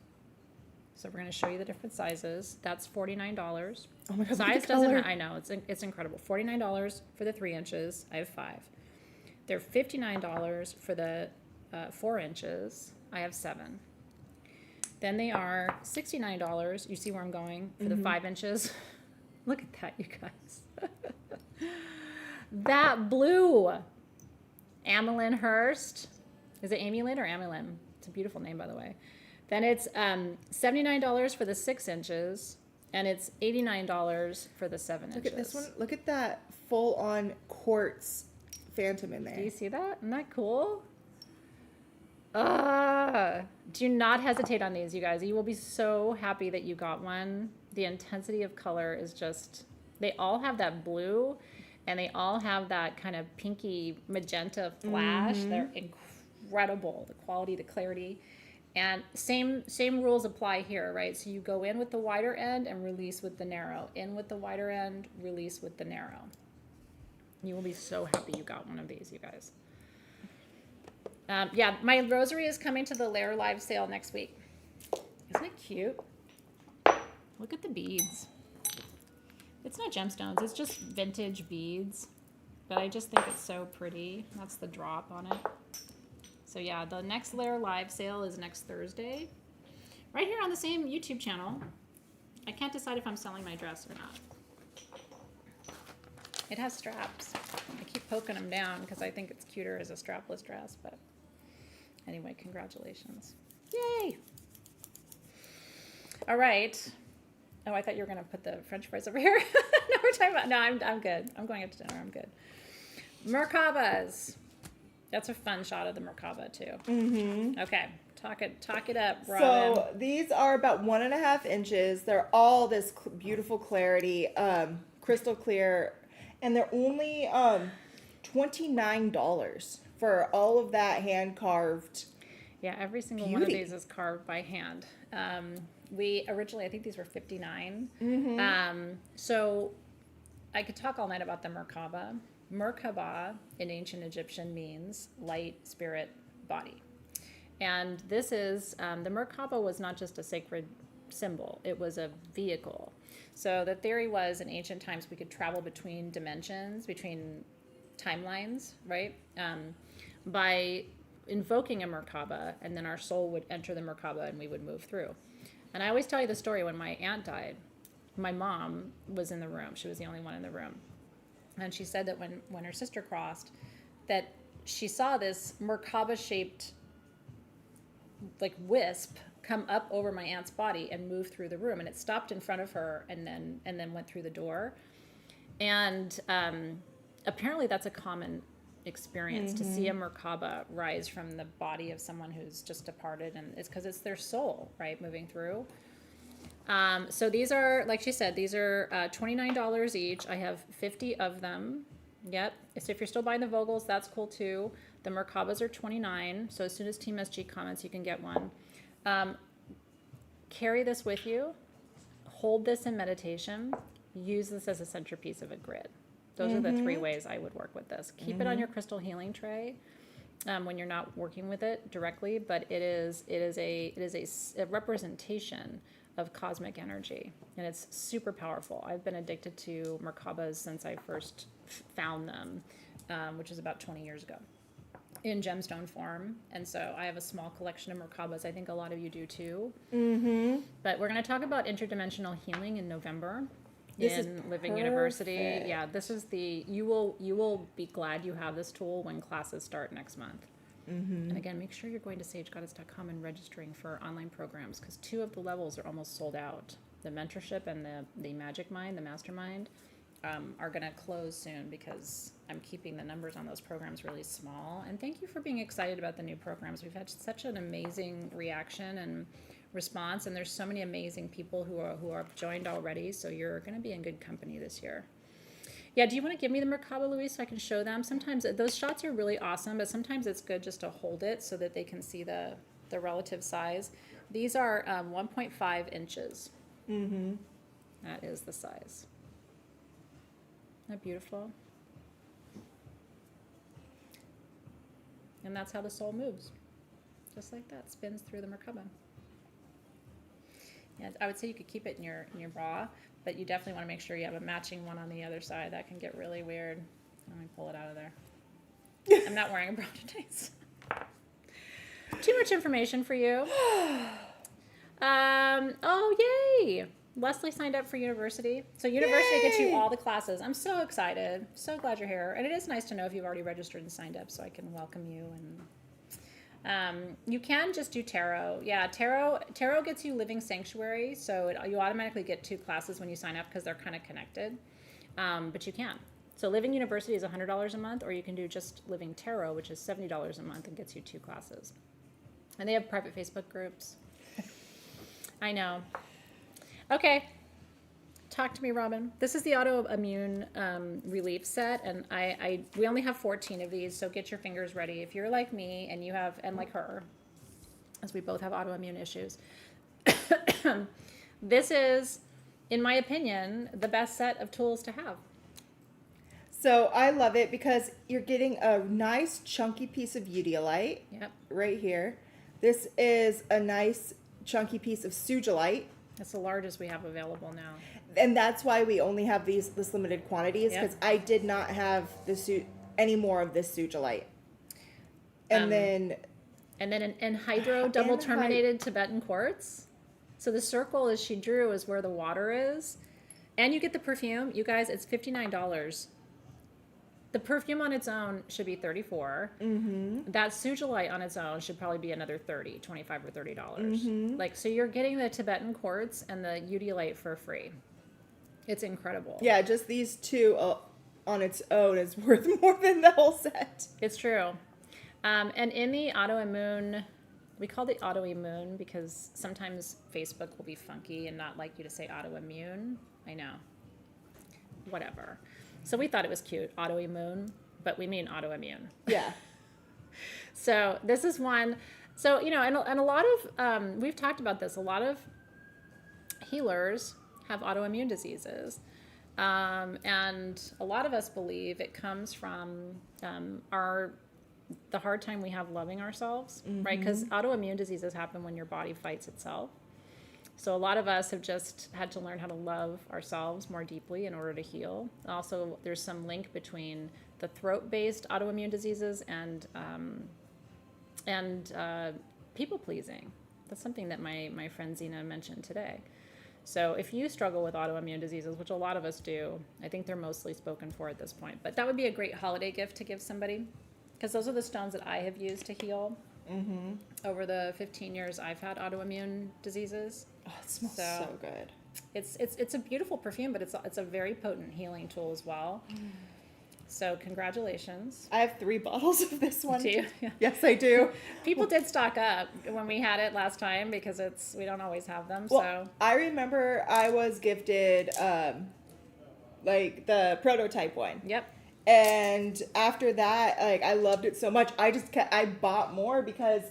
So we're going to show you the different sizes. That's $49. Oh my God, Size look at the doesn't. color. I know it's incredible. $49 for the 3 inches. I have 5. They're $59 for the 4 inches. I have 7. Then they are $69. You see where I'm going for the 5 inches. Look at that, you guys. That blue Amelinhurst. Is it Amulin or Amulin? It's a beautiful name, by the way. Then it's $79 for the 6 inches, and it's $89 for the 7 inches. Look at this one. Look at that full-on quartz phantom in there. Do you see that? Isn't that cool? Do not hesitate on these, you guys. You will be so happy that you got one. The intensity of color is just, they all have that blue, and they all have that kind of pinky magenta flash. They're incredible, the quality, the clarity. And same rules apply here, right? So you go in with the wider end and release with the narrow. In with the wider end, release with the narrow. You will be so happy you got one of these, you guys. Yeah, my rosary is coming to the Lair Live sale next week. Isn't it cute? Look at the beads. It's not gemstones, it's just vintage beads. But I just think it's so pretty. That's the drop on it. So yeah, the next Lair Live sale is next Thursday. Right here on the same YouTube channel. I can't decide if I'm selling my dress or not. It has straps. I keep poking them down because I think it's cuter as a strapless dress, but anyway, congratulations. Yay! All right. Oh, I thought you were going to put the French fries over here. No, we're talking about, no, I'm good. I'm going out to dinner. I'm good. Merkabas. That's a fun shot of the Merkaba too. Okay, talk it up, Robin. So these are about 1.5 inches. They're all this beautiful clarity, crystal clear, and they're only $29 for all of that hand carved. Yeah, every single one of these is carved by hand. We originally, I think these were $59. So I could talk all night about the Merkaba. Merkaba in ancient Egyptian means light, spirit, body. And this is, the Merkaba was not just a sacred symbol, it was a vehicle. So the theory was in ancient times we could travel between dimensions, between timelines, right? By invoking a Merkaba, and then our soul would enter the Merkaba and we would move through. And I always tell you the story when my aunt died, my mom was in the room. She was the only one in the room. And she said that when her sister crossed, that she saw this Merkaba-shaped like wisp come up over my aunt's body and move through the room, and it stopped in front of her and then went through the door. And apparently that's a common experience to see a Merkaba rise from the body of someone who's just departed, and it's because it's their soul, right, moving through. So these are, like she said, these are $29 each. I have 50 of them. Yep. So if you're still buying the Vogels, that's cool too. The Merkabas are $29. So as soon as Team SG comments, you can get one. Carry this with you. Hold this in meditation. use this as a centerpiece of a grid. Those are the 3 ways I would work with this. Keep it on your crystal healing tray when you're not working with it directly, but it is a representation of cosmic energy, and it's super powerful. I've been addicted to Merkabas since I first found them, which is about 20 years ago, in gemstone form. And so I have a small collection of Merkabas. I think a lot of you do too. But we're going to talk about interdimensional healing in November in Living University. Yeah, this is you will be glad you have this tool when classes start next month. And again, make sure you're going to sagegoddess.com and registering for online programs, because 2 of the levels are almost sold out. The mentorship and the magic mind, the mastermind, are going to close soon because I'm keeping the numbers on those programs really small. And thank you for being excited about the new programs. We've had such an amazing reaction and response, and there's so many amazing people who are joined already. So you're going to be in good company this year. Yeah, do you want to give me the Merkaba, Louise, so I can show them? Sometimes those shots are really awesome, but sometimes it's good just to hold it so that they can see the relative size. These are 1.5 inches. That is the size. Isn't that beautiful? And that's how the soul moves. Just like that, spins through the Merkaba. Yeah, I would say you could keep it in your bra, but you definitely want to make sure you have a matching one on the other side. That can get really weird. Let me pull it out of there. I'm not wearing a bra today. Too much information for you. Oh, yay! Leslie signed up for university. So university gets you all the classes. I'm so excited. So glad you're here. And it is nice to know if you've already registered and signed up so I can welcome you. And you can just do tarot. Yeah, tarot gets you Living Sanctuary. So you automatically get 2 classes when you sign up because they're kind of connected. But you can. So Living University is $100 a month, or you can do just Living Tarot, which is $70 a month and gets you 2 classes. And they have private Facebook groups. I know. Okay. Talk to me, Robin. This is the autoimmune relief set, and we only have 14 of these, so get your fingers ready. If you're like me and like her, as we both have autoimmune issues, this is, in my opinion, the best set of tools to have. So I love it because you're getting a nice chunky piece of Rutilated right here. This is a nice chunky piece of Sugilite. That's the largest we have available now. And that's why we only have this limited quantities, because I did not have any more of this Sugilite. And then an hydro double terminated Tibetan quartz. So the circle as she drew is where the water is. And you get the perfume. You guys, it's $59. The perfume on its own should be $34. That Sugilite on its own should probably be another $25 or $30. Like, so you're getting the Tibetan quartz and the Rutilated for free. It's incredible. Yeah, just these 2 on its own is worth more than the whole set. It's true. And in the autoimmune, we call it autoimmune because sometimes Facebook will be funky and not like you to say autoimmune. I know. Whatever. So we thought it was cute, autoimmune, but we mean autoimmune. Yeah. So this is one. So, and a lot of, we've talked about this, a lot of healers have autoimmune diseases. And a lot of us believe it comes from the hard time we have loving ourselves, right? Because autoimmune diseases happen when your body fights itself. So a lot of us have just had to learn how to love ourselves more deeply in order to heal. Also, there's some link between the throat-based autoimmune diseases and people-pleasing. That's something that my friend Zena mentioned today. So if you struggle with autoimmune diseases, which a lot of us do, I think they're mostly spoken for at this point. But that would be a great holiday gift to give somebody, because those are the stones that I have used to heal over the 15 years I've had autoimmune diseases. Oh, it smells so good. It's a beautiful perfume, but it's a very potent healing tool as well. So congratulations. I have 3 bottles of this one. Do you? Yeah. Yes, I do. People did stock up when we had it last time because we don't always have them. Well, so I remember I was gifted like the prototype one. Yep. And after that, like, I loved it so much. I bought more because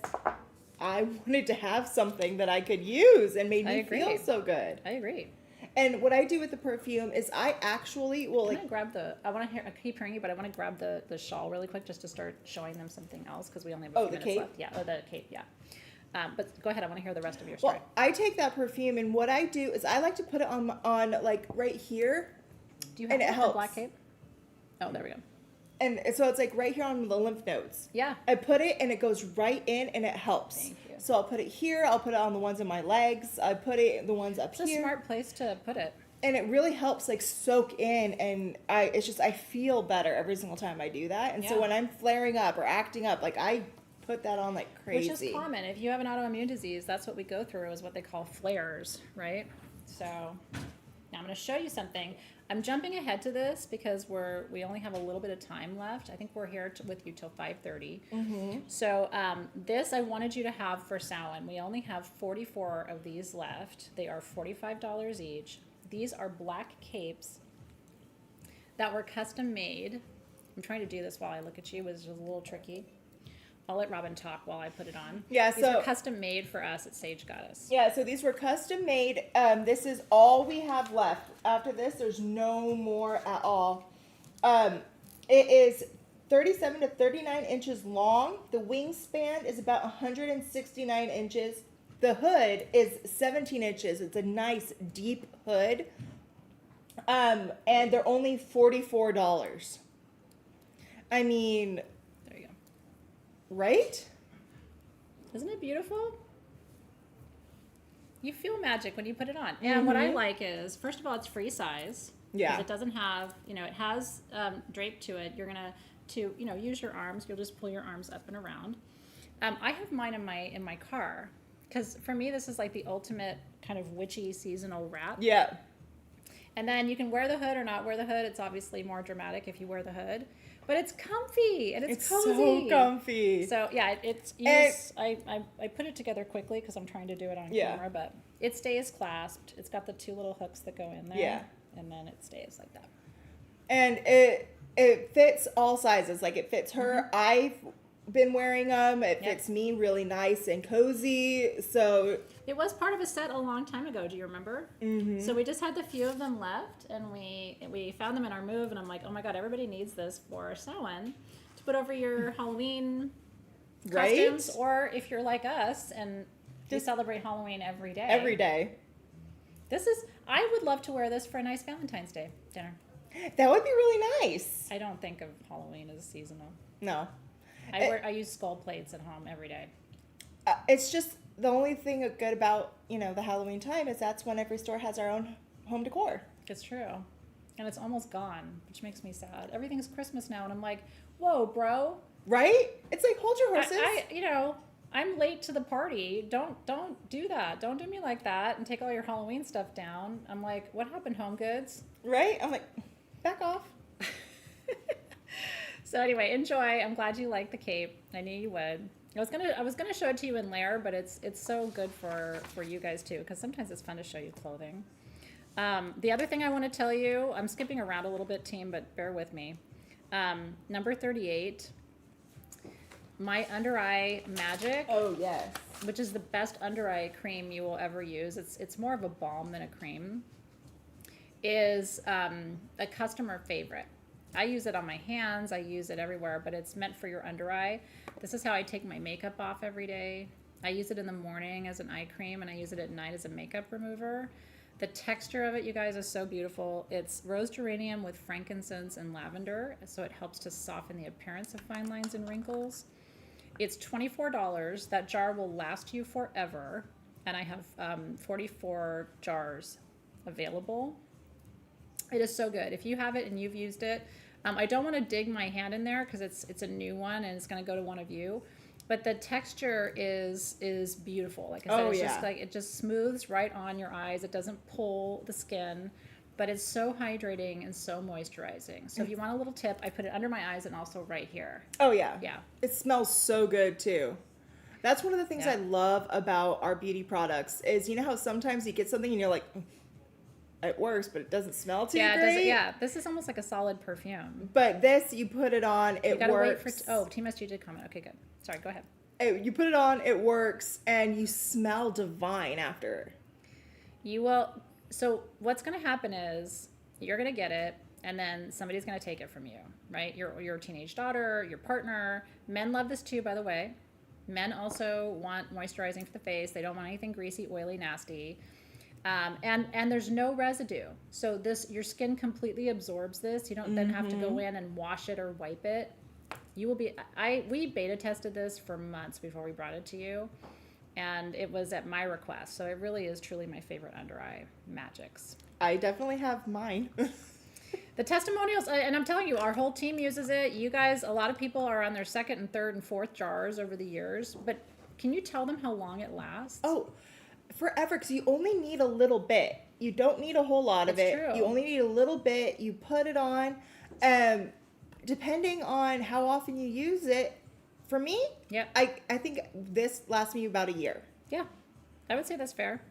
I wanted to have something that I could use and made me feel so good. I agree. And what I do with the perfume is I actually will Can like, I grab I keep hearing you, but I want to grab the shawl really quick just to start showing them something else because we only have a few the minutes cape? left. Yeah, the cape, yeah. But go ahead, I want to hear the rest of your story. well, I take that perfume and what I do is I like to put it on like right here. Do you have and it the helps. black cape? Oh, there we go. And so it's like right here on the lymph nodes. Yeah. I put it and it goes right in and it helps. Thank you. So I'll put it here. I'll put it on the ones in my legs. I put it the ones up It's here. a smart place to put it. And it really helps like soak in, and I feel better every single time I do that. And so Yeah. when I'm flaring up or acting up, like I put that on like crazy. Which is common. If you have an autoimmune disease, that's what we go through is what they call flares, right? So now I'm going to show you something. I'm jumping ahead to this because we only have a little bit of time left. I think we're here with you till 5:30. Mm-hmm. So this I wanted you to have for Samhain. We only have 44 of these left. They are $45 each. These are black capes that were custom made. I'm trying to do this while I look at you, which is a little tricky. I'll let Robin talk while I put it on. Yeah, These are custom made for us at Sage Goddess. Yeah, so these were custom made. This is all we have left. After this, there's no more at all. It is 37 to 39 inches long. The wingspan is about 169 inches. The hood is 17 inches. It's a nice deep hood. And they're only $44. I mean, There you go. right? Isn't it beautiful? You feel magic when you put it on. And what I like is, first of all, it's free size. Yeah. Because it doesn't have, it has drape to it. You're going to use your arms. You'll just pull your arms up and around. I have mine in my car. Because for me, this is like the ultimate kind of witchy seasonal wrap. Yeah. And then you can wear the hood or not wear the hood. It's obviously more dramatic if you wear the hood. But it's comfy and it's cozy. so comfy. So yeah, I put it together quickly because I'm trying to do it on camera, but it stays clasped. It's got the two little hooks that go in there. Yeah. And then it stays like that. And it fits all sizes. Like it fits her. I've been wearing them. It fits me really nice and cozy. So it was part of a set a long time ago. Do you remember? Mm-hmm. So we just had the few of them left, and we found them in our move, and I'm like, oh my god, everybody needs this for Samhain to put over your Halloween costumes, or if you're like us and you celebrate Halloween every day. Every day. I would love to wear this for a nice Valentine's Day dinner. That would be really nice. I don't think of Halloween as seasonal. No. I use skull plates at home every day. It's just the only thing good about, the Halloween time is that's when every store has our own home decor. It's true. And it's almost gone, which makes me sad. Everything's Christmas now, and I'm like, whoa, bro. Right? It's like, hold your horses. I'm late to the party. Don't do that. Don't do me like that and take all your Halloween stuff down. I'm like, what happened, Home Goods? Right? I'm like, back off. So anyway, enjoy. I'm glad you like the cape. I knew you would. I was gonna show it to you in layer, but it's so good for you guys too, because sometimes it's fun to show you clothing. The other thing I want to tell you, I'm skipping around a little bit, team, but bear with me. Number 38, my under eye magic. Oh, yes. Which is the best under eye cream you will ever use. It's more of a balm than a cream. Is a customer favorite. I use it on my hands. I use it everywhere, but it's meant for your under eye. This is how I take my makeup off every day. I use it in the morning as an eye cream, and I use it at night as a makeup remover. The texture of it, you guys, is so beautiful. It's rose geranium with frankincense and lavender, so it helps to soften the appearance of fine lines and wrinkles. It's $24. That jar will last you forever, and I have 44 jars available. It is so good. If you have it and you've used it, I don't want to dig my hand in there because it's a new one and it's going to go to one of you. But the texture is beautiful. Like I said, just like it just smooths right on your eyes. It doesn't pull the skin, but it's so hydrating and so moisturizing. So if you want a little tip, I put it under my eyes and also right here. Oh yeah. Yeah. It smells so good too. That's one of the things I love about our beauty products is how sometimes you get something and you're like, it works, but it doesn't smell too great. This is almost like a solid perfume. But this, you put it on, it works. Wait for Team SG did comment. Okay, good. Sorry, go ahead. You put it on, it works, and you smell divine after. You will. So what's going to happen is you're going to get it, and then somebody's going to take it from you, right? Your teenage daughter, your partner. Men love this too, by the way. Men also want moisturizing for the face. They don't want anything greasy, oily, nasty. And there's no residue. So your skin completely absorbs this. You don't then have to go in and wash it or wipe it. We beta tested this for months before we brought it to you. And it was at my request. So it really is truly my favorite under eye magics. I definitely have mine. The testimonials, and I'm telling you, our whole team uses it. You guys, a lot of people are on their second and third and fourth jars over the years. But can you tell them how long it lasts? Oh, forever, because you only need a little bit. You don't need a whole lot of it. True. You only need a little bit. You put it on. Depending on how often you use it, for me, Yep. I think this lasts me about a year. Yeah, I would say that's fair.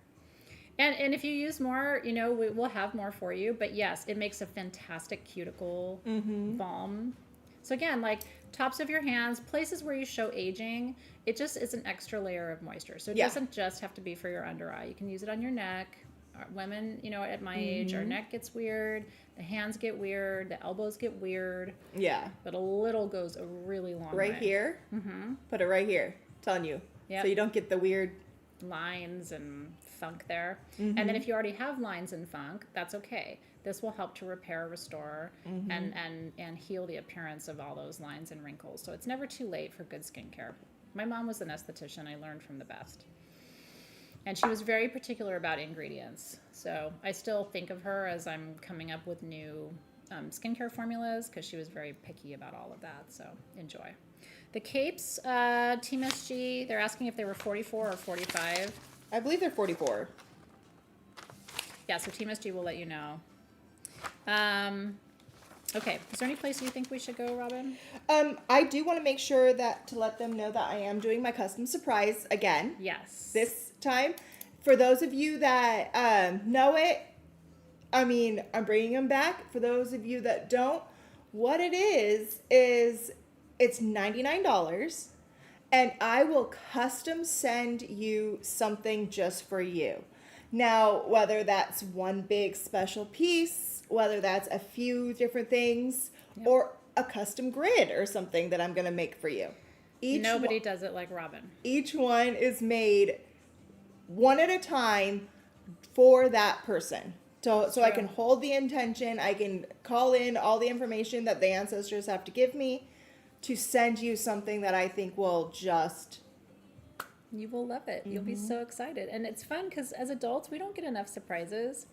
And if you use more, we'll have more for you. But yes, it makes a fantastic cuticle balm. So again, like tops of your hands, places where you show aging, it just is an extra layer of moisture. So it doesn't just have to be for your under eye. You can use it on your neck. Women, at my age, our neck gets weird, the hands get weird, the elbows get weird. Yeah. But a little goes a really long way. Right here. Put it right here. Telling you. Yep. So you don't get the weird lines and funk there. And then if you already have lines and funk, that's okay. This will help to repair, restore, and heal the appearance of all those lines and wrinkles. So it's never too late for good skincare. My mom was an esthetician. I learned from the best. And she was very particular about ingredients. So I still think of her as I'm coming up with new skincare formulas because she was very picky about all of that. So enjoy. The capes, Team SG, they're asking if they were 44 or 45. I believe they're 44. Yeah, so Team SG will let you know. Okay, is there any place you think we should go, Robin? I do want to make sure to let them know that I am doing my custom surprise again. Yes. This time. For those of you that know it, I'm bringing them back. For those of you that don't, what it is it's $99, and I will custom send you something just for you. Now, whether that's one big special piece, whether that's a few different things, or a custom grid or something that I'm going to make for you. Nobody does it like Robin. Each one is made one at a time for that person. So I can hold the intention. I can call in all the information that the ancestors have to give me to send you something that I think will just... You will love it. You'll be so excited. And it's fun because as adults, we don't get enough surprises.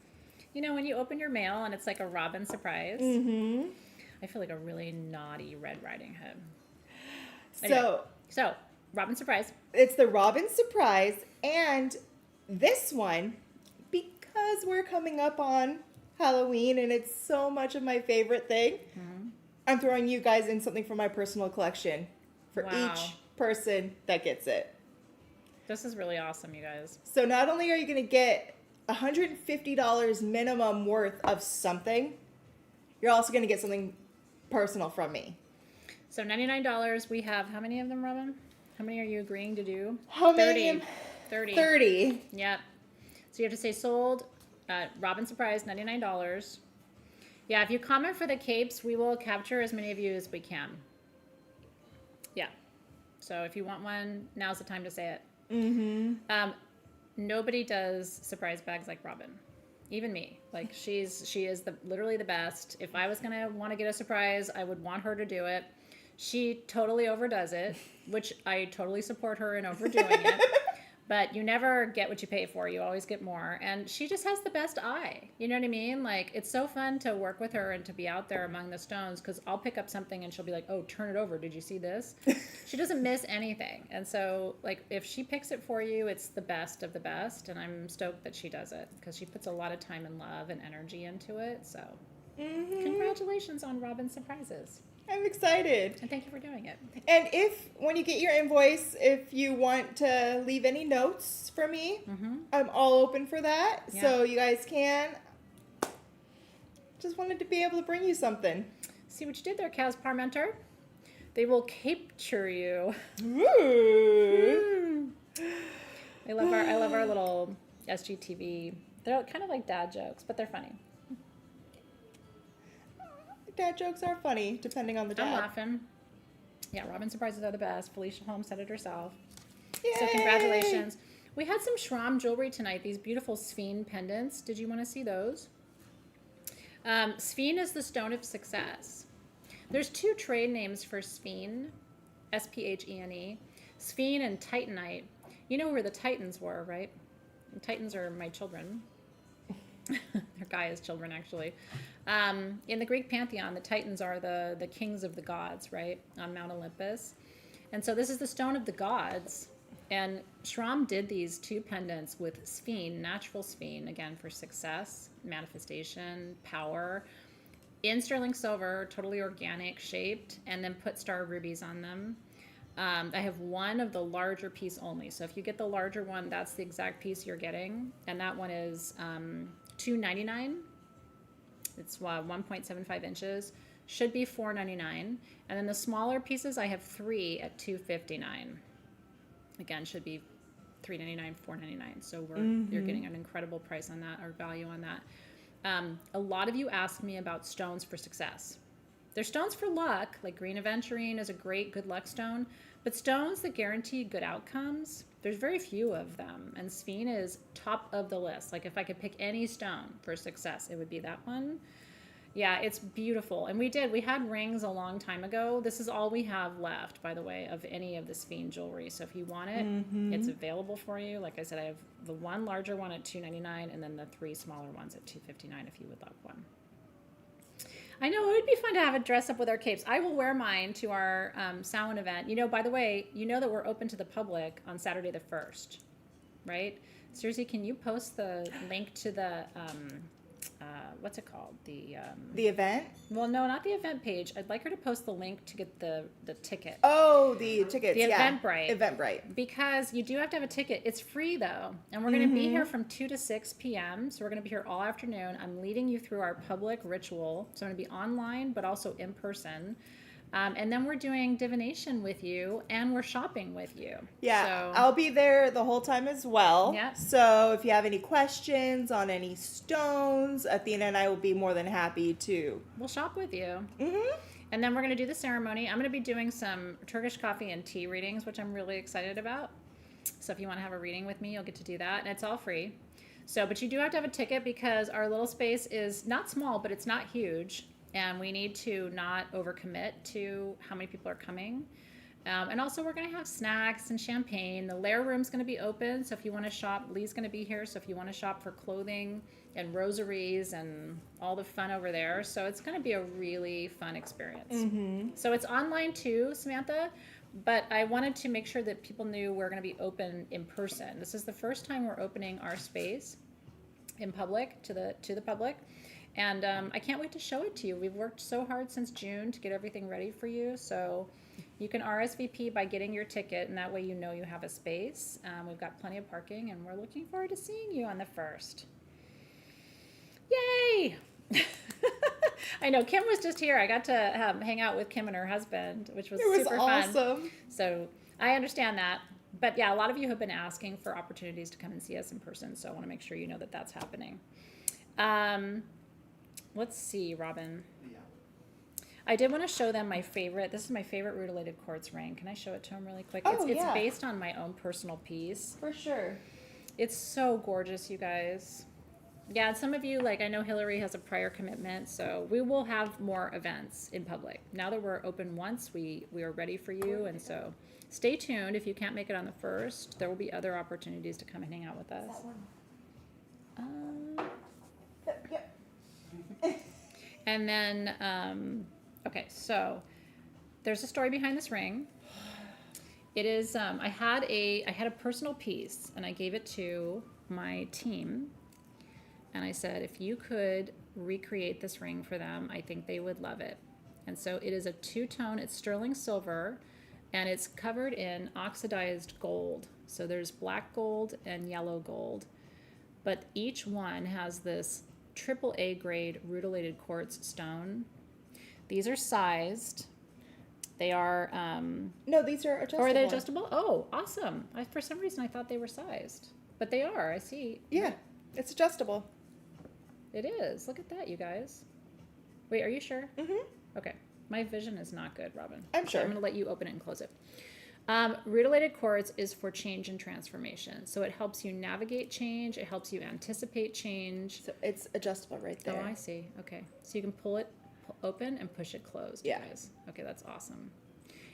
When you open your mail and it's like a Robin surprise, I feel like a really naughty Red Riding Hood. Anyway, so Robin surprise. It's the Robin surprise, and this one, because we're coming up on Halloween and it's so much of my favorite thing, I'm throwing you guys in something from my personal collection for each person that gets it. This is really awesome, you guys. So not only are you going to get $150 minimum worth of something, you're also going to get something personal from me. So $99. We have how many of them, Robin? How many are you agreeing to do? How many? 30. 30. Yep. So you have to say sold. Robin surprise, $99. Yeah, if you comment for the capes, we will capture as many of you as we can. Yeah. So if you want one, now's the time to say it. Nobody does surprise bags like Robin. Even me. Like she is literally the best. If I was gonna want to get a surprise, I would want her to do it. She totally overdoes it, which I totally support her in overdoing it. But you never get what you pay for. You always get more. And she just has the best eye. You know what I mean? Like, it's so fun to work with her and to be out there among the stones because I'll pick up something and she'll be like, oh, turn it over. Did you see this? She doesn't miss anything. And so, like, if she picks it for you, it's the best of the best. And I'm stoked that she does it because she puts a lot of time and love and energy into it. So, congratulations on Robin's surprises. I'm excited. And thank you for doing it. And when you get your invoice, if you want to leave any notes for me, I'm all open for that. Yeah. So you guys can. Just wanted to be able to bring you something. See what you did there, Kaz Parmenter. They will capture you. Ooh. I love our little SGTV They're kind of like dad jokes, but they're funny. Dad jokes are funny, depending on the I'm dad. laughing. Yeah, Robin surprises are the best. Felicia Holmes said it herself. Yay! So congratulations. We had some Schramm jewelry tonight, these beautiful Sphene pendants. Did you want to see those? Sphene is the stone of success. There's 2 trade names for Sphene, S-P-H-E-N-E. Sphene and Titanite. You know where the Titans were, right? And Titans are my children. They're Gaia's children, actually. In the Greek pantheon, the Titans are the kings of the gods, right, on Mount Olympus. And so this is the stone of the gods. And Schramm did these 2 pendants with Sphene, natural Sphene, again, for success, manifestation, power, in sterling silver, totally organic shaped, and then put star rubies on them. I have one of the larger piece only. So if you get the larger one, that's the exact piece you're getting. And that one is $2.99. It's 1.75 inches. Should be $4.99. And then the smaller pieces, I have 3 at $2.59. Again, should be $3.99, $4.99. So you're getting an incredible price on that, or value on that. A lot of you ask me about stones for success. There's stones for luck, like green aventurine is a great good luck stone, but stones that guarantee good outcomes, there's very few of them. And Sphene is top of the list. Like if I could pick any stone for success, it would be that one. Yeah, it's beautiful. And we had rings a long time ago. This is all we have left, by the way, of any of the Sphene jewelry. So if you want it, it's available for you. Like I said, I have the one larger one at $2.99 and then the 3 smaller ones at $2.59 if you would like one. I know, it would be fun to have a dress up with our capes. I will wear mine to our Samhain event. You know, by the way, you know that we're open to the public on Saturday the 1st, right? Susie, can you post the link to the, what's it called? The event? Well, no, not the event page. I'd like her to post the link to get the ticket. Oh, the tickets, The Eventbrite. Eventbrite. Because you do have to have a ticket. It's free, though. And we're going to be here from 2 to 6 p.m. So we're going to be here all afternoon. I'm leading you through our public ritual. So I'm going to be online, but also in person. And then we're doing divination with you, and we're shopping with you. Yeah, So, I'll be there the whole time as well. Yeah. So if you have any questions on any stones, Athena and I will be more than happy to. we'll shop with you. And then we're going to do the ceremony. I'm going to be doing some Turkish coffee and tea readings, which I'm really excited about. So if you want to have a reading with me, you'll get to do that. And it's all free. So, but you do have to have a ticket because our little space is not small, but it's not huge. And we need to not overcommit to how many people are coming. And also we're going to have snacks and champagne. The lair room's going to be open. So if you want to shop, Lee's going to be here. So if you want to shop for clothing and rosaries and all the fun over there. So it's going to be a really fun experience. So it's online too, Samantha. But I wanted to make sure that people knew we're going to be open in person. This is the first time we're opening our space in public to the public. And I can't wait to show it to you. We've worked so hard since June to get everything ready for you. So you can RSVP by getting your ticket, and that way you know you have a space. We've got plenty of parking, and we're looking forward to seeing you on the 1st. Yay! I know, Kim was just here. I got to hang out with Kim and her husband, which was super awesome. fun. So I understand that. But yeah, a lot of you have been asking for opportunities to come and see us in person, so I want to make sure you know that that's happening. Let's see, Robin. Yeah. I did want to show them my favorite. This is my favorite Rutilated quartz ring. Can I show it to them really quick? Oh, it's yeah. based on my own personal piece. For sure. It's so gorgeous, you guys. Yeah, and some of you, like I know Hillary has a prior commitment, so we will have more events in public. Now that we're open once, we are ready for you, and so stay tuned. If you can't make it on the 1st, there will be other opportunities to come and hang out with us. Yep. And then, okay, so there's a story behind this ring. It is, I had a personal piece, and I gave it to my team, and I said, if you could recreate this ring for them, I think they would love it. And so it is a 2-tone, it's sterling silver, and it's covered in oxidized gold. So there's black gold and yellow gold, but each one has this AAA grade Rutilated quartz stone. These are sized. They are No, these are adjustable. or are they adjustable? Oh, awesome. For some reason I thought they were sized. But they are. I see. Yeah. It's adjustable. It is. Look at that, you guys. Wait, are you sure? Mm-hmm. Okay. My vision is not good, Robin. I'm So sure. I'm going to let you open it and close it. Rutilated quartz is for change and transformation. So it helps you navigate change. It helps you anticipate change. So it's adjustable right there. Oh, I see. Okay. So you can pull it open and push it closed. Yeah. Guys. Okay, that's awesome.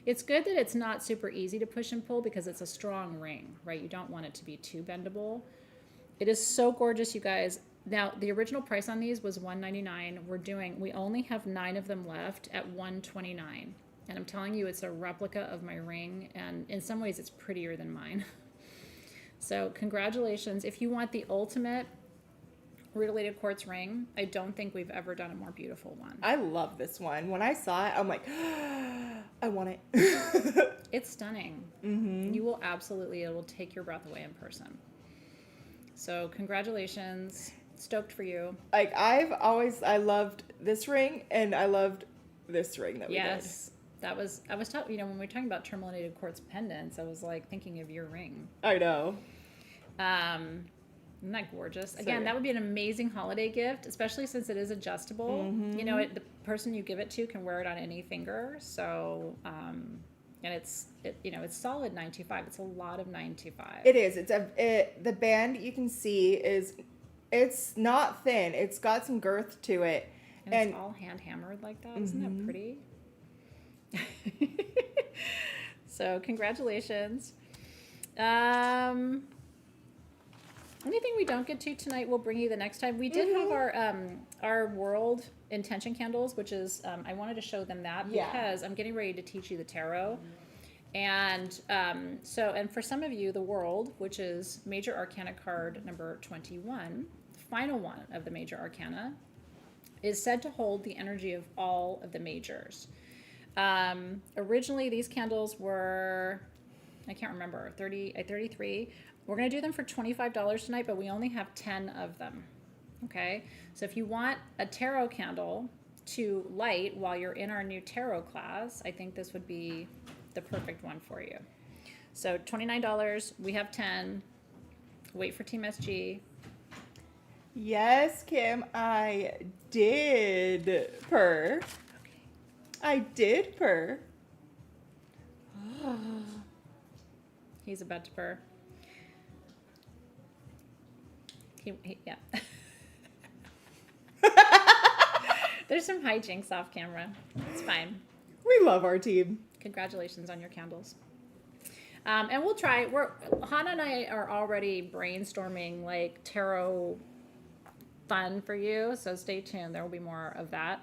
It's good that it's not super easy to push and pull because it's a strong ring, right? You don't want it to be too bendable. It is so gorgeous, you guys. Now, the original price on these was $199. We only have 9 of them left at $129. And I'm telling you, it's a replica of my ring, and in some ways it's prettier than mine. So congratulations. If you want the ultimate rutilated quartz ring, I don't think we've ever done a more beautiful one. I love this one. When I saw it, I'm like, I want it. It's stunning. Mm-hmm. You will absolutely, it will take your breath away in person. So congratulations. Stoked for you. Like, I loved this ring, and I loved this ring that we did. Yes. I was talking, when we were talking about tourmalinated quartz pendants, I was like thinking of your ring. I know. Isn't that gorgeous? So, Again, that would be an amazing holiday gift, especially since it is adjustable. Mm-hmm. The person you give it to can wear it on any finger. So, and it's solid 925. It's a lot of 925. It is. The band you can see it's not thin. It's got some girth to it. And it's all hand hammered like that. Isn't that pretty? So congratulations. Anything we don't get to tonight, we'll bring you the next time. We did have our world intention candles, which is I wanted to show them that because I'm getting ready to teach you the tarot. And and for some of you, the world, which is Major Arcana card number 21, final one of the Major Arcana, is said to hold the energy of all of the majors. Originally, these candles were, I can't remember, 33. We're going to do them for $25 tonight, but we only have 10 of them. Okay? So if you want a tarot candle to light while you're in our new tarot class, I think this would be the perfect one for you. So $29, we have 10. Wait for Team SG. Yes, Kim, I did purr. I did purr. He's about to purr. Yeah. There's some hijinks off camera. It's fine. We love our team. Congratulations on your candles. And we'll try. Hannah and I are already brainstorming like tarot fun for you, so stay tuned. There will be more of that.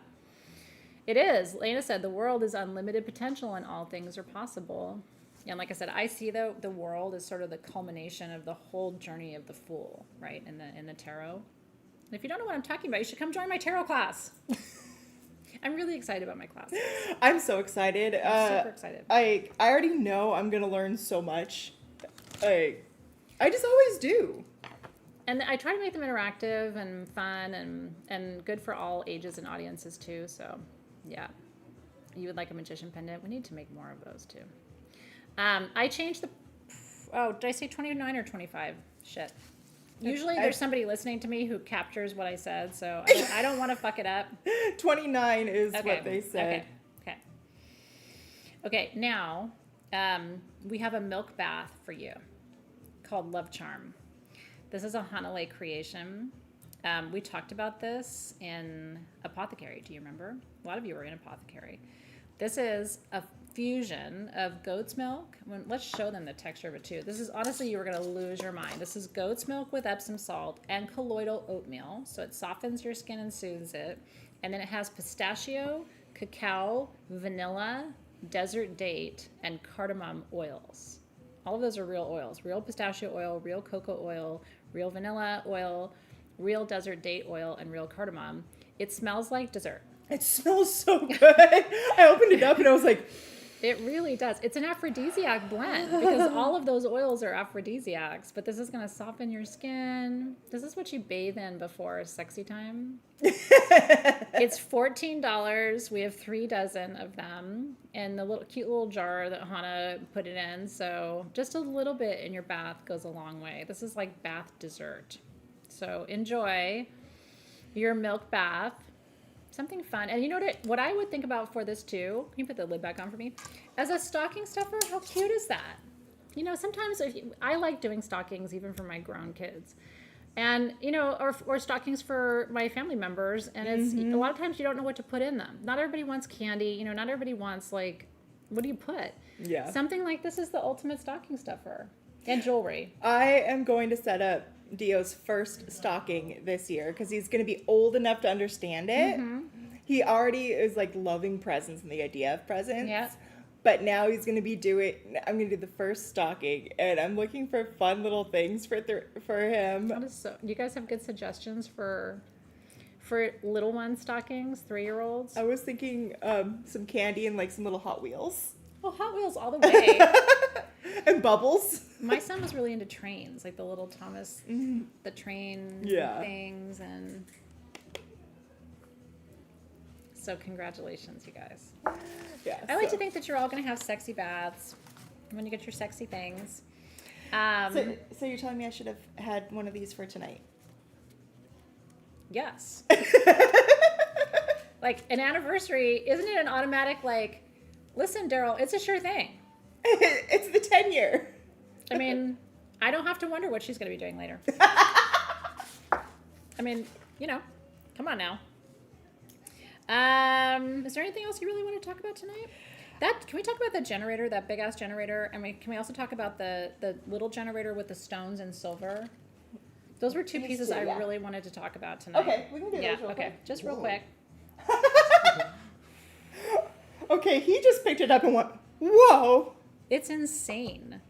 It is. Lena said the world is unlimited potential and all things are possible. And like I said, I see the world as sort of the culmination of the whole journey of the Fool, right? In the tarot. And if you don't know what I'm talking about, you should come join my tarot class. I'm really excited about my class. I'm so excited. I'm super excited. I already know I'm gonna learn so much. I just always do. And I try to make them interactive and fun and good for all ages and audiences too. So, yeah. You would like a magician pendant? We need to make more of those too. I changed did I say 29 or 25? Shit. Usually there's somebody listening to me who captures what I said, so I don't want to fuck it up. 29 is what they said. Okay, now we have a milk bath for you called Love Charm. This is a Hanalei creation. We talked about this in Apothecary. Do you remember? A lot of you were in Apothecary. This is a fusion of goat's milk. Let's show them the texture of it too. This is, honestly, you were going to lose your mind. This is goat's milk with Epsom salt and colloidal oatmeal. So it softens your skin and soothes it. And then it has pistachio, cacao, vanilla, desert date, and cardamom oils. All of those are real oils. Real pistachio oil, real cocoa oil, real vanilla oil, real desert date oil, and real cardamom. It smells like dessert. It smells so good. I opened it up and I was like... It really does. It's an aphrodisiac blend because all of those oils are aphrodisiacs, but this is going to soften your skin. This is what you bathe in before sexy time. It's $14. We have 3 dozen of them in the cute little jar that Hannah put it in. So just a little bit in your bath goes a long way. This is like bath dessert. So enjoy your milk bath. Something fun. And you know what I would think about for this too? Can you put the lid back on for me? As a stocking stuffer, how cute is that? You know, sometimes I like doing stockings even for my grown kids. And, you know, or stockings for my family members. And it's a lot of times you don't know what to put in them. Not everybody wants candy. You know, not everybody wants, like, what do you put? Yeah. Something like this is the ultimate stocking stuffer. And jewelry. I am going to set up Dio's first stocking this year because he's going to be old enough to understand it. He already is like loving presents and the idea of presents. Yeah. But now he's going to be I'm going to do the first stocking, and I'm looking for fun little things for him. That is so. You guys have good suggestions for little one stockings, 3-year-olds? I was thinking some candy and like some little Hot Wheels. Oh, Hot Wheels all the way. And bubbles. My son was really into trains, like the little Thomas, the train things, and so congratulations, you guys. Yeah. I like to think that you're all going to have sexy baths when you get your sexy things. So you're telling me I should have had one of these for tonight? Yes. Like an anniversary, isn't it an automatic like, listen, Daryl, it's a sure thing. It's the 10-year. I mean, I don't have to wonder what she's going to be doing later. I mean, you know, come on now. Is there anything else you really want to talk about tonight? Can we talk about the generator, that big ass generator? I mean, can we also talk about the little generator with the stones and silver? Those were two pieces I really wanted to talk about tonight. Okay, we can do those real quick. Just real quick. Okay, he just picked it up and went, whoa. It's insane.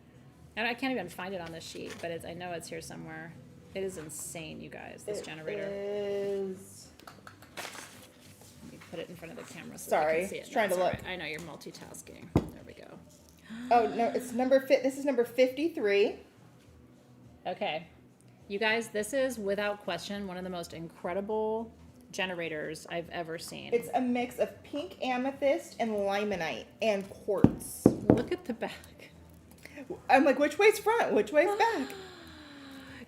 And I can't even find it on this sheet, but I know it's here somewhere. It is insane, you guys, this generator. Is... Let me put it in front of the camera so Sorry, you can see it. trying to look. Right. I know, you're multitasking. There we go. Oh, no, it's this is number 53. Okay. You guys, this is without question one of the most incredible generators I've ever seen. It's a mix of pink amethyst and limonite and quartz. Look at the back. I'm like, which way's front? Which way's back?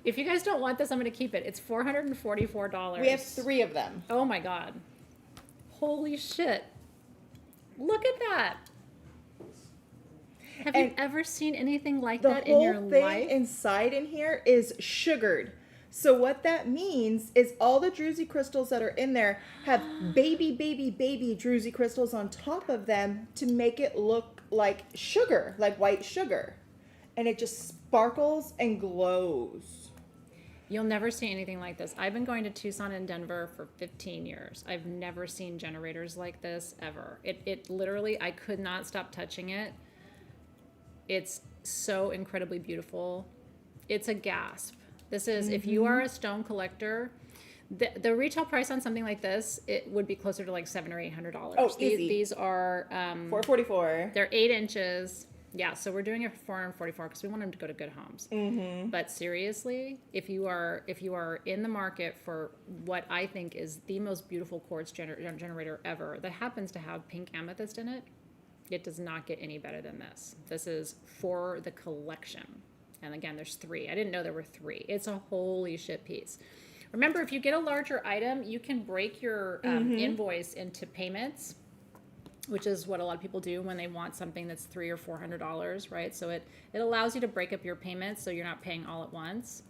If you guys don't want this, I'm going to keep it. It's $444. We have 3 of them. Oh my God. Holy shit. Look at that. Have you ever seen anything like that in your The whole thing life? inside in here is sugared. So what that means is all the druzy crystals that are in there have baby druzy crystals on top of them to make it look like sugar, like white sugar. And it just sparkles and glows. You'll never see anything like this. I've been going to Tucson and Denver for 15 years. I've never seen generators like this ever. It literally, I could not stop touching it. It's so incredibly beautiful. It's a gasp. This is, if you are a stone collector, the retail price on something like this, it would be closer to like $700 or $800. Oh, easy. These are $444. They're 8 inches. Yeah, so we're doing it for $444 because we want them to go to good homes. But seriously, if you are in the market for what I think is the most beautiful quartz generator ever that happens to have pink amethyst in it, it does not get any better than this. This is for the collection. And again, there's 3. I didn't know there were 3. It's a holy shit piece. Remember, if you get a larger item, you can break your invoice into payments, which is what a lot of people do when they want something that's $300 or $400, right? So it allows you to break up your payments so you're not paying all at once.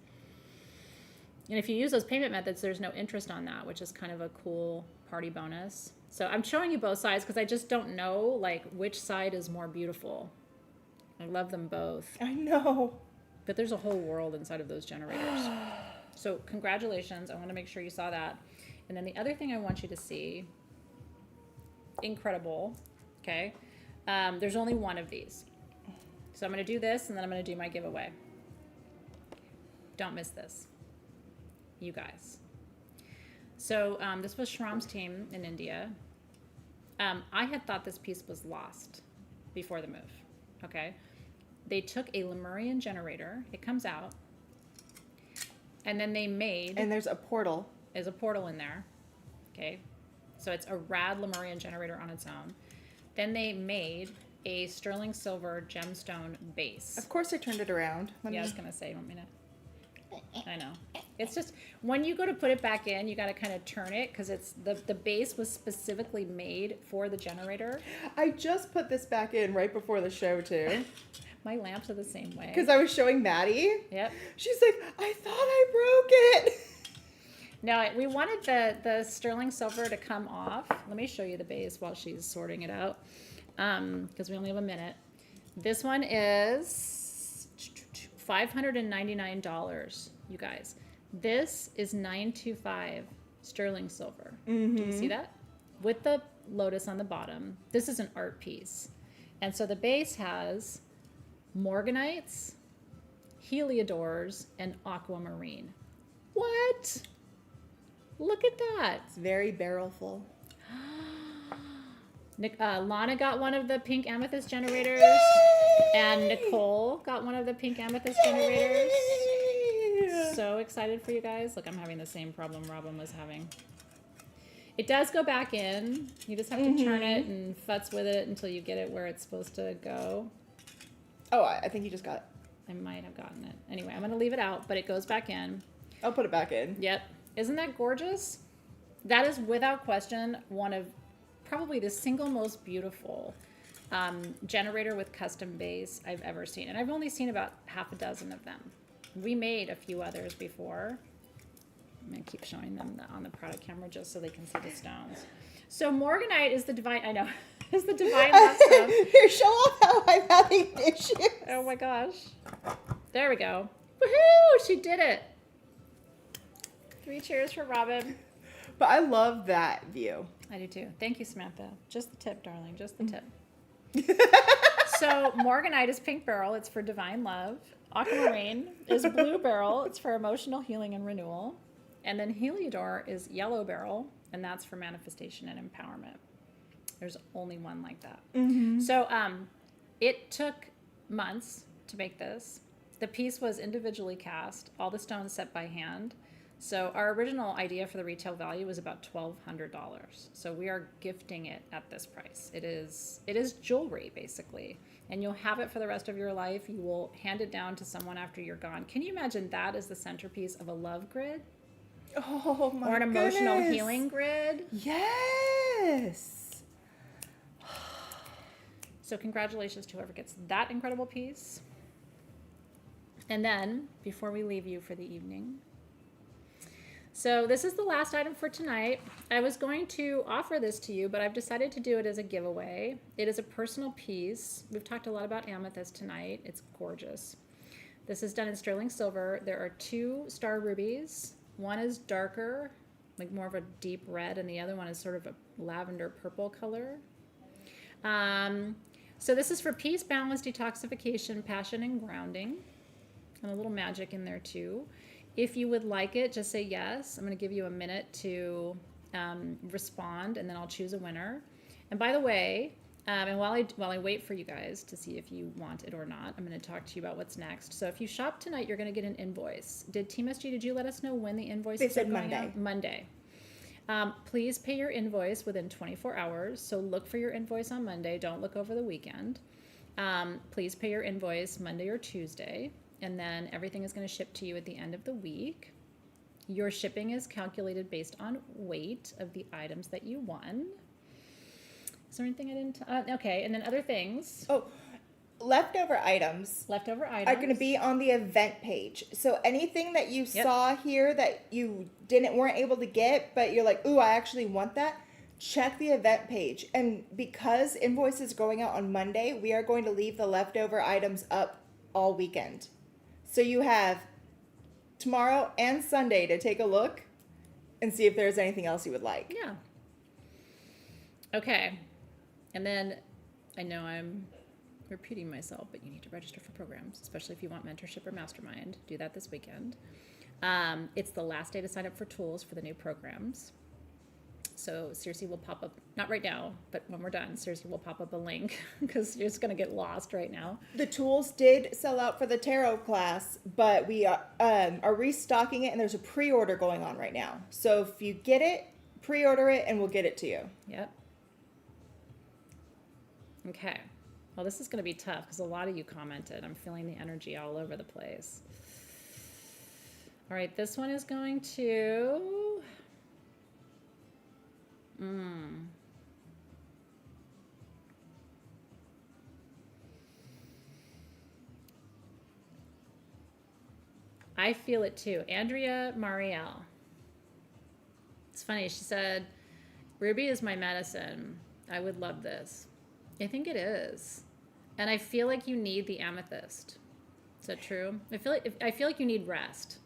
And if you use those payment methods, there's no interest on that, which is kind of a cool party bonus. So I'm showing you both sides because I just don't know like which side is more beautiful. I love them both. I know. But there's a whole world inside of those generators. So congratulations. I want to make sure you saw that. And then the other thing I want you to see, incredible, okay? There's only one of these. So I'm going to do this, and then I'm going to do my giveaway. Don't miss this. You guys. So this was Shram's team in India. I had thought this piece was lost before the move, okay? They took a Lemurian generator. It comes out. And then they made... And there's a portal. There's a portal in there. Okay. So it's a rad Lemurian generator on its own. Then they made a sterling silver gemstone base. Of course I turned it around. I was going to say, you want me to... I know. It's just, when you go to put it back in, you got to kind of turn it because it's the base was specifically made for the generator. I just put this back in right before the show too. My lamps are the same way. Because I was showing Maddie. Yep. She's like, I thought I broke it. No, we wanted the sterling silver to come off. Let me show you the base while she's sorting it out, because we only have a minute. This one is $599, you guys. This is $925 sterling silver. Mm-hmm. Do you see that? With the lotus on the bottom. This is an art piece. And so the base has morganites, heliodors, and aquamarine. What? Look at that. It's very barrelful. Lana got one of the pink amethyst generators. Yay! And Nicole got one of the pink amethyst generators. Yay! So excited for you guys. Look, I'm having the same problem Robin was having. It does go back in. You just have to turn it and futz with it until you get it where it's supposed to go. Oh, I think you just got it. I might have gotten it. Anyway, I'm going to leave it out, but it goes back in. I'll put it back in. Yep. Isn't that gorgeous? That is without question one of probably the single most beautiful generator with custom base I've ever seen. And I've only seen about half a dozen of them. We made a few others before. I'm going to keep showing them on the product camera just so they can see the stones. So morganite is the divine, I know, is the divine love stone. Here, show off how I'm having issues. Oh my gosh. There we go. Woohoo! She did it. 3 cheers for Robin. But I love that view. I do too. Thank you, Samantha. Just the tip, darling. Just the tip. So morganite is pink beryl. It's for divine love. Aquamarine is blue beryl. It's for emotional healing and renewal. And then heliodor is yellow beryl, and that's for manifestation and empowerment. There's only one like that. Mm-hmm. So it took months to make this. The piece was individually cast, all the stones set by hand. So our original idea for the retail value was about $1,200. So we are gifting it at this price. It is jewelry, basically. And you'll have it for the rest of your life. You will hand it down to someone after you're gone. Can you imagine that as the centerpiece of a love grid? Oh my Or an emotional goodness. healing grid? Yes. So congratulations to whoever gets that incredible piece. And then, before we leave you for the evening, so this is the last item for tonight. I was going to offer this to you, but I've decided to do it as a giveaway. It is a personal piece. We've talked a lot about amethyst tonight. It's gorgeous. This is done in sterling silver. There are 2 star rubies. One is darker, like more of a deep red, and the other one is sort of a lavender purple color. So this is for peace, balance, detoxification, passion, and grounding. And a little magic in there too. If you would like it, just say yes. I'm going to give you a minute to respond, and then I'll choose a winner. And by the way, and while I wait for you guys to see if you want it or not, I'm going to talk to you about what's next. So if you shop tonight, you're going to get an invoice. Did Team SG, did you let us know when the invoice They is said going Monday. out? Monday. Please pay your invoice within 24 hours. So look for your invoice on Monday. Don't look over the weekend. Please pay your invoice Monday or Tuesday. And then everything is going to ship to you at the end of the week. Your shipping is calculated based on weight of the items that you won. Is there anything I didn't... okay, and then other things. Oh, leftover items Leftover items. are going to be on the event page. So anything that you saw here that you weren't able to get, but you're like, ooh, I actually want that, check the event page. And because invoice is going out on Monday, we are going to leave the leftover items up all weekend. So you have tomorrow and Sunday to take a look and see if there's anything else you would like. Yeah. Okay. And then I know I'm repeating myself, but you need to register for programs, especially if you want mentorship or mastermind. Do that this weekend. It's the last day to sign up for tools for the new programs. So Circe will pop up, not right now, but when we're done, Circe will pop up a link because you're just going to get lost right now. The tools did sell out for the tarot class, but we are restocking it, and there's a pre-order going on right now. So if you get it, pre-order it, and we'll get it to you. Yep. Okay. Well, this is going to be tough because a lot of you commented. I'm feeling the energy all over the place. All right, this one is going to... I feel it too. Andrea Marielle. It's funny. She said, Ruby is my medicine. I would love this. I think it is. And I feel like you need the amethyst. Is that true? I feel like you need rest.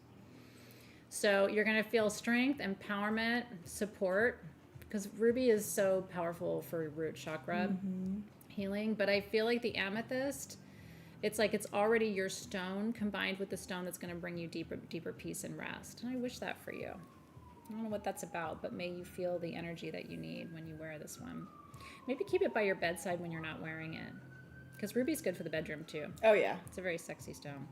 So you're going to feel strength, empowerment, support, because ruby is so powerful for root chakra healing. But I feel like the amethyst, it's like it's already your stone combined with the stone that's going to bring you deeper peace and rest. And I wish that for you. I don't know what that's about, but may you feel the energy that you need when you wear this one. Maybe keep it by your bedside when you're not wearing it, because ruby's good for the bedroom too. Oh, yeah. It's a very sexy stone.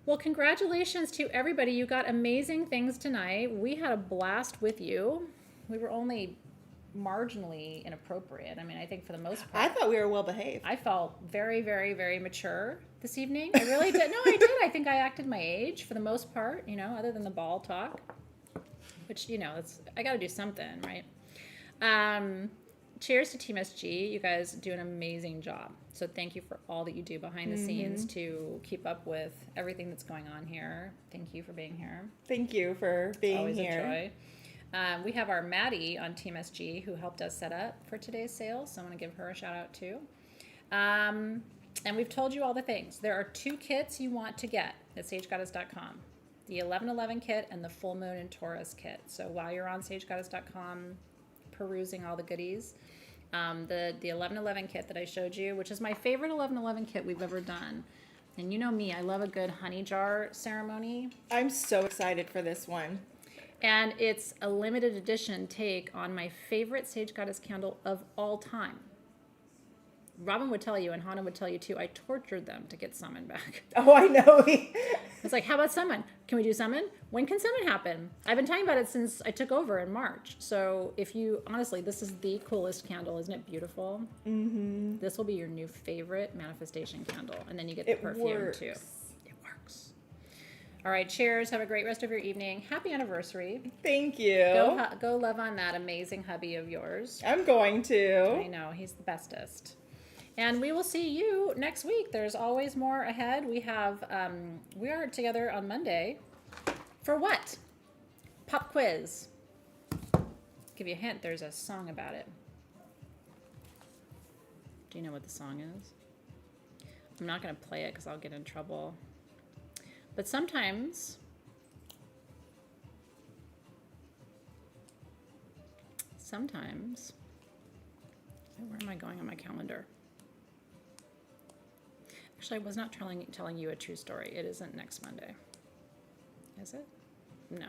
Well, congratulations to everybody. You got amazing things tonight. We had a blast with you. We were only marginally inappropriate. I mean, I think for the most part. I thought we were well behaved. I felt very, very, very mature this evening. I really did. No, I did. I think I acted my age for the most part, you know, other than the ball talk, which, you know, I got to do something, right? Cheers to Team SG. You guys do an amazing job. So thank you for all that you do behind the scenes to keep up with everything that's going on here. Thank you for being here. Thank you for being Always here. A joy. We have our Maddie on Team SG who helped us set up for today's sale, so I want to give her a shout out too. And we've told you all the things. There are 2 kits you want to get at sagegoddess.com. The 1111 kit and the Full Moon and Taurus kit. So while you're on sagegoddess.com perusing all the goodies, the 1111 kit that I showed you, which is my favorite 1111 kit we've ever done. And you know me, I love a good honey jar ceremony. I'm so excited for this one. And it's a limited edition take on my favorite Sage Goddess candle of all time. Robin would tell you, and Hannah would tell you too, I tortured them to get summon back. Oh, I know. It's like, how about summon? Can we do summon? When can summon happen? I've been talking about it since I took over in March. So if you, honestly, this is the coolest candle. Isn't it beautiful? Mm-hmm. This will be your new favorite manifestation candle. And then you get the perfume too. It works. All right, cheers. Have a great rest of your evening. Happy anniversary. Thank you. Go love on that amazing hubby of yours. I'm going to. I know, he's the bestest. And we will see you next week. There's always more ahead. We are together on Monday. For what? Pop quiz. Give you a hint, there's a song about it. Do you know what the song is? I'm not going to play it because I'll get in trouble. But sometimes where am I going on my calendar? Actually, I was not telling you a true story. It isn't next Monday. Is it? No.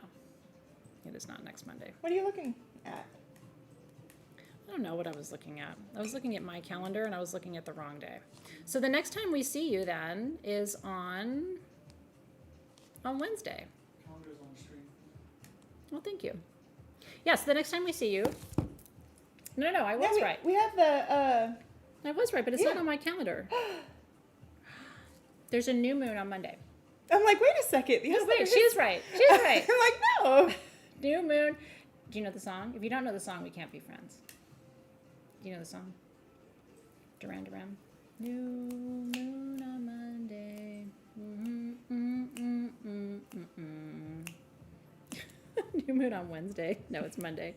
It is not next Monday. What are you looking at? I don't know what I was looking at. I was looking at my calendar and I was looking at the wrong day. So the next time we see you then is on Wednesday. Calendar's on the screen. Well, thank you. Yes, the next time we see you. No, I was right. We have the... I was right, but it's not on my calendar. There's a new moon on Monday. I'm like, wait a second. No, wait, she's right. She's right. I'm like, no. New moon. Do you know the song? If you don't know the song, we can't be friends. Do you know the song? Duran Duran. New moon on Monday. New moon on Wednesday. No, it's Monday.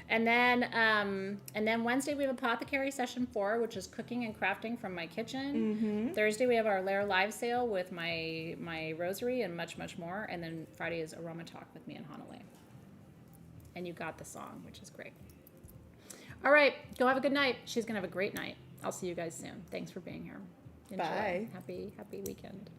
And then Wednesday we have Apothecary Session 4, which is cooking and crafting from my kitchen. Thursday we have our Lair live sale with my rosary and much, much more. And then Friday is Aroma Talk with me and Hanalei. And you got the song, which is great. All right, go have a good night. She's gonna have a great night. I'll see you guys soon. Thanks for being here. Enjoy. Bye. Happy weekend.